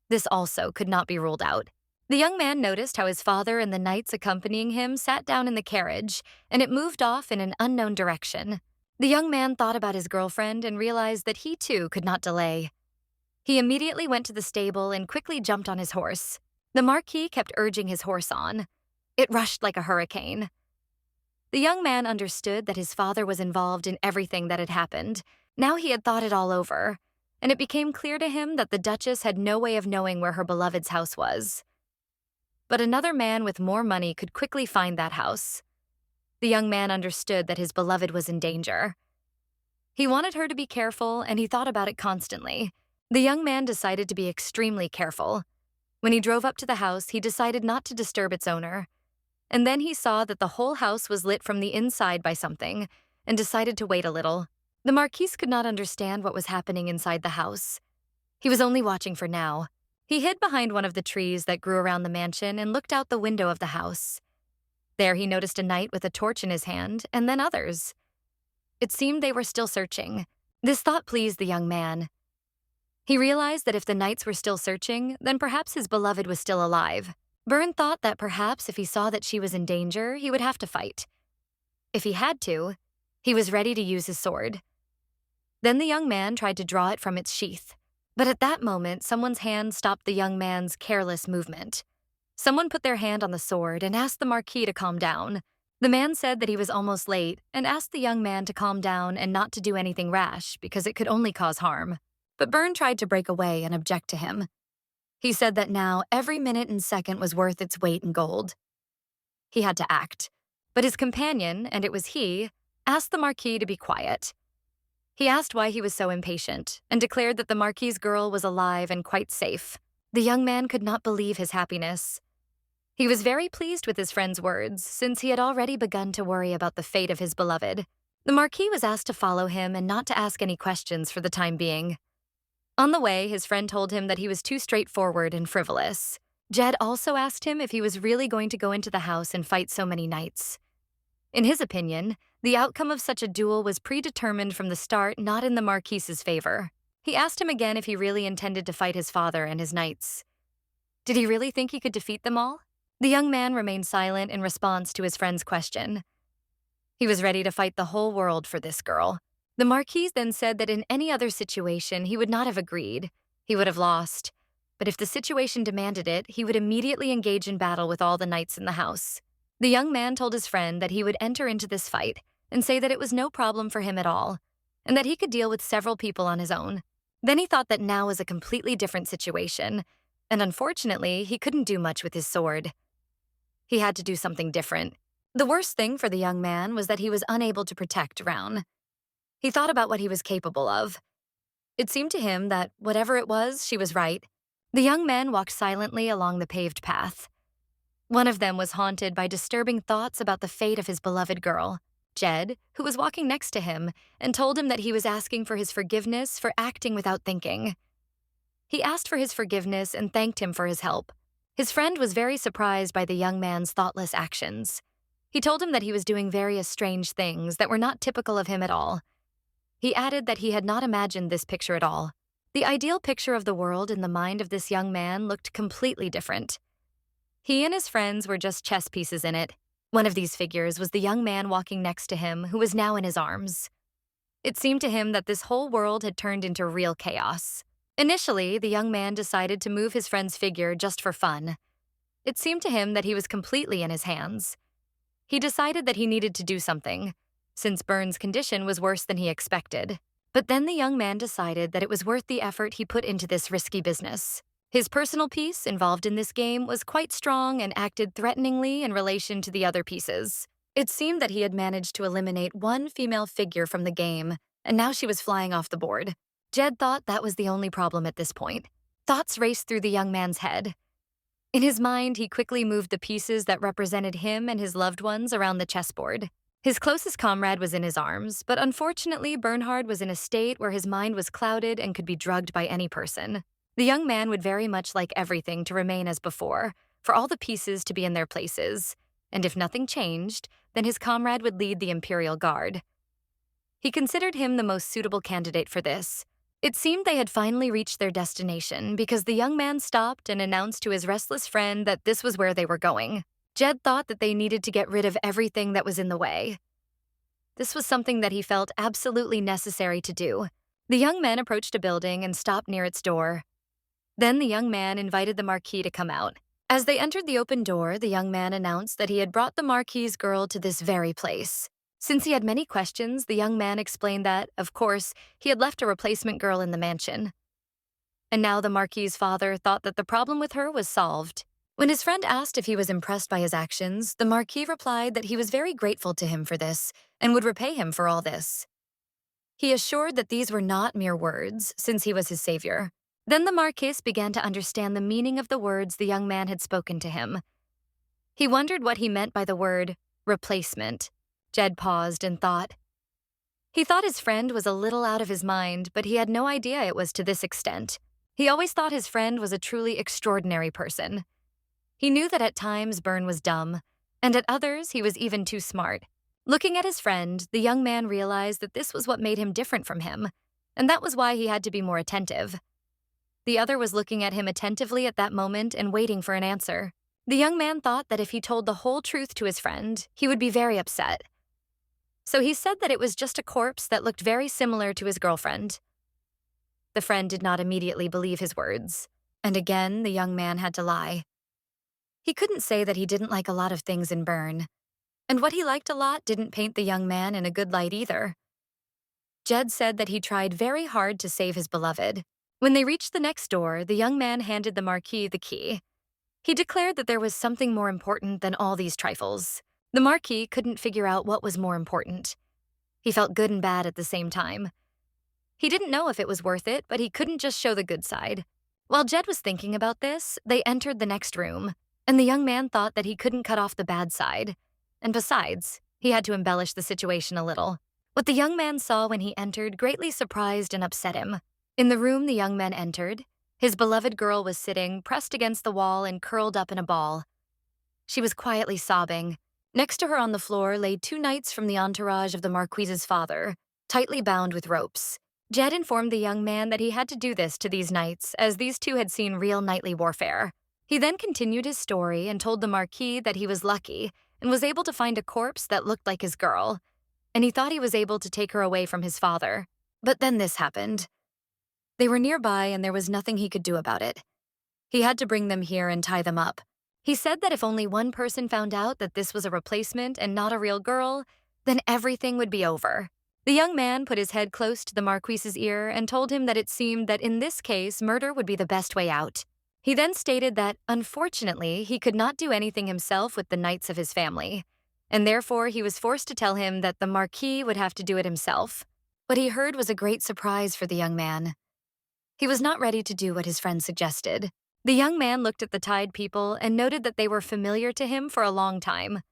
This also could not be ruled out. The young man noticed how his father and the knights accompanying him sat down in the carriage, and it moved off in an unknown direction. The young man thought about his girlfriend and realized that he too could not delay. He immediately went to the stable and quickly jumped on his horse. The Marquis kept urging his horse on. It rushed like a hurricane. The young man understood that his father was involved in everything that had happened. Now he had thought it all over, and it became clear to him that the Duchess had no way of knowing where her beloved's house was. But another man with more money could quickly find that house. The young man understood that his beloved was in danger. He wanted her to be careful, and he thought about it constantly. The young man decided to be extremely careful. When he drove up to the house, he decided not to disturb its owner. And then he saw that the whole house was lit from the inside by something, and decided to wait a little. The Marquis could not understand what was happening inside the house. He was only watching for now. He hid behind one of the trees that grew around the mansion and looked out the window of the house. There he noticed a knight with a torch in his hand, and then others. It seemed they were still searching. This thought pleased the young man. He realized that if the knights were still searching, then perhaps his beloved was still alive. Byrne thought that perhaps if he saw that she was in danger, he would have to fight. If he had to, he was ready to use his sword. Then the young man tried to draw it from its sheath. But at that moment, someone's hand stopped the young man's careless movement. Someone put their hand on the sword and asked the Marquis to calm down. The man said that he was almost late and asked the young man to calm down and not to do anything rash because it could only cause harm. But Byrne tried to break away and object to him. He said that now every minute and second was worth its weight in gold. He had to act. But his companion, and it was he, asked the Marquis to be quiet. He asked why he was so impatient and declared that the Marquis's girl was alive and quite safe. The young man could not believe his happiness. He was very pleased with his friend's words, since he had already begun to worry about the fate of his beloved. The Marquis was asked to follow him and not to ask any questions for the time being. On the way, his friend told him that he was too straightforward and frivolous. Jed also asked him if he was really going to go into the house and fight so many knights. In his opinion, the outcome of such a duel was predetermined from the start, not in the Marquis's favor. He asked him again if he really intended to fight his father and his knights. Did he really think he could defeat them all? The young man remained silent in response to his friend's question. He was ready to fight the whole world for this girl. The Marquis then said that in any other situation he would not have agreed. He would have lost. But if the situation demanded it, he would immediately engage in battle with all the knights in the house. The young man told his friend that he would enter into this fight and say that it was no problem for him at all, and that he could deal with several people on his own. Then he thought that now was a completely different situation, and unfortunately, he couldn't do much with his sword. He had to do something different. The worst thing for the young man was that he was unable to protect Roun. He thought about what he was capable of. It seemed to him that, whatever it was, she was right. The young men walked silently along the paved path. One of them was haunted by disturbing thoughts about the fate of his beloved girl, Jed, who was walking next to him, and told him that he was asking for his forgiveness for acting without thinking. He asked for his forgiveness and thanked him for his help. His friend was very surprised by the young man's thoughtless actions. He told him that he was doing various strange things that were not typical of him at all. He added that he had not imagined this picture at all. The ideal picture of the world in the mind of this young man looked completely different. He and his friends were just chess pieces in it. One of these figures was the young man walking next to him, who was now in his arms. It seemed to him that this whole world had turned into real chaos. Initially, the young man decided to move his friend's figure just for fun. It seemed to him that he was completely in his hands. He decided that he needed to do something, since Byrne's condition was worse than he expected. But then the young man decided that it was worth the effort he put into this risky business. His personal piece involved in this game was quite strong and acted threateningly in relation to the other pieces. It seemed that he had managed to eliminate one female figure from the game, and now she was flying off the board. Jed thought that was the only problem at this point. Thoughts raced through the young man's head. In his mind, he quickly moved the pieces that represented him and his loved ones around the chessboard. His closest comrade was in his arms, but unfortunately, Bernhard was in a state where his mind was clouded and could be drugged by any person. The young man would very much like everything to remain as before, for all the pieces to be in their places, and if nothing changed, then his comrade would lead the Imperial Guard. He considered him the most suitable candidate for this. It seemed they had finally reached their destination because the young man stopped and announced to his restless friend that this was where they were going. Jed thought that they needed to get rid of everything that was in the way. This was something that he felt absolutely necessary to do. The young men approached a building and stopped near its door. Then the young man invited the Marquis to come out. As they entered the open door, the young man announced that he had brought the Marquis's girl to this very place. Since he had many questions, the young man explained that, of course, he had left a replacement girl in the mansion. And now the Marquis's father thought that the problem with her was solved. When his friend asked if he was impressed by his actions, the Marquis replied that he was very grateful to him for this and would repay him for all this. He assured that these were not mere words, since he was his savior. Then the Marquis began to understand the meaning of the words the young man had spoken to him. He wondered what he meant by the word replacement. Jed paused and thought. He thought his friend was a little out of his mind, but he had no idea it was to this extent. He always thought his friend was a truly extraordinary person. He knew that at times Byrne was dumb, and at others he was even too smart. Looking at his friend, the young man realized that this was what made him different from him, and that was why he had to be more attentive. The other was looking at him attentively at that moment and waiting for an answer. The young man thought that if he told the whole truth to his friend, he would be very upset. So he said that it was just a corpse that looked very similar to his girlfriend. The friend did not immediately believe his words, and again the young man had to lie. He couldn't say that he didn't like a lot of things in Byrne, and what he liked a lot didn't paint the young man in a good light either. Jed said that he tried very hard to save his beloved. When they reached the next door, the young man handed the Marquis the key. He declared that there was something more important than all these trifles. The Marquis couldn't figure out what was more important. He felt good and bad at the same time. He didn't know if it was worth it, but he couldn't just show the good side. While Jed was thinking about this, they entered the next room, and the young man thought that he couldn't cut off the bad side. And besides, he had to embellish the situation a little. What the young man saw when he entered greatly surprised and upset him. In the room the young man entered, his beloved girl was sitting, pressed against the wall and curled up in a ball. She was quietly sobbing. Next to her on the floor lay 2 knights from the entourage of the Marquis's father, tightly bound with ropes. Jed informed the young man that he had to do this to these knights, as these two had seen real knightly warfare. He then continued his story and told the Marquis that he was lucky and was able to find a corpse that looked like his girl, and he thought he was able to take her away from his father. But then this happened. They were nearby and there was nothing he could do about it. He had to bring them here and tie them up. He said that if only one person found out that this was a replacement and not a real girl, then everything would be over. The young man put his head close to the Marquis's ear and told him that it seemed that in this case, murder would be the best way out. He then stated that, unfortunately, he could not do anything himself with the knights of his family, and therefore he was forced to tell him that the Marquis would have to do it himself. What he heard was a great surprise for the young man. He was not ready to do what his friend suggested. The young man looked at the tied people and noted that they were familiar to him for a long time.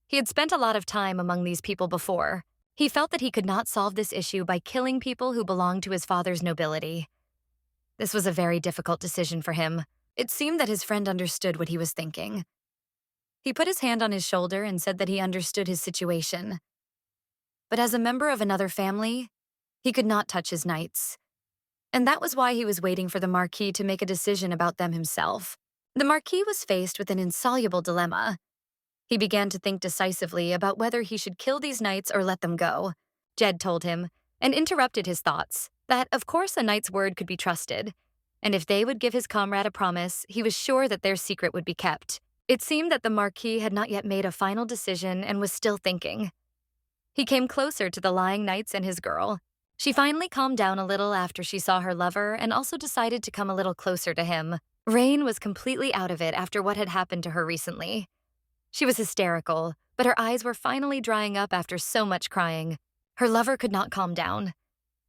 He had spent a lot of time among these people before. He felt that he could not solve this issue by killing people who belonged to his father's nobility. This was a very difficult decision for him. It seemed that his friend understood what he was thinking. He put his hand on his shoulder and said that he understood his situation. But as a member of another family, he could not touch his knights. And that was why he was waiting for the Marquis to make a decision about them himself. The Marquis was faced with an insoluble dilemma. He began to think decisively about whether he should kill these knights or let them go. Jed told him, and interrupted his thoughts, that of course a knight's word could be trusted, and if they would give his comrade a promise, he was sure that their secret would be kept. It seemed that the Marquis had not yet made a final decision and was still thinking. He came closer to the lying knights and his girl. She finally calmed down a little after she saw her lover and also decided to come a little closer to him. Rain was completely out of it after what had happened to her recently. She was hysterical, but her eyes were finally drying up after so much crying. Her lover could not calm down.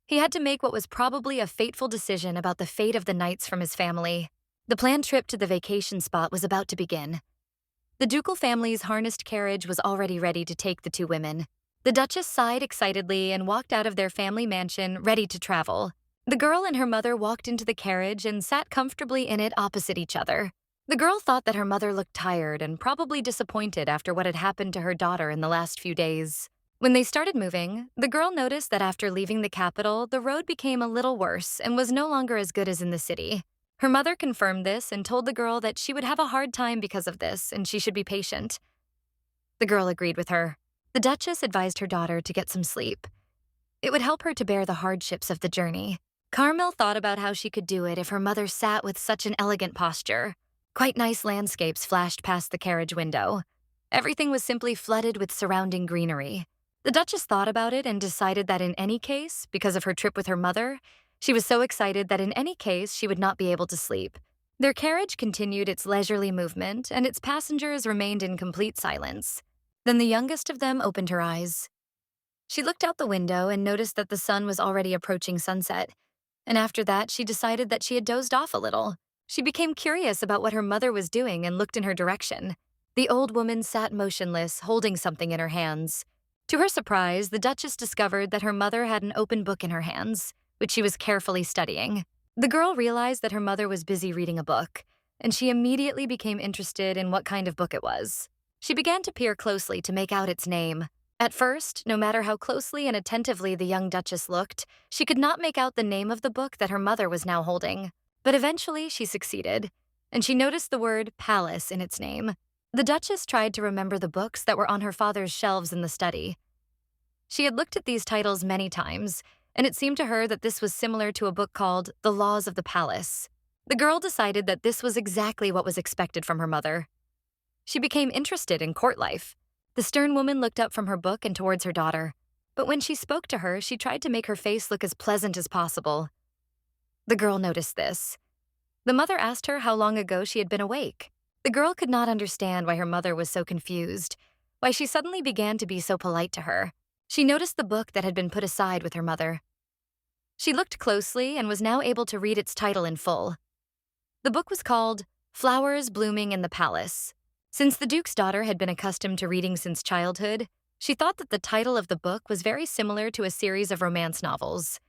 He had to make what was probably a fateful decision about the fate of the knights from his family. The planned trip to the vacation spot was about to begin. The ducal family's harnessed carriage was already ready to take the 2 women. The Duchess sighed excitedly and walked out of their family mansion, ready to travel. The girl and her mother walked into the carriage and sat comfortably in it opposite each other. The girl thought that her mother looked tired and probably disappointed after what had happened to her daughter in the last few days. When they started moving, the girl noticed that after leaving the capital, the road became a little worse and was no longer as good as in the city. Her mother confirmed this and told the girl that she would have a hard time because of this and she should be patient. The girl agreed with her. The Duchess advised her daughter to get some sleep. It would help her to bear the hardships of the journey. Carmel thought about how she could do it if her mother sat with such an elegant posture. Quite nice landscapes flashed past the carriage window. Everything was simply flooded with surrounding greenery. The Duchess thought about it and decided that in any case, because of her trip with her mother, she was so excited that in any case she would not be able to sleep. Their carriage continued its leisurely movement, and its passengers remained in complete silence. Then the youngest of them opened her eyes. She looked out the window and noticed that the sun was already approaching sunset, and after that she decided that she had dozed off a little. She became curious about what her mother was doing and looked in her direction. The old woman sat motionless, holding something in her hands. To her surprise, the Duchess discovered that her mother had an open book in her hands, which she was carefully studying. The girl realized that her mother was busy reading a book, and she immediately became interested in what kind of book it was. She began to peer closely to make out its name. At first, no matter how closely and attentively the young Duchess looked, she could not make out the name of the book that her mother was now holding. But eventually, she succeeded, and she noticed the word palace in its name. The Duchess tried to remember the books that were on her father's shelves in the study. She had looked at these titles many times, and it seemed to her that this was similar to a book called The Laws of the Palace. The girl decided that this was exactly what was expected from her mother. She became interested in court life. The stern woman looked up from her book and towards her daughter, but when she spoke to her, she tried to make her face look as pleasant as possible. The girl noticed this. The mother asked her how long ago she had been awake. The girl could not understand why her mother was so confused, why she suddenly began to be so polite to her. She noticed the book that had been put aside with her mother. She looked closely and was now able to read its title in full. The book was called Flowers Blooming in the Palace. Since the Duke's daughter had been accustomed to reading since childhood, she thought that the title of the book was very similar to a series of romance novels.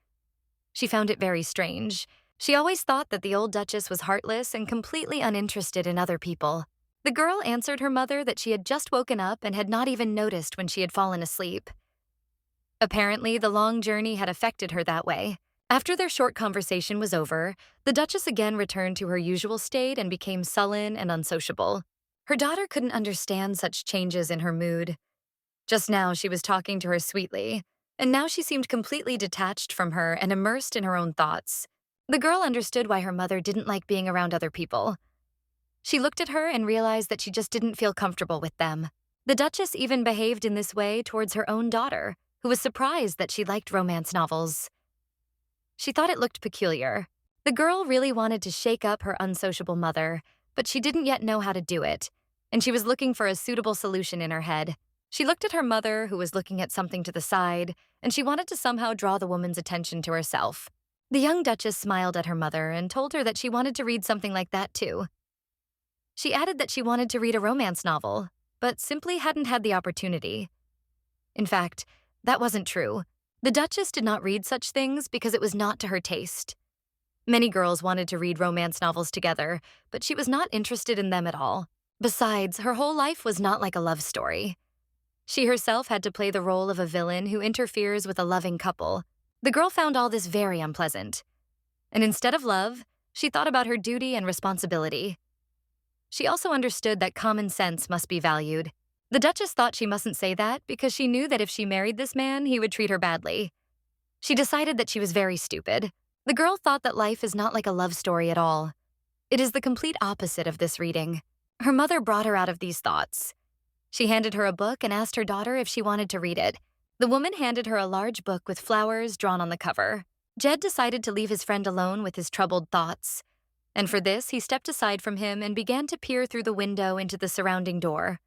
She found it very strange. She always thought that the old Duchess was heartless and completely uninterested in other people. The girl answered her mother that she had just woken up and had not even noticed when she had fallen asleep. Apparently, the long journey had affected her that way. After their short conversation was over, the Duchess again returned to her usual state and became sullen and unsociable. Her daughter couldn't understand such changes in her mood. Just now, she was talking to her sweetly, and now she seemed completely detached from her and immersed in her own thoughts. The girl understood why her mother didn't like being around other people. She looked at her and realized that she just didn't feel comfortable with them. The Duchess even behaved in this way towards her own daughter, who was surprised that she liked romance novels. She thought it looked peculiar. The girl really wanted to shake up her unsociable mother, but she didn't yet know how to do it, and she was looking for a suitable solution in her head. She looked at her mother, who was looking at something to the side, and she wanted to somehow draw the woman's attention to herself. The young Duchess smiled at her mother and told her that she wanted to read something like that too. She added that she wanted to read a romance novel, but simply hadn't had the opportunity. In fact, that wasn't true. The Duchess did not read such things because it was not to her taste. Many girls wanted to read romance novels together, but she was not interested in them at all. Besides, her whole life was not like a love story. She herself had to play the role of a villain who interferes with a loving couple. The girl found all this very unpleasant. And instead of love, she thought about her duty and responsibility. She also understood that common sense must be valued. The Duchess thought she mustn't say that because she knew that if she married this man, he would treat her badly. She decided that she was very stupid. The girl thought that life is not like a love story at all. It is the complete opposite of this reading. Her mother brought her out of these thoughts. She handed her a book and asked her daughter if she wanted to read it. The woman handed her a large book with flowers drawn on the cover. Jed decided to leave his friend alone with his troubled thoughts. And for this, he stepped aside from him and began to peer through the window into the surrounding door.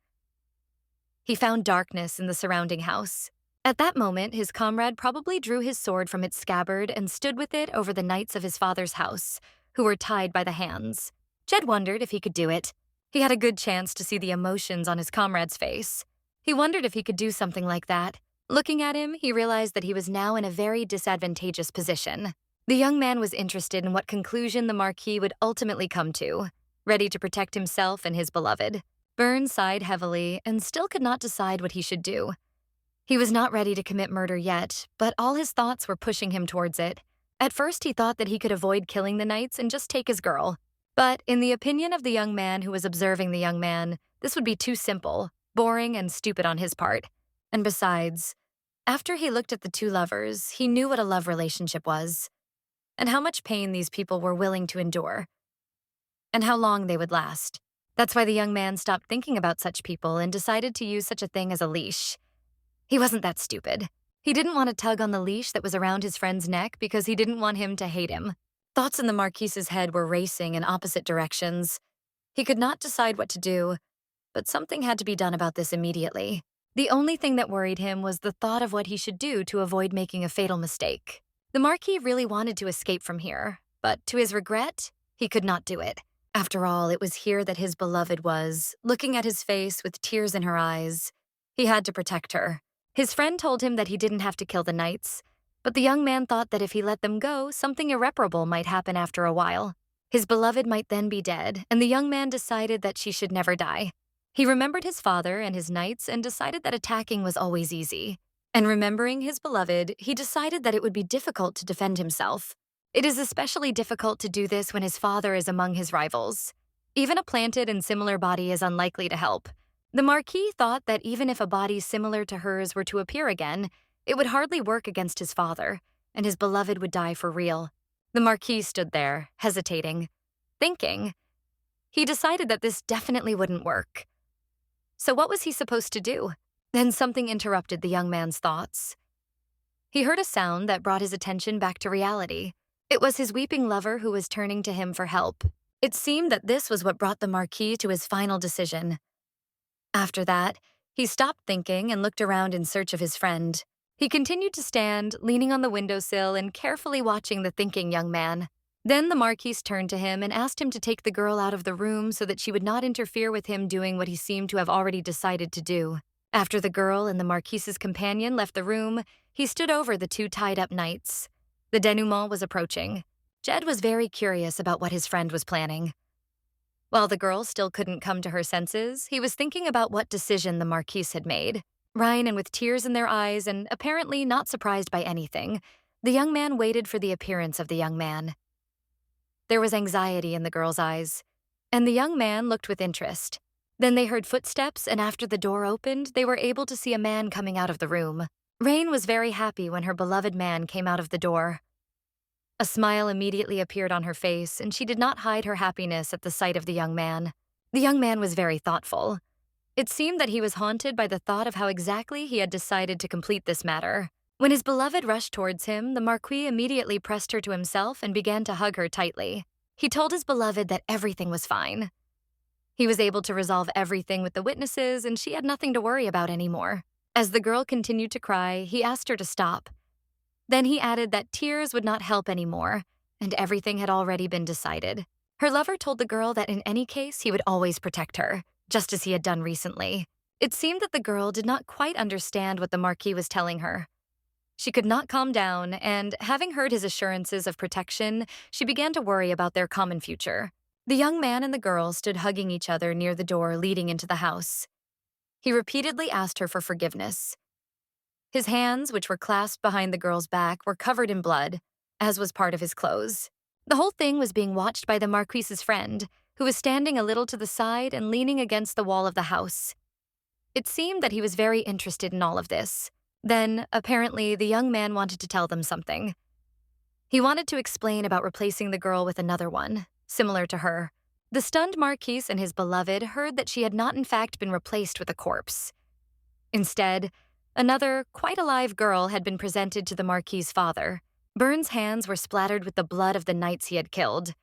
He found darkness in the surrounding house. At that moment, his comrade probably drew his sword from its scabbard and stood with it over the knights of his father's house, who were tied by the hands. Jed wondered if he could do it. He had a good chance to see the emotions on his comrade's face. He wondered if he could do something like that. Looking at him, he realized that he was now in a very disadvantageous position. The young man was interested in what conclusion the Marquis would ultimately come to, ready to protect himself and his beloved. Byrne sighed heavily and still could not decide what he should do. He was not ready to commit murder yet, but all his thoughts were pushing him towards it. At first, he thought that he could avoid killing the knights and just take his girl. But in the opinion of the young man who was observing the young man, this would be too simple, boring, and stupid on his part. And besides, after he looked at the two lovers, he knew what a love relationship was, and how much pain these people were willing to endure, and how long they would last. That's why the young man stopped thinking about such people and decided to use such a thing as a leash. He wasn't that stupid. He didn't want to tug on the leash that was around his friend's neck because he didn't want him to hate him. Thoughts in the Marquise's head were racing in opposite directions. He could not decide what to do, but something had to be done about this immediately. The only thing that worried him was the thought of what he should do to avoid making a fatal mistake. The Marquis really wanted to escape from here, but to his regret, he could not do it. After all, it was here that his beloved was, looking at his face with tears in her eyes. He had to protect her. His friend told him that he didn't have to kill the knights, but the young man thought that if he let them go, something irreparable might happen after a while. His beloved might then be dead, and the young man decided that she should never die. He remembered his father and his knights and decided that attacking was always easy. And remembering his beloved, he decided that it would be difficult to defend himself. It is especially difficult to do this when his father is among his rivals. Even a planted and similar body is unlikely to help. The Marquis thought that even if a body similar to hers were to appear again, it would hardly work against his father, and his beloved would die for real. The Marquis stood there, hesitating, thinking. He decided that this definitely wouldn't work. So what was he supposed to do? Then something interrupted the young man's thoughts. He heard a sound that brought his attention back to reality. It was his weeping lover who was turning to him for help. It seemed that this was what brought the Marquis to his final decision. After that, he stopped thinking and looked around in search of his friend. He continued to stand, leaning on the windowsill and carefully watching the thinking young man. Then the Marquis turned to him and asked him to take the girl out of the room so that she would not interfere with him doing what he seemed to have already decided to do. After the girl and the Marquis's companion left the room, he stood over the two tied-up knights. The denouement was approaching. Jed was very curious about what his friend was planning. While the girl still couldn't come to her senses, he was thinking about what decision the Marquis had made. Ryan, and with tears in their eyes and apparently not surprised by anything, the young man waited for the appearance of the young man. There was anxiety in the girl's eyes, and the young man looked with interest. Then they heard footsteps, and after the door opened, they were able to see a man coming out of the room. Rain was very happy when her beloved man came out of the door. A smile immediately appeared on her face, and she did not hide her happiness at the sight of the young man. The young man was very thoughtful. It seemed that he was haunted by the thought of how exactly he had decided to complete this matter. When his beloved rushed towards him, the Marquis immediately pressed her to himself and began to hug her tightly. He told his beloved that everything was fine. He was able to resolve everything with the witnesses, and she had nothing to worry about anymore. As the girl continued to cry, he asked her to stop. Then he added that tears would not help anymore, and everything had already been decided. Her lover told the girl that in any case he would always protect her, just as he had done recently. It seemed that the girl did not quite understand what the Marquis was telling her. She could not calm down, and having heard his assurances of protection, she began to worry about their common future. The young man and the girl stood hugging each other near the door leading into the house. He repeatedly asked her for forgiveness. His hands, which were clasped behind the girl's back, were covered in blood, as was part of his clothes. The whole thing was being watched by the Marquis's friend, who was standing a little to the side and leaning against the wall of the house. It seemed that he was very interested in all of this. Then, apparently, the young man wanted to tell them something. He wanted to explain about replacing the girl with another one, similar to her. The stunned Marquis and his beloved heard that she had not in fact been replaced with a corpse. Instead, another, quite alive girl had been presented to the Marquis's father. Burns' hands were splattered with the blood of the knights he had killed,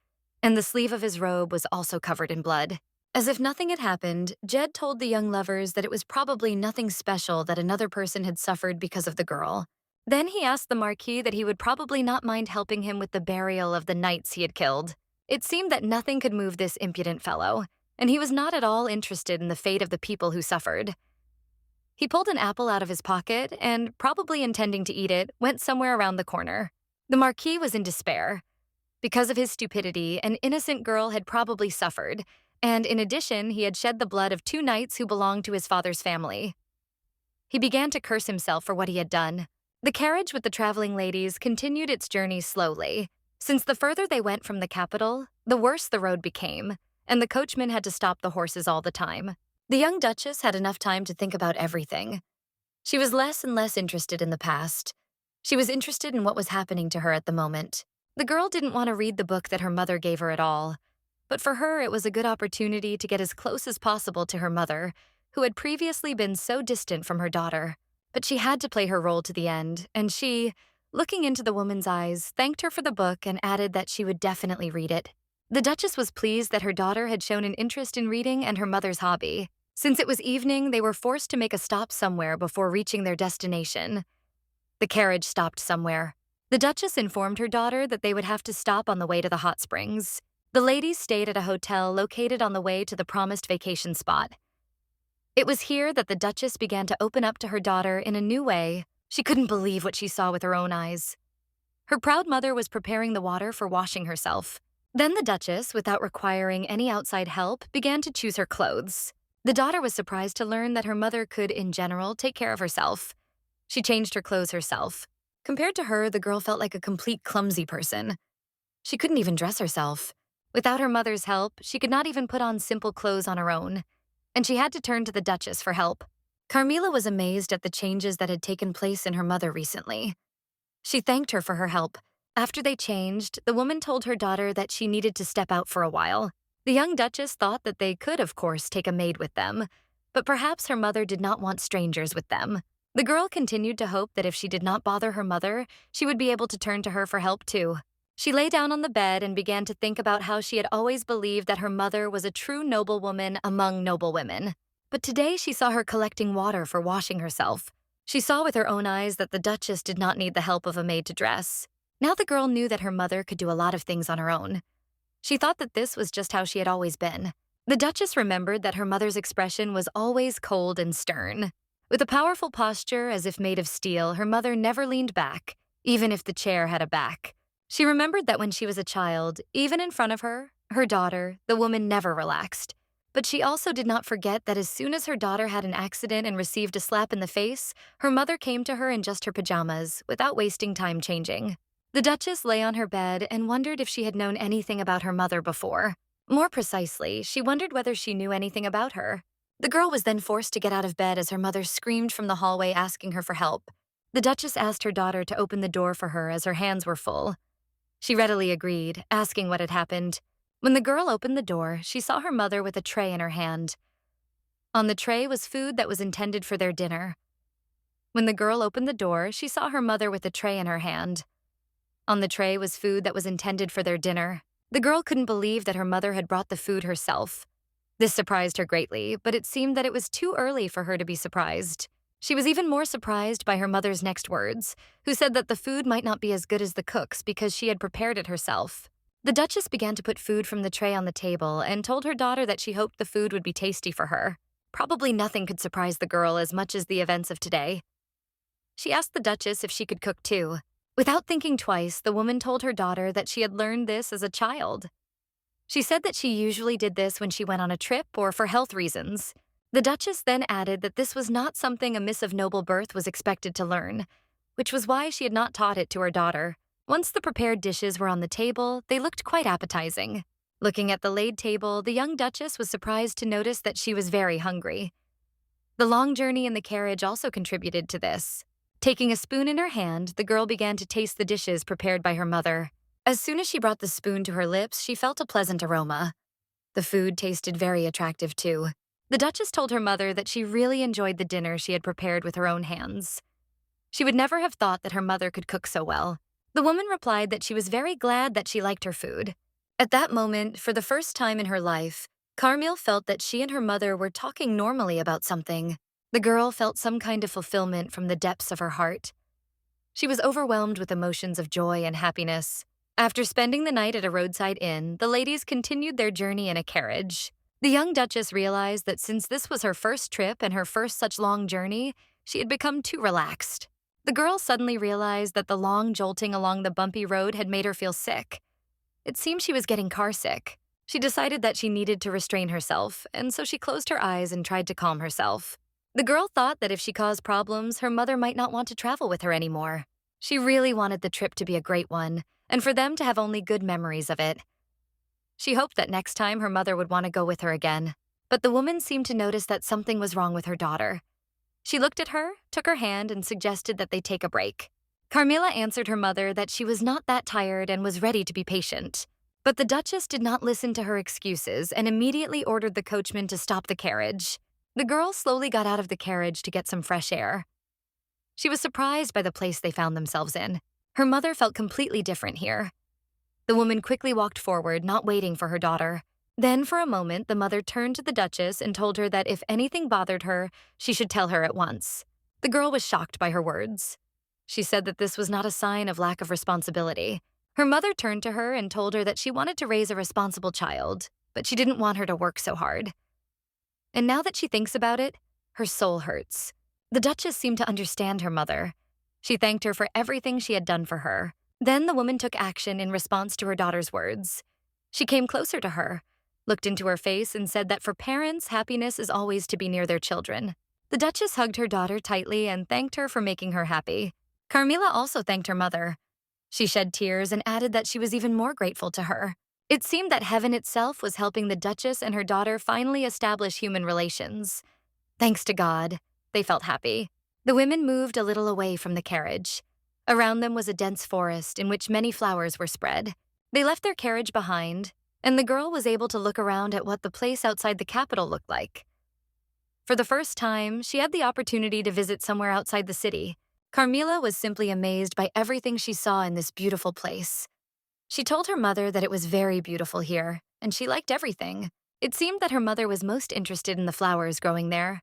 and the sleeve of his robe was also covered in blood. As if nothing had happened, Jed told the young lovers that it was probably nothing special that another person had suffered because of the girl. Then he asked the Marquis that he would probably not mind helping him with the burial of the knights he had killed. It seemed that nothing could move this impudent fellow, and he was not at all interested in the fate of the people who suffered. He pulled an apple out of his pocket and, probably intending to eat it, went somewhere around the corner. The Marquis was in despair. Because of his stupidity, an innocent girl had probably suffered, and in addition, he had shed the blood of 2 knights who belonged to his father's family. He began to curse himself for what he had done. The carriage with the traveling ladies continued its journey slowly. Since the further they went from the capital, the worse the road became, and the coachman had to stop the horses all the time. The young Duchess had enough time to think about everything. She was less and less interested in the past. She was interested in what was happening to her at the moment. The girl didn't want to read the book that her mother gave her at all, but for her it was a good opportunity to get as close as possible to her mother, who had previously been so distant from her daughter. But she had to play her role to the end, and she, looking into the woman's eyes, thanked her for the book and added that she would definitely read it. The Duchess was pleased that her daughter had shown an interest in reading and her mother's hobby. Since it was evening, they were forced to make a stop somewhere before reaching their destination. The carriage stopped somewhere. The Duchess informed her daughter that they would have to stop on the way to the hot springs. The ladies stayed at a hotel located on the way to the promised vacation spot. It was here that the Duchess began to open up to her daughter in a new way. She couldn't believe what she saw with her own eyes. Her proud mother was preparing the water for washing herself. Then the Duchess, without requiring any outside help, began to choose her clothes. The daughter was surprised to learn that her mother could, in general, take care of herself. She changed her clothes herself. Compared to her, the girl felt like a complete clumsy person. She couldn't even dress herself. Without her mother's help, she could not even put on simple clothes on her own. And she had to turn to the Duchess for help. Carmilla was amazed at the changes that had taken place in her mother recently. She thanked her for her help. After they changed, the woman told her daughter that she needed to step out for a while. The young Duchess thought that they could, of course, take a maid with them, but perhaps her mother did not want strangers with them. The girl continued to hope that if she did not bother her mother, she would be able to turn to her for help too. She lay down on the bed and began to think about how she had always believed that her mother was a true noblewoman among noble women. But today she saw her collecting water for washing herself. She saw with her own eyes that the Duchess did not need the help of a maid to dress. Now the girl knew that her mother could do a lot of things on her own. She thought that this was just how she had always been. The Duchess remembered that her mother's expression was always cold and stern. With a powerful posture as if made of steel, her mother never leaned back, even if the chair had a back. She remembered that when she was a child, even in front of her daughter, the woman never relaxed. But she also did not forget that as soon as her daughter had an accident and received a slap in the face, her mother came to her in just her pajamas, without wasting time changing. The Duchess lay on her bed and wondered if she had known anything about her mother before. More precisely, she wondered whether she knew anything about her. The girl was then forced to get out of bed as her mother screamed from the hallway asking her for help. The Duchess asked her daughter to open the door for her as her hands were full. She readily agreed, asking what had happened. When the girl opened the door, she saw her mother with a tray in her hand. On the tray was food that was intended for their dinner. When the girl opened the door, she saw her mother with a tray in her hand. On the tray was food that was intended for their dinner. The girl couldn't believe that her mother had brought the food herself. This surprised her greatly, but it seemed that it was too early for her to be surprised. She was even more surprised by her mother's next words, who said that the food might not be as good as the cook's because she had prepared it herself. The Duchess began to put food from the tray on the table and told her daughter that she hoped the food would be tasty for her. Probably nothing could surprise the girl as much as the events of today. She asked the Duchess if she could cook too. Without thinking twice, the woman told her daughter that she had learned this as a child. She said that she usually did this when she went on a trip or for health reasons. The Duchess then added that this was not something a miss of noble birth was expected to learn, which was why she had not taught it to her daughter. Once the prepared dishes were on the table, they looked quite appetizing. Looking at the laid table, the young Duchess was surprised to notice that she was very hungry. The long journey in the carriage also contributed to this. Taking a spoon in her hand, the girl began to taste the dishes prepared by her mother. As soon as she brought the spoon to her lips, she felt a pleasant aroma. The food tasted very attractive too. The Duchess told her mother that she really enjoyed the dinner she had prepared with her own hands. She would never have thought that her mother could cook so well. The woman replied that she was very glad that she liked her food. At that moment, for the first time in her life, Carmilla felt that she and her mother were talking normally about something. The girl felt some kind of fulfillment from the depths of her heart. She was overwhelmed with emotions of joy and happiness. After spending the night at a roadside inn, the ladies continued their journey in a carriage. The young Duchess realized that since this was her first trip and her first such long journey, she had become too relaxed. The girl suddenly realized that the long jolting along the bumpy road had made her feel sick. It seemed she was getting carsick. She decided that she needed to restrain herself, and so she closed her eyes and tried to calm herself. The girl thought that if she caused problems, her mother might not want to travel with her anymore. She really wanted the trip to be a great one, and for them to have only good memories of it. She hoped that next time her mother would want to go with her again. But the woman seemed to notice that something was wrong with her daughter. She looked at her, took her hand, and suggested that they take a break. Carmilla answered her mother that she was not that tired and was ready to be patient. But the Duchess did not listen to her excuses and immediately ordered the coachman to stop the carriage. The girl slowly got out of the carriage to get some fresh air. She was surprised by the place they found themselves in. Her mother felt completely different here. The woman quickly walked forward, not waiting for her daughter. Then, for a moment, the mother turned to the Duchess and told her that if anything bothered her, she should tell her at once. The girl was shocked by her words. She said that this was not a sign of lack of responsibility. Her mother turned to her and told her that she wanted to raise a responsible child, but she didn't want her to work so hard. And now that she thinks about it, Her soul hurts. The Duchess seemed to understand her mother. She thanked her for everything she had done for her. Then the woman took action in response to her daughter's words. She came closer to her, looked into her face, and said that for parents, happiness is always to be near their children. The Duchess hugged her daughter tightly and thanked her for making her happy. Carmilla also thanked her mother. She shed tears and added that she was even more grateful to her. It seemed that heaven itself was helping the Duchess and her daughter finally establish human relations. Thanks to God, they felt happy. The women moved a little away from the carriage. Around them was a dense forest in which many flowers were spread. They left their carriage behind, and the girl was able to look around at what the place outside the capital looked like. For the first time, she had the opportunity to visit somewhere outside the city. Carmilla was simply amazed by everything she saw in this beautiful place. She told her mother that it was very beautiful here, and she liked everything. It seemed that her mother was most interested in the flowers growing there.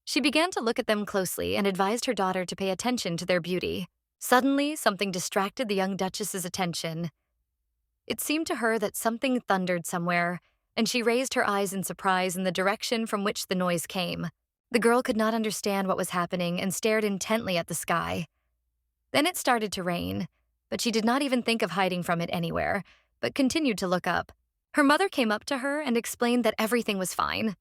She began to look at them closely and advised her daughter to pay attention to their beauty. Suddenly, something distracted the young Duchess's attention. It seemed to her that something thundered somewhere, and she raised her eyes in surprise in the direction from which the noise came. The girl could not understand what was happening and stared intently at the sky. Then it started to rain, but she did not even think of hiding from it anywhere, but continued to look up. Her mother came up to her and explained that everything was fine.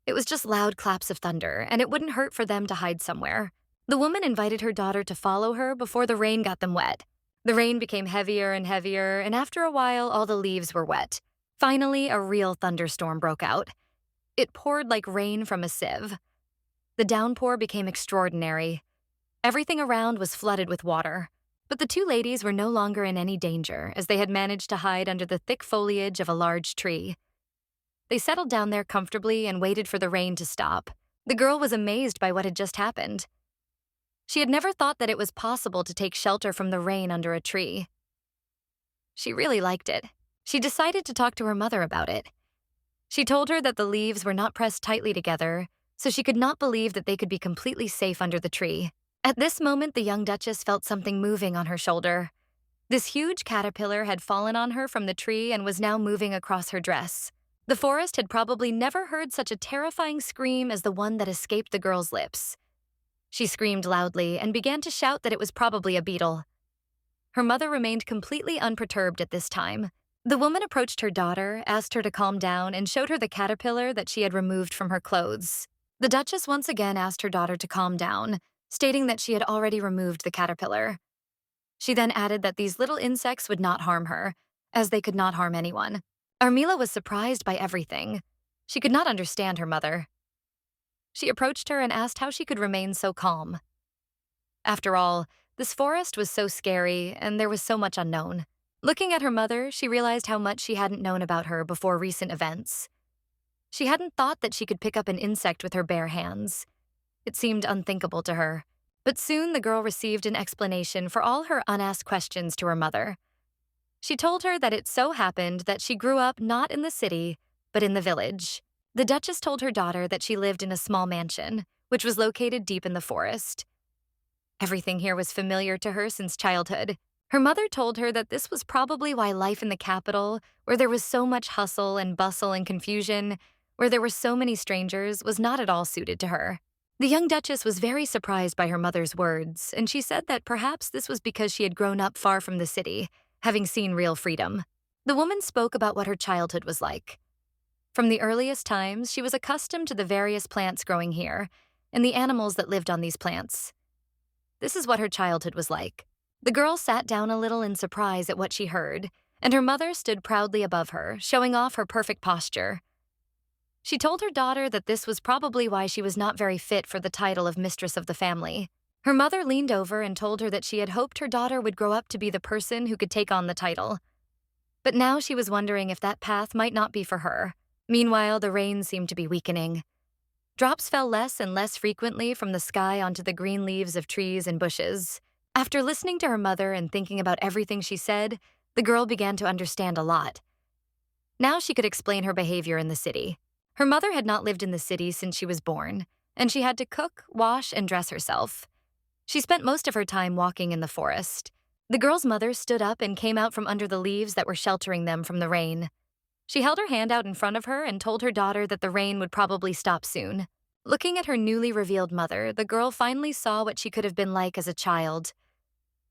It was just loud claps of thunder, and it wouldn't hurt for them to hide somewhere. The woman invited her daughter to follow her before the rain got them wet. The rain became heavier and heavier, and after a while, all the leaves were wet. Finally, a real thunderstorm broke out. It poured like rain from a sieve. The downpour became extraordinary. Everything around was flooded with water. But the two ladies were no longer in any danger, as they had managed to hide under the thick foliage of a large tree. They settled down there comfortably and waited for the rain to stop. The girl was amazed by what had just happened. She had never thought that it was possible to take shelter from the rain under a tree. She really liked it. She decided to talk to her mother about it. She told her that the leaves were not pressed tightly together, so she could not believe that they could be completely safe under the tree. At this moment, the young Duchess felt something moving on her shoulder. This huge caterpillar had fallen on her from the tree and was now moving across her dress. The forest had probably never heard such a terrifying scream as the one that escaped the girl's lips. She screamed loudly and began to shout that it was probably a beetle. Her mother remained completely unperturbed at this time. The woman approached her daughter, asked her to calm down, and showed her the caterpillar that she had removed from her clothes. The Duchess once again asked her daughter to calm down, stating that she had already removed the caterpillar. She then added that these little insects would not harm her, as they could not harm anyone. Carmilla was surprised by everything. She could not understand her mother. She approached her and asked how she could remain so calm. After all, this forest was so scary and there was so much unknown. Looking at her mother, she realized how much she hadn't known about her before recent events. She hadn't thought that she could pick up an insect with her bare hands. It seemed unthinkable to her. But soon the girl received an explanation for all her unasked questions to her mother. She told her that it so happened that she grew up not in the city, but in the village. The Duchess told her daughter that she lived in a small mansion, which was located deep in the forest. Everything here was familiar to her since childhood. Her mother told her that this was probably why life in the capital, where there was so much hustle and bustle and confusion, where there were so many strangers, was not at all suited to her. The young Duchess was very surprised by her mother's words, and she said that perhaps this was because she had grown up far from the city, having seen real freedom. The woman spoke about what her childhood was like. From the earliest times, she was accustomed to the various plants growing here and the animals that lived on these plants. This is what her childhood was like. The girl sat down a little in surprise at what she heard, and her mother stood proudly above her, showing off her perfect posture. She told her daughter that this was probably why she was not very fit for the title of mistress of the family. Her mother leaned over and told her that she had hoped her daughter would grow up to be the person who could take on the title. But now she was wondering if that path might not be for her. Meanwhile, the rain seemed to be weakening. Drops fell less and less frequently from the sky onto the green leaves of trees and bushes. After listening to her mother and thinking about everything she said, the girl began to understand a lot. Now she could explain her behavior in the city. Her mother had not lived in the city since she was born, and she had to cook, wash, and dress herself. She spent most of her time walking in the forest. The girl's mother stood up and came out from under the leaves that were sheltering them from the rain. She held her hand out in front of her and told her daughter that the rain would probably stop soon. Looking at her newly revealed mother, the girl finally saw what she could have been like as a child.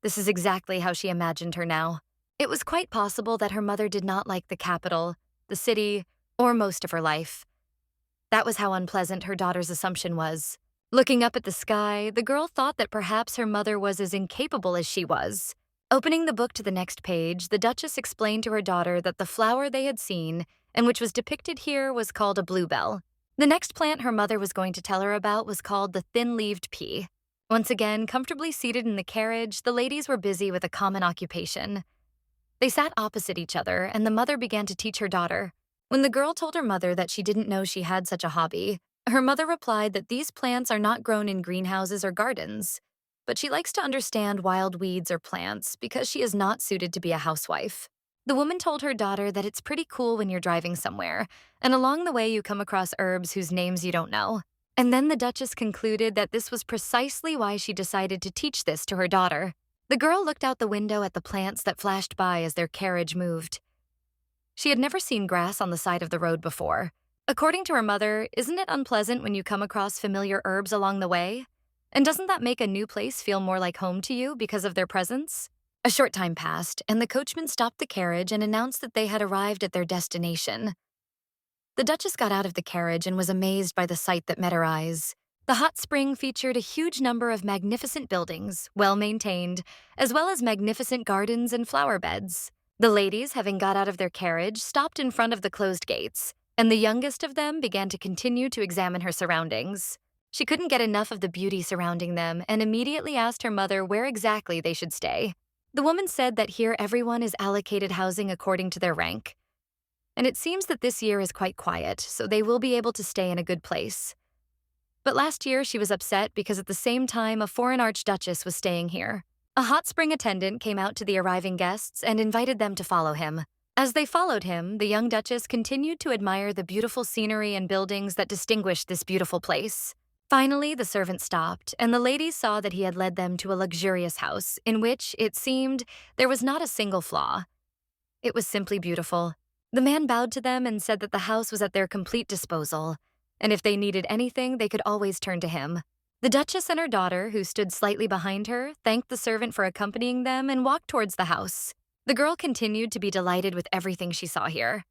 This is exactly how she imagined her now. It was quite possible that her mother did not like the capital, the city, or most of her life. That was how unpleasant her daughter's assumption was. Looking up at the sky, the girl thought that perhaps her mother was as incapable as she was. Opening the book to the next page, the Duchess explained to her daughter that the flower they had seen, and which was depicted here, was called a bluebell. The next plant her mother was going to tell her about was called the thin-leaved pea. Once again, comfortably seated in the carriage, the ladies were busy with a common occupation. They sat opposite each other, and the mother began to teach her daughter. When the girl told her mother that she didn't know she had such a hobby, her mother replied that these plants are not grown in greenhouses or gardens, but she likes to understand wild weeds or plants because she is not suited to be a housewife. The woman told her daughter that it's pretty cool when you're driving somewhere, and along the way you come across herbs whose names you don't know. And then the Duchess concluded that this was precisely why she decided to teach this to her daughter. The girl looked out the window at the plants that flashed by as their carriage moved. She had never seen grass on the side of the road before. According to her mother, isn't it unpleasant when you come across familiar herbs along the way? And doesn't that make a new place feel more like home to you because of their presence? A short time passed, and the coachman stopped the carriage and announced that they had arrived at their destination. The Duchess got out of the carriage and was amazed by the sight that met her eyes. The hot spring featured a huge number of magnificent buildings, well-maintained, as well as magnificent gardens and flower beds. The ladies, having got out of their carriage, stopped in front of the closed gates, and the youngest of them began to continue to examine her surroundings. She couldn't get enough of the beauty surrounding them and immediately asked her mother where exactly they should stay. The woman said that here everyone is allocated housing according to their rank. And it seems that this year is quite quiet, so they will be able to stay in a good place. But last year she was upset because at the same time a foreign archduchess was staying here. A hot spring attendant came out to the arriving guests and invited them to follow him. As they followed him, the young duchess continued to admire the beautiful scenery and buildings that distinguished this beautiful place. Finally, the servant stopped, and the ladies saw that he had led them to a luxurious house in which, it seemed, there was not a single flaw. It was simply beautiful. The man bowed to them and said that the house was at their complete disposal, and if they needed anything, they could always turn to him. The Duchess and her daughter, who stood slightly behind her, thanked the servant for accompanying them and walked towards the house. The girl continued to be delighted with everything she saw here.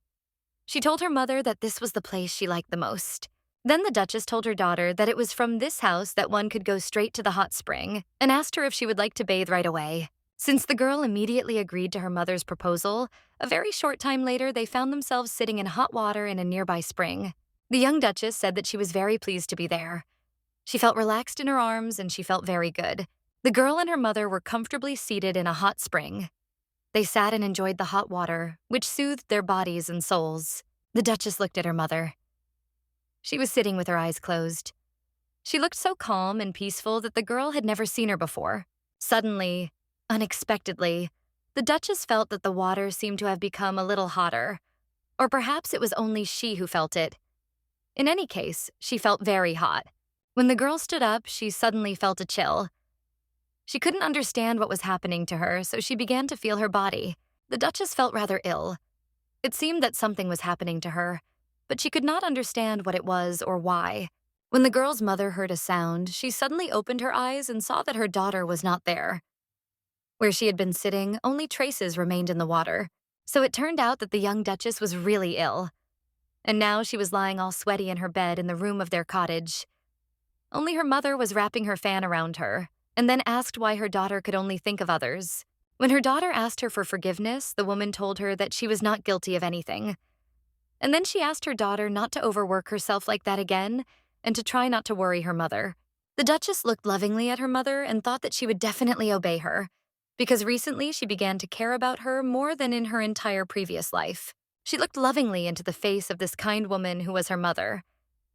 She told her mother that this was the place she liked the most. Then the Duchess told her daughter that it was from this house that one could go straight to the hot spring and asked her if she would like to bathe right away. Since the girl immediately agreed to her mother's proposal, a very short time later they found themselves sitting in hot water in a nearby spring. The young Duchess said that she was very pleased to be there. She felt relaxed in her arms and she felt very good. The girl and her mother were comfortably seated in a hot spring. They sat and enjoyed the hot water, which soothed their bodies and souls. The Duchess looked at her mother. She was sitting with her eyes closed. She looked so calm and peaceful that the girl had never seen her before. Suddenly, unexpectedly, the Duchess felt that the water seemed to have become a little hotter. Or perhaps it was only she who felt it. In any case, she felt very hot. When the girl stood up, she suddenly felt a chill. She couldn't understand what was happening to her, so she began to feel her body. The Duchess felt rather ill. It seemed that something was happening to her, but she could not understand what it was or why. When the girl's mother heard a sound, she suddenly opened her eyes and saw that her daughter was not there. Where she had been sitting, only traces remained in the water, so it turned out that the young Duchess was really ill. And now she was lying all sweaty in her bed in the room of their cottage. Only her mother was wrapping her fan around her, and then asked why her daughter could only think of others. When her daughter asked her for forgiveness, the woman told her that she was not guilty of anything. And then she asked her daughter not to overwork herself like that again, and to try not to worry her mother. The Duchess looked lovingly at her mother and thought that she would definitely obey her, because recently she began to care about her more than in her entire previous life. She looked lovingly into the face of this kind woman who was her mother,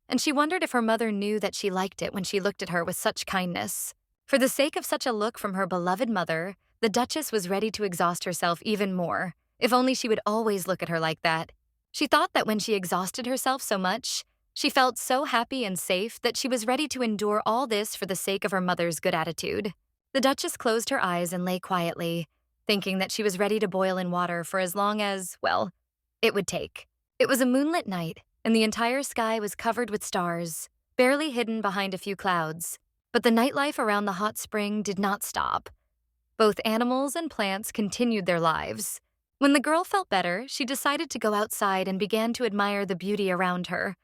and she wondered if her mother knew that she liked it when she looked at her with such kindness. For the sake of such a look from her beloved mother, the Duchess was ready to exhaust herself even more, if only she would always look at her like that. She thought that when she exhausted herself so much, she felt so happy and safe that she was ready to endure all this for the sake of her mother's good attitude. The Duchess closed her eyes and lay quietly, thinking that she was ready to boil in water for as long as, well, it would take. It was a moonlit night, and the entire sky was covered with stars. barely hidden behind a few clouds. But the nightlife around the hot spring did not stop. Both animals and plants continued their lives. When the girl felt better, she decided to go outside and began to admire the beauty around her.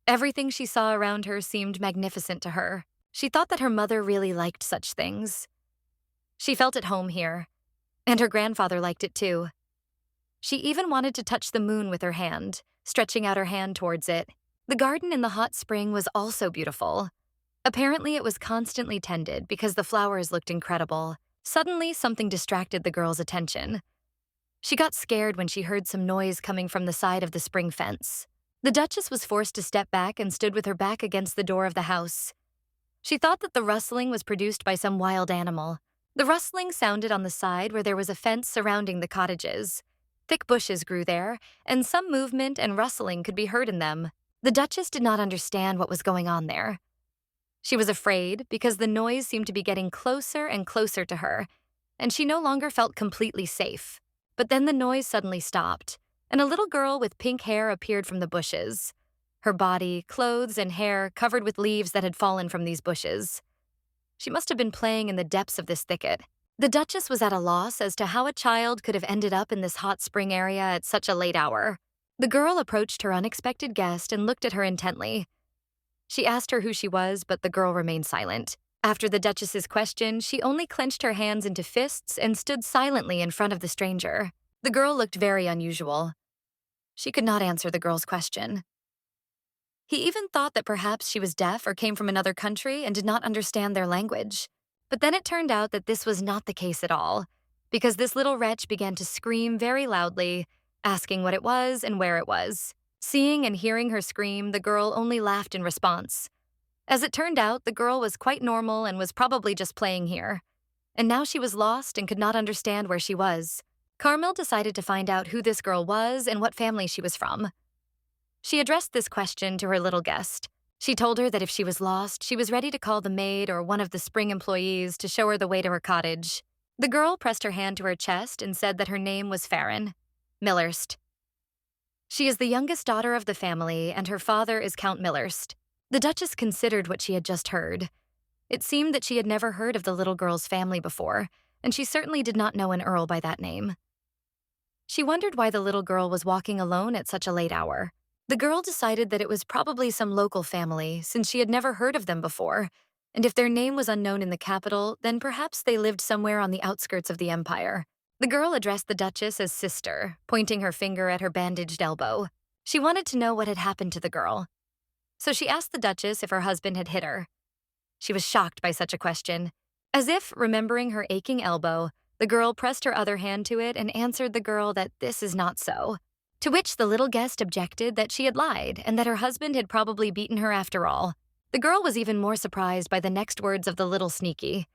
Everything she saw around her seemed magnificent to her. She thought that her mother really liked such things. She felt at home here, and her grandfather liked it too. She even wanted to touch the moon with her hand, stretching out her hand towards it. The garden in the hot spring was also beautiful. Apparently, it was constantly tended because the flowers looked incredible. Suddenly, something distracted the girl's attention. She got scared when she heard some noise coming from the side of the spring fence. The Duchess was forced to step back and stood with her back against the door of the house. She thought that the rustling was produced by some wild animal. The rustling sounded on the side where there was a fence surrounding the cottages. Thick bushes grew there, and some movement and rustling could be heard in them. The Duchess did not understand what was going on there. She was afraid because the noise seemed to be getting closer and closer to her, and she no longer felt completely safe. But then the noise suddenly stopped, and a little girl with pink hair appeared from the bushes. Her body, clothes, and hair covered with leaves that had fallen from these bushes. She must have been playing in the depths of this thicket. The Duchess was at a loss as to how a child could have ended up in this hot spring area at such a late hour. The girl approached her unexpected guest and looked at her intently. She asked her who she was, but the girl remained silent. After the Duchess's question, she only clenched her hands into fists and stood silently in front of the stranger. The girl looked very unusual. She could not answer the girl's question. He even thought that perhaps she was deaf or came from another country and did not understand their language. But then it turned out that this was not the case at all, because this little wretch began to scream very loudly, asking what it was and where it was. Seeing and hearing her scream, the girl only laughed in response. As it turned out, the girl was quite normal and was probably just playing here. And now she was lost and could not understand where she was. Carmel decided to find out who this girl was and what family she was from. She addressed this question to her little guest. She told her that if she was lost, she was ready to call the maid or one of the spring employees to show her the way to her cottage. The girl pressed her hand to her chest and said that her name was Farron Millerst. She is the youngest daughter of the family, and her father is Count Millerst. The Duchess considered what she had just heard. It seemed that she had never heard of the little girl's family before, and she certainly did not know an earl by that name. She wondered why the little girl was walking alone at such a late hour. The girl decided that it was probably some local family, since she had never heard of them before, and if their name was unknown in the capital, then perhaps they lived somewhere on the outskirts of the empire. The girl addressed the Duchess as sister, pointing her finger at her bandaged elbow. She wanted to know what had happened to the girl. So she asked the Duchess if her husband had hit her. She was shocked by such a question. As if remembering her aching elbow, the girl pressed her other hand to it and answered the girl that this is not so. To which the little guest objected that she had lied and that her husband had probably beaten her after all. The girl was even more surprised by the next words of the little sneaky.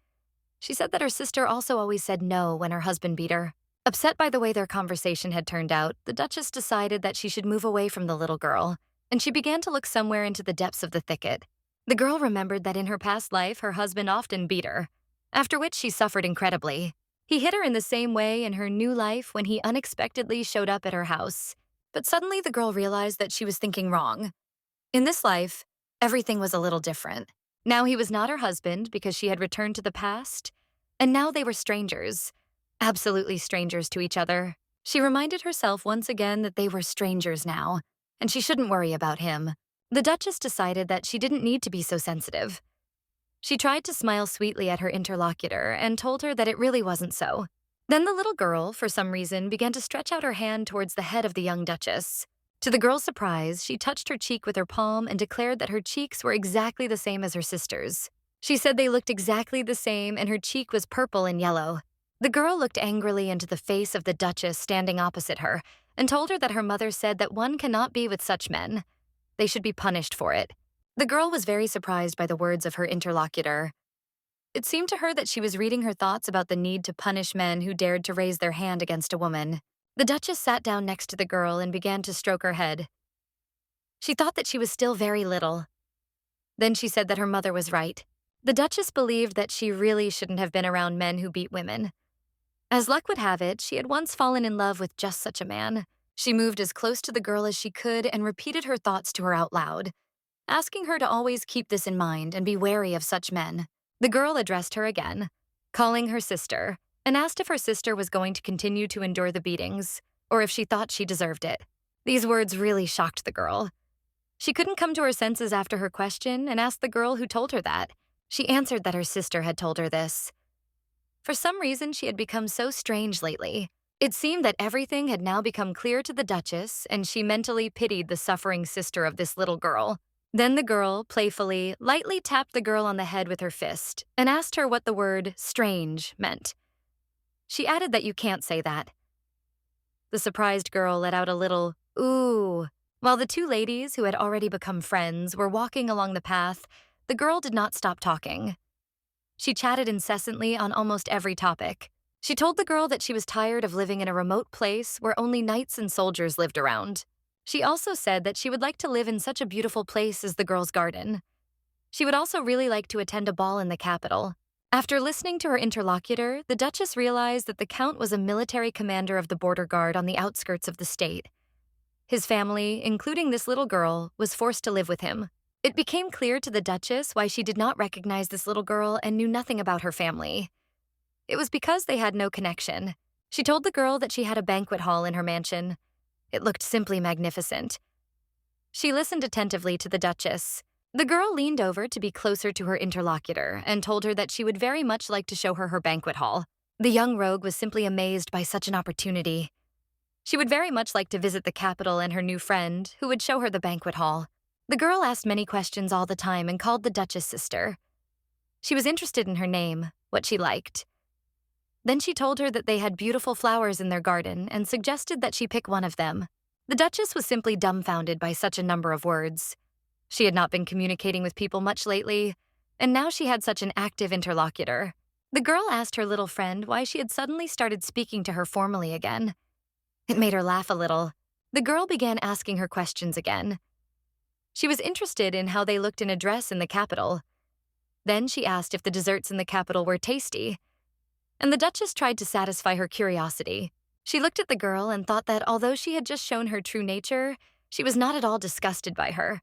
She said that her sister also always said no when her husband beat her. Upset by the way their conversation had turned out, the Duchess decided that she should move away from the little girl, and she began to look somewhere into the depths of the thicket. The girl remembered that in her past life, her husband often beat her, after which she suffered incredibly. He hit her in the same way in her new life when he unexpectedly showed up at her house. But suddenly the girl realized that she was thinking wrong. In this life, everything was a little different. Now he was not her husband because she had returned to the past, and now they were strangers, absolutely strangers to each other. She reminded herself once again that they were strangers now, and she shouldn't worry about him. The Duchess decided that she didn't need to be so sensitive. She tried to smile sweetly at her interlocutor and told her that it really wasn't so. Then the little girl, for some reason, began to stretch out her hand towards the head of the young Duchess. To the girl's surprise, she touched her cheek with her palm and declared that her cheeks were exactly the same as her sister's. She said they looked exactly the same and her cheek was purple and yellow. The girl looked angrily into the face of the Duchess standing opposite her and told her that her mother said that one cannot be with such men. They should be punished for it. The girl was very surprised by the words of her interlocutor. It seemed to her that she was reading her thoughts about the need to punish men who dared to raise their hand against a woman. The Duchess sat down next to the girl and began to stroke her head. She thought that she was still very little. Then she said that her mother was right. The Duchess believed that she really shouldn't have been around men who beat women. As luck would have it, she had once fallen in love with just such a man. She moved as close to the girl as she could and repeated her thoughts to her out loud. asking her to always keep this in mind and be wary of such men. The girl addressed her again, calling her sister, and asked if her sister was going to continue to endure the beatings, or if she thought she deserved it. These words really shocked the girl. She couldn't come to her senses after her question and asked the girl who told her that. She answered that her sister had told her this. For some reason, she had become so strange lately. It seemed that everything had now become clear to the Duchess, and she mentally pitied the suffering sister of this little girl. Then the girl, playfully, lightly tapped the girl on the head with her fist and asked her what the word strange meant. She added that you can't say that. The surprised girl let out a little ooh. While the two ladies, who had already become friends, were walking along the path, the girl did not stop talking. She chatted incessantly on almost every topic. She told the girl that she was tired of living in a remote place where only knights and soldiers lived around. She also said that she would like to live in such a beautiful place as the girl's garden. She would also really like to attend a ball in the capital. After listening to her interlocutor, the Duchess realized that the Count was a military commander of the border guard on the outskirts of the state. His family, including this little girl, was forced to live with him. It became clear to the Duchess why she did not recognize this little girl and knew nothing about her family. It was because they had no connection. She told the girl that she had a banquet hall in her mansion. It looked simply magnificent. She listened attentively to the Duchess. The girl leaned over to be closer to her interlocutor and told her that she would very much like to show her her banquet hall. The young rogue was simply amazed by such an opportunity. She would very much like to visit the capital and her new friend, who would show her the banquet hall. The girl asked many questions all the time and called the Duchess sister. She was interested in her name, what she liked. Then she told her that they had beautiful flowers in their garden and suggested that she pick one of them. The Duchess was simply dumbfounded by such a number of words. She had not been communicating with people much lately, and now she had such an active interlocutor. The girl asked her little friend why she had suddenly started speaking to her formally again. It made her laugh a little. The girl began asking her questions again. She was interested in how they looked in a dress in the capital. Then she asked if the desserts in the capital were tasty, and the Duchess tried to satisfy her curiosity. She looked at the girl and thought that although she had just shown her true nature, she was not at all disgusted by her.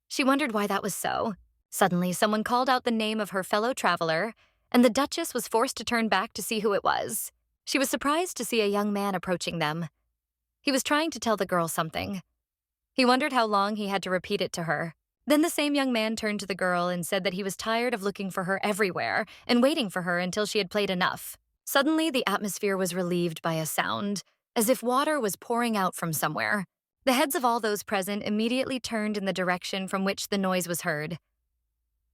She wondered why that was so. Suddenly, someone called out the name of her fellow traveler, and the Duchess was forced to turn back to see who it was. She was surprised to see a young man approaching them. He was trying to tell the girl something. He wondered how long he had to repeat it to her. Then the same young man turned to the girl and said that he was tired of looking for her everywhere and waiting for her until she had played enough. Suddenly, the atmosphere was relieved by a sound, as if water was pouring out from somewhere. The heads of all those present immediately turned in the direction from which the noise was heard.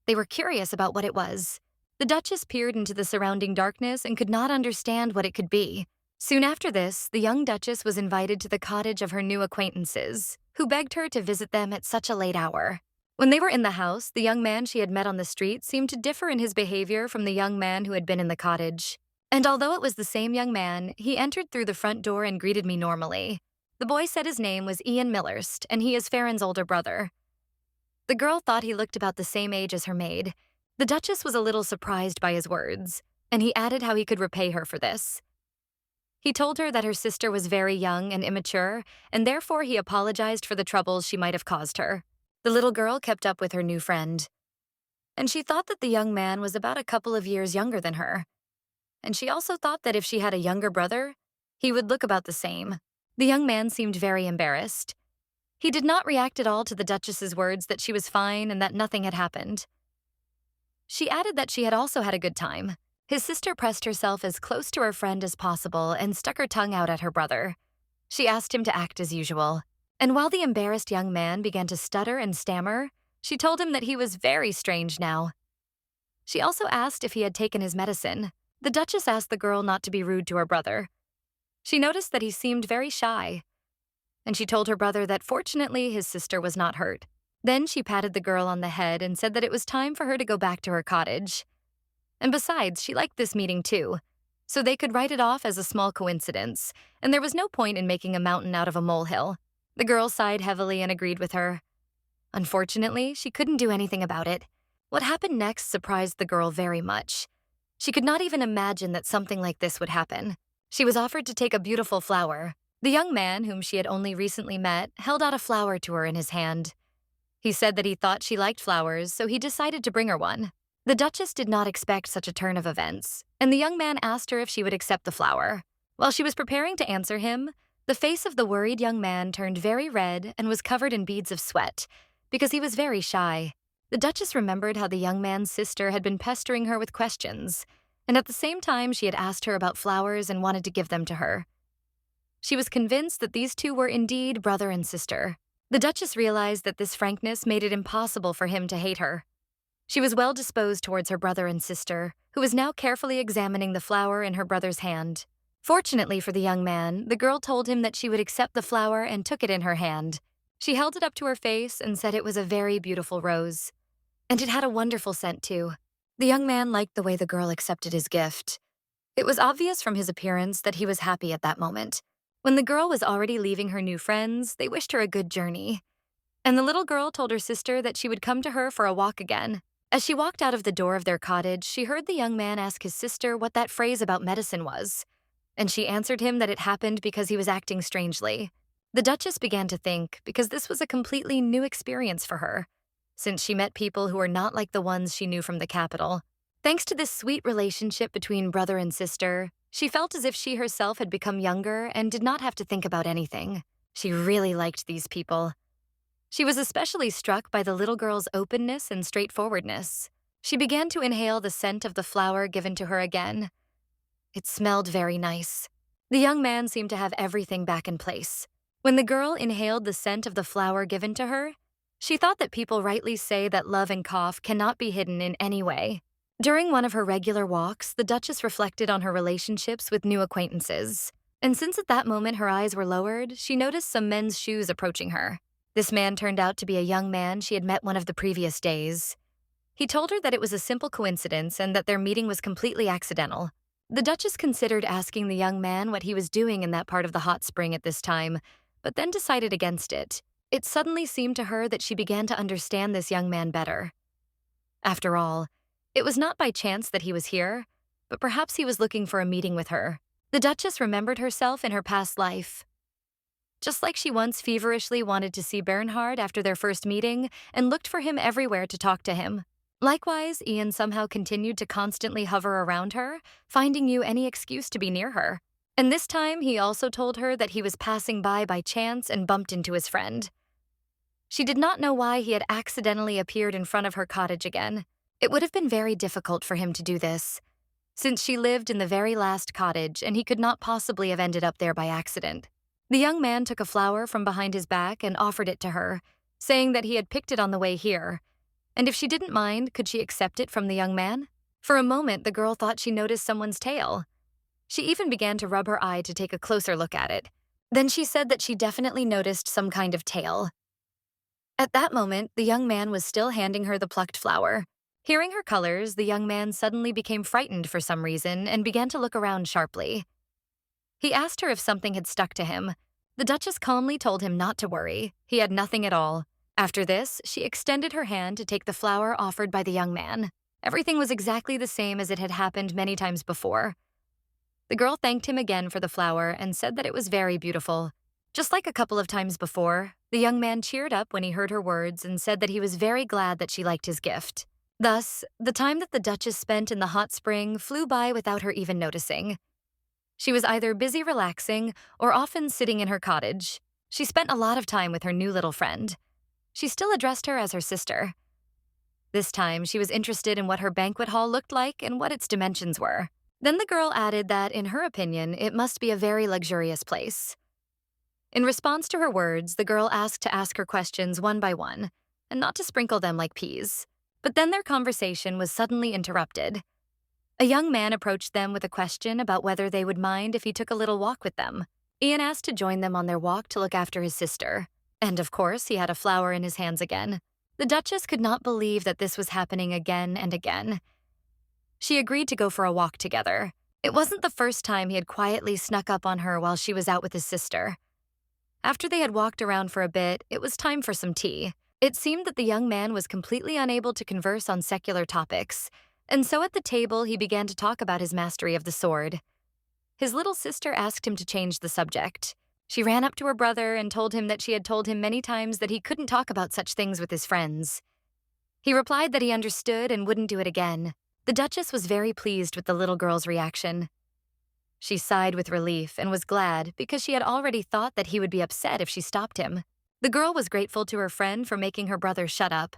They were curious about what it was. The Duchess peered into the surrounding darkness and could not understand what it could be. Soon after this, the young Duchess was invited to the cottage of her new acquaintances, who begged her to visit them at such a late hour. When they were in the house, the young man she had met on the street seemed to differ in his behavior from the young man who had been in the cottage. And although it was the same young man, he entered through the front door and greeted me normally. The boy said his name was Ian Millerst, and he is Farron's older brother. The girl thought he looked about the same age as her maid. The Duchess was a little surprised by his words, and he added how he could repay her for this. He told her that her sister was very young and immature, and therefore he apologized for the troubles she might have caused her. The little girl kept up with her new friend, and she thought that the young man was about a couple of years younger than her. And she also thought that if she had a younger brother, he would look about the same. The young man seemed very embarrassed. He did not react at all to the Duchess's words that she was fine and that nothing had happened. She added that she had also had a good time. His sister pressed herself as close to her friend as possible and stuck her tongue out at her brother. She asked him to act as usual. And while the embarrassed young man began to stutter and stammer, she told him that he was very strange now. She also asked if he had taken his medicine. The Duchess asked the girl not to be rude to her brother. She noticed that he seemed very shy, and she told her brother that fortunately his sister was not hurt. Then she patted the girl on the head and said that it was time for her to go back to her cottage. And besides, she liked this meeting too, so they could write it off as a small coincidence, and there was no point in making a mountain out of a molehill. The girl sighed heavily and agreed with her. Unfortunately, she couldn't do anything about it. What happened next surprised the girl very much. She could not even imagine that something like this would happen. She was offered to take a beautiful flower. The young man, whom she had only recently met, held out a flower to her in his hand. He said that he thought she liked flowers, so he decided to bring her one. The Duchess did not expect such a turn of events, and the young man asked her if she would accept the flower. While she was preparing to answer him, the face of the worried young man turned very red and was covered in beads of sweat, because he was very shy. The Duchess remembered how the young man's sister had been pestering her with questions, and at the same time she had asked her about flowers and wanted to give them to her. She was convinced that these two were indeed brother and sister. The Duchess realized that this frankness made it impossible for him to hate her. She was well disposed towards her brother and sister, who was now carefully examining the flower in her brother's hand. Fortunately for the young man, the girl told him that she would accept the flower and took it in her hand. She held it up to her face and said it was a very beautiful rose. And it had a wonderful scent, too. The young man liked the way the girl accepted his gift. It was obvious from his appearance that he was happy at that moment. When the girl was already leaving her new friends, they wished her a good journey. And the little girl told her sister that she would come to her for a walk again. As she walked out of the door of their cottage, she heard the young man ask his sister what that phrase about medicine was, and she answered him that it happened because he was acting strangely. The Duchess began to think, because this was a completely new experience for her, since she met people who were not like the ones she knew from the capital. Thanks to this sweet relationship between brother and sister, she felt as if she herself had become younger and did not have to think about anything. She really liked these people. She was especially struck by the little girl's openness and straightforwardness. She began to inhale the scent of the flower given to her again. It smelled very nice. The young man seemed to have everything back in place. When the girl inhaled the scent of the flower given to her, she thought that people rightly say that love and cough cannot be hidden in any way. During one of her regular walks, the Duchess reflected on her relationships with new acquaintances. And since at that moment her eyes were lowered, she noticed some men's shoes approaching her. This man turned out to be a young man she had met one of the previous days. He told her that it was a simple coincidence and that their meeting was completely accidental. The Duchess considered asking the young man what he was doing in that part of the hot spring at this time, but then decided against it. It suddenly seemed to her that she began to understand this young man better. After all, it was not by chance that he was here, but perhaps he was looking for a meeting with her. The Duchess remembered herself in her past life. Just like she once feverishly wanted to see Bernhard after their first meeting and looked for him everywhere to talk to him. Likewise, Ian somehow continued to constantly hover around her, finding you any excuse to be near her. And this time, he also told her that he was passing by chance and bumped into his friend. She did not know why he had accidentally appeared in front of her cottage again. It would have been very difficult for him to do this, since she lived in the very last cottage and he could not possibly have ended up there by accident. The young man took a flower from behind his back and offered it to her, saying that he had picked it on the way here, and if she didn't mind, could she accept it from the young man? For a moment, the girl thought she noticed someone's tail. She even began to rub her eye to take a closer look at it. Then she said that she definitely noticed some kind of tail. At that moment, the young man was still handing her the plucked flower. Hearing her colors, the young man suddenly became frightened for some reason and began to look around sharply. He asked her if something had stuck to him. The Duchess calmly told him not to worry. He had nothing at all. After this, she extended her hand to take the flower offered by the young man. Everything was exactly the same as it had happened many times before. The girl thanked him again for the flower and said that it was very beautiful. Just like a couple of times before, the young man cheered up when he heard her words and said that he was very glad that she liked his gift. Thus, the time that the Duchess spent in the hot spring flew by without her even noticing. She was either busy relaxing or often sitting in her cottage. She spent a lot of time with her new little friend. She still addressed her as her sister. This time, she was interested in what her banquet hall looked like and what its dimensions were. Then the girl added that, in her opinion, it must be a very luxurious place. In response to her words, the girl asked to ask her questions one by one, and not to sprinkle them like peas. But then their conversation was suddenly interrupted. A young man approached them with a question about whether they would mind if he took a little walk with them. Ian asked to join them on their walk to look after his sister. And of course, he had a flower in his hands again. The Duchess could not believe that this was happening again and again. She agreed to go for a walk together. It wasn't the first time he had quietly snuck up on her while she was out with his sister. After they had walked around for a bit, it was time for some tea. It seemed that the young man was completely unable to converse on secular topics, and so at the table he began to talk about his mastery of the sword. His little sister asked him to change the subject. She ran up to her brother and told him that she had told him many times that he couldn't talk about such things with his friends. He replied that he understood and wouldn't do it again. The Duchess was very pleased with the little girl's reaction. She sighed with relief and was glad because she had already thought that he would be upset if she stopped him. The girl was grateful to her friend for making her brother shut up.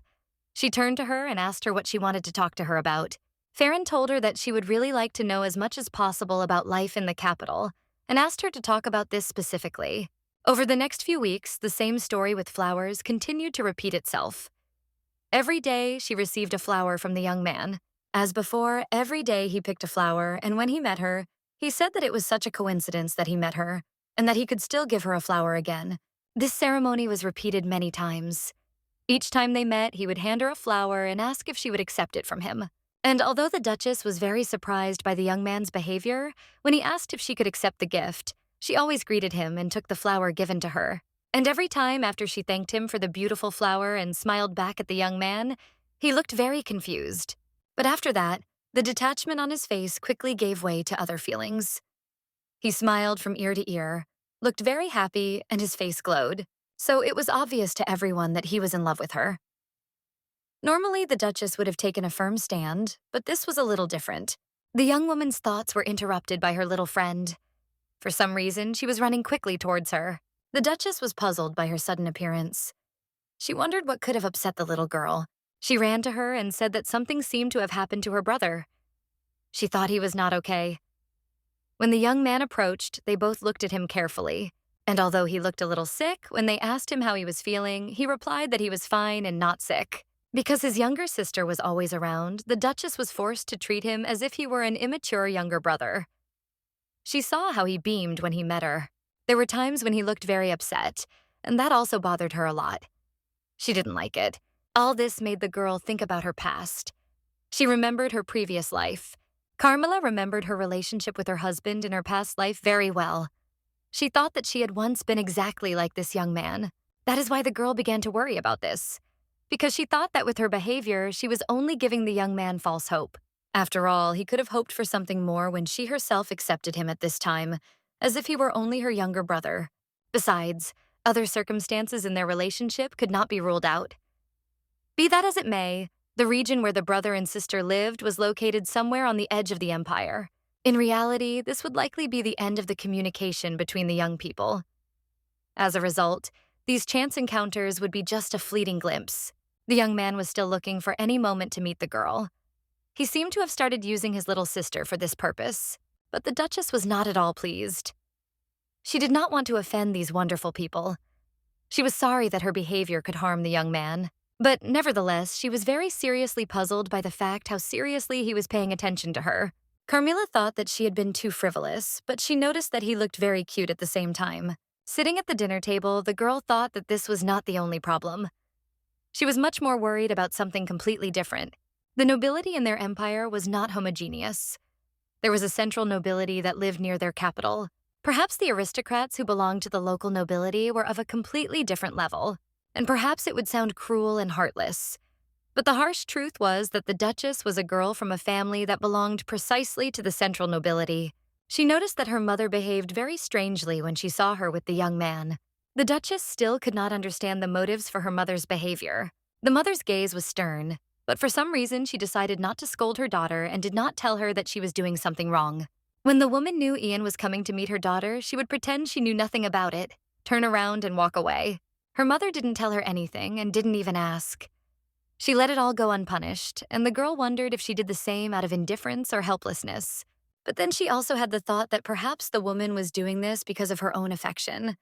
She turned to her and asked her what she wanted to talk to her about. Farron told her that she would really like to know as much as possible about life in the capital and asked her to talk about this specifically. Over the next few weeks, the same story with flowers continued to repeat itself. Every day, she received a flower from the young man. As before, every day he picked a flower, and when he met her, he said that it was such a coincidence that he met her, and that he could still give her a flower again. This ceremony was repeated many times. Each time they met, he would hand her a flower and ask if she would accept it from him. And although the Duchess was very surprised by the young man's behavior, when he asked if she could accept the gift, she always greeted him and took the flower given to her. And every time after she thanked him for the beautiful flower and smiled back at the young man, he looked very confused. But after that, the detachment on his face quickly gave way to other feelings. He smiled from ear to ear, looked very happy, and his face glowed. So it was obvious to everyone that he was in love with her. Normally, the Duchess would have taken a firm stand, but this was a little different. The young woman's thoughts were interrupted by her little friend. For some reason, she was running quickly towards her. The Duchess was puzzled by her sudden appearance. She wondered what could have upset the little girl. She ran to her and said that something seemed to have happened to her brother. She thought he was not okay. When the young man approached, they both looked at him carefully. And although he looked a little sick, when they asked him how he was feeling, he replied that he was fine and not sick. Because his younger sister was always around, the Duchess was forced to treat him as if he were an immature younger brother. She saw how he beamed when he met her. There were times when he looked very upset, and that also bothered her a lot. She didn't like it. All this made the girl think about her past. She remembered her previous life. Carmilla remembered her relationship with her husband in her past life very well. She thought that she had once been exactly like this young man. That is why the girl began to worry about this. Because she thought that with her behavior, she was only giving the young man false hope. After all, he could have hoped for something more when she herself accepted him at this time, as if he were only her younger brother. Besides, other circumstances in their relationship could not be ruled out. Be that as it may, the region where the brother and sister lived was located somewhere on the edge of the empire. In reality, this would likely be the end of the communication between the young people. As a result, these chance encounters would be just a fleeting glimpse. The young man was still looking for any moment to meet the girl. He seemed to have started using his little sister for this purpose, but the Duchess was not at all pleased. She did not want to offend these wonderful people. She was sorry that her behavior could harm the young man, but nevertheless, she was very seriously puzzled by the fact how seriously he was paying attention to her. Carmilla thought that she had been too frivolous, but she noticed that he looked very cute at the same time. Sitting at the dinner table, the girl thought that this was not the only problem. She was much more worried about something completely different. The nobility in their empire was not homogeneous. There was a central nobility that lived near their capital. Perhaps the aristocrats who belonged to the local nobility were of a completely different level, and perhaps it would sound cruel and heartless. But the harsh truth was that the Duchess was a girl from a family that belonged precisely to the central nobility. She noticed that her mother behaved very strangely when she saw her with the young man. The Duchess still could not understand the motives for her mother's behavior. The mother's gaze was stern, but for some reason she decided not to scold her daughter and did not tell her that she was doing something wrong. When the woman knew Ian was coming to meet her daughter, she would pretend she knew nothing about it, turn around and walk away. Her mother didn't tell her anything and didn't even ask. She let it all go unpunished, and the girl wondered if she did the same out of indifference or helplessness. But then she also had the thought that perhaps the woman was doing this because of her own affection.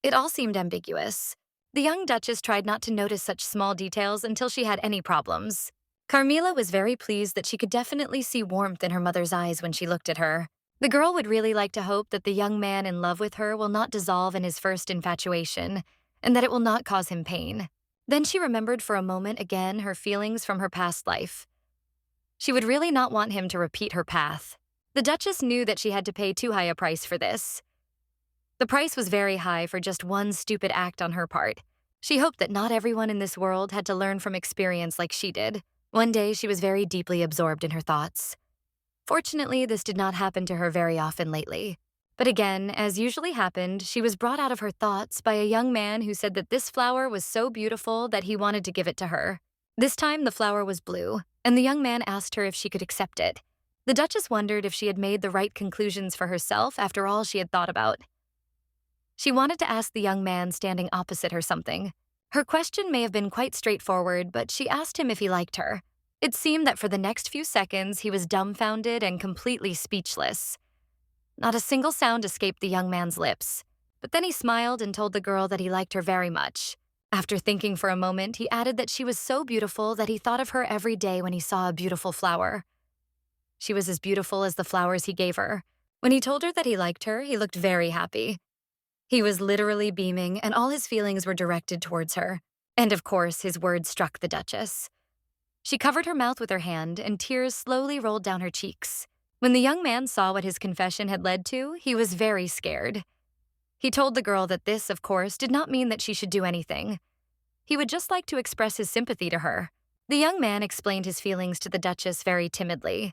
It all seemed ambiguous. The young Duchess tried not to notice such small details until she had any problems. Carmilla was very pleased that she could definitely see warmth in her mother's eyes when she looked at her. The girl would really like to hope that the young man in love with her will not dissolve in his first infatuation, and that it will not cause him pain. Then she remembered for a moment again her feelings from her past life. She would really not want him to repeat her path. The Duchess knew that she had to pay too high a price for this. The price was very high for just one stupid act on her part. She hoped that not everyone in this world had to learn from experience like she did. One day, she was very deeply absorbed in her thoughts. Fortunately, this did not happen to her very often lately. But again, as usually happened, she was brought out of her thoughts by a young man who said that this flower was so beautiful that he wanted to give it to her. This time, the flower was blue, and the young man asked her if she could accept it. The Duchess wondered if she had made the right conclusions for herself after all she had thought about. She wanted to ask the young man standing opposite her something. Her question may have been quite straightforward, but she asked him if he liked her. It seemed that for the next few seconds, he was dumbfounded and completely speechless. Not a single sound escaped the young man's lips. But then he smiled and told the girl that he liked her very much. After thinking for a moment, he added that she was so beautiful that he thought of her every day when he saw a beautiful flower. She was as beautiful as the flowers he gave her. When he told her that he liked her, he looked very happy. He was literally beaming, and all his feelings were directed towards her. And of course, his words struck the Duchess. She covered her mouth with her hand, and tears slowly rolled down her cheeks. When the young man saw what his confession had led to, he was very scared. He told the girl that this, of course, did not mean that she should do anything. He would just like to express his sympathy to her. The young man explained his feelings to the Duchess very timidly.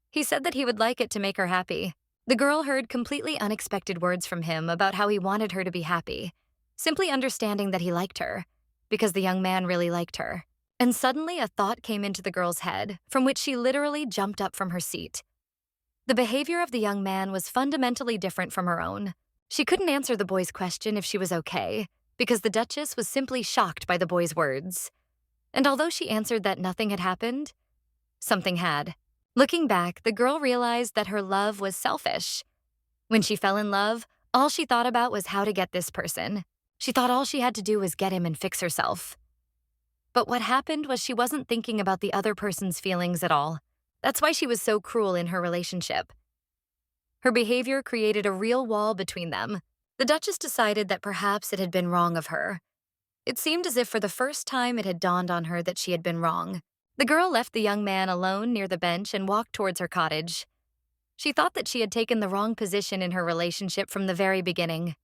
He said that he would like it to make her happy. The girl heard completely unexpected words from him about how he wanted her to be happy, simply understanding that he liked her, because the young man really liked her. And suddenly a thought came into the girl's head, from which she literally jumped up from her seat. The behavior of the young man was fundamentally different from her own. She couldn't answer the boy's question if she was okay, because the Duchess was simply shocked by the boy's words. And although she answered that nothing had happened, something had. Looking back, the girl realized that her love was selfish. When she fell in love, all she thought about was how to get this person. She thought all she had to do was get him and fix herself. But what happened was she wasn't thinking about the other person's feelings at all. That's why she was so cruel in her relationship. Her behavior created a real wall between them. The Duchess decided that perhaps it had been wrong of her. It seemed as if for the first time it had dawned on her that she had been wrong. The girl left the young man alone near the bench and walked towards her cottage. She thought that she had taken the wrong position in her relationship from the very beginning.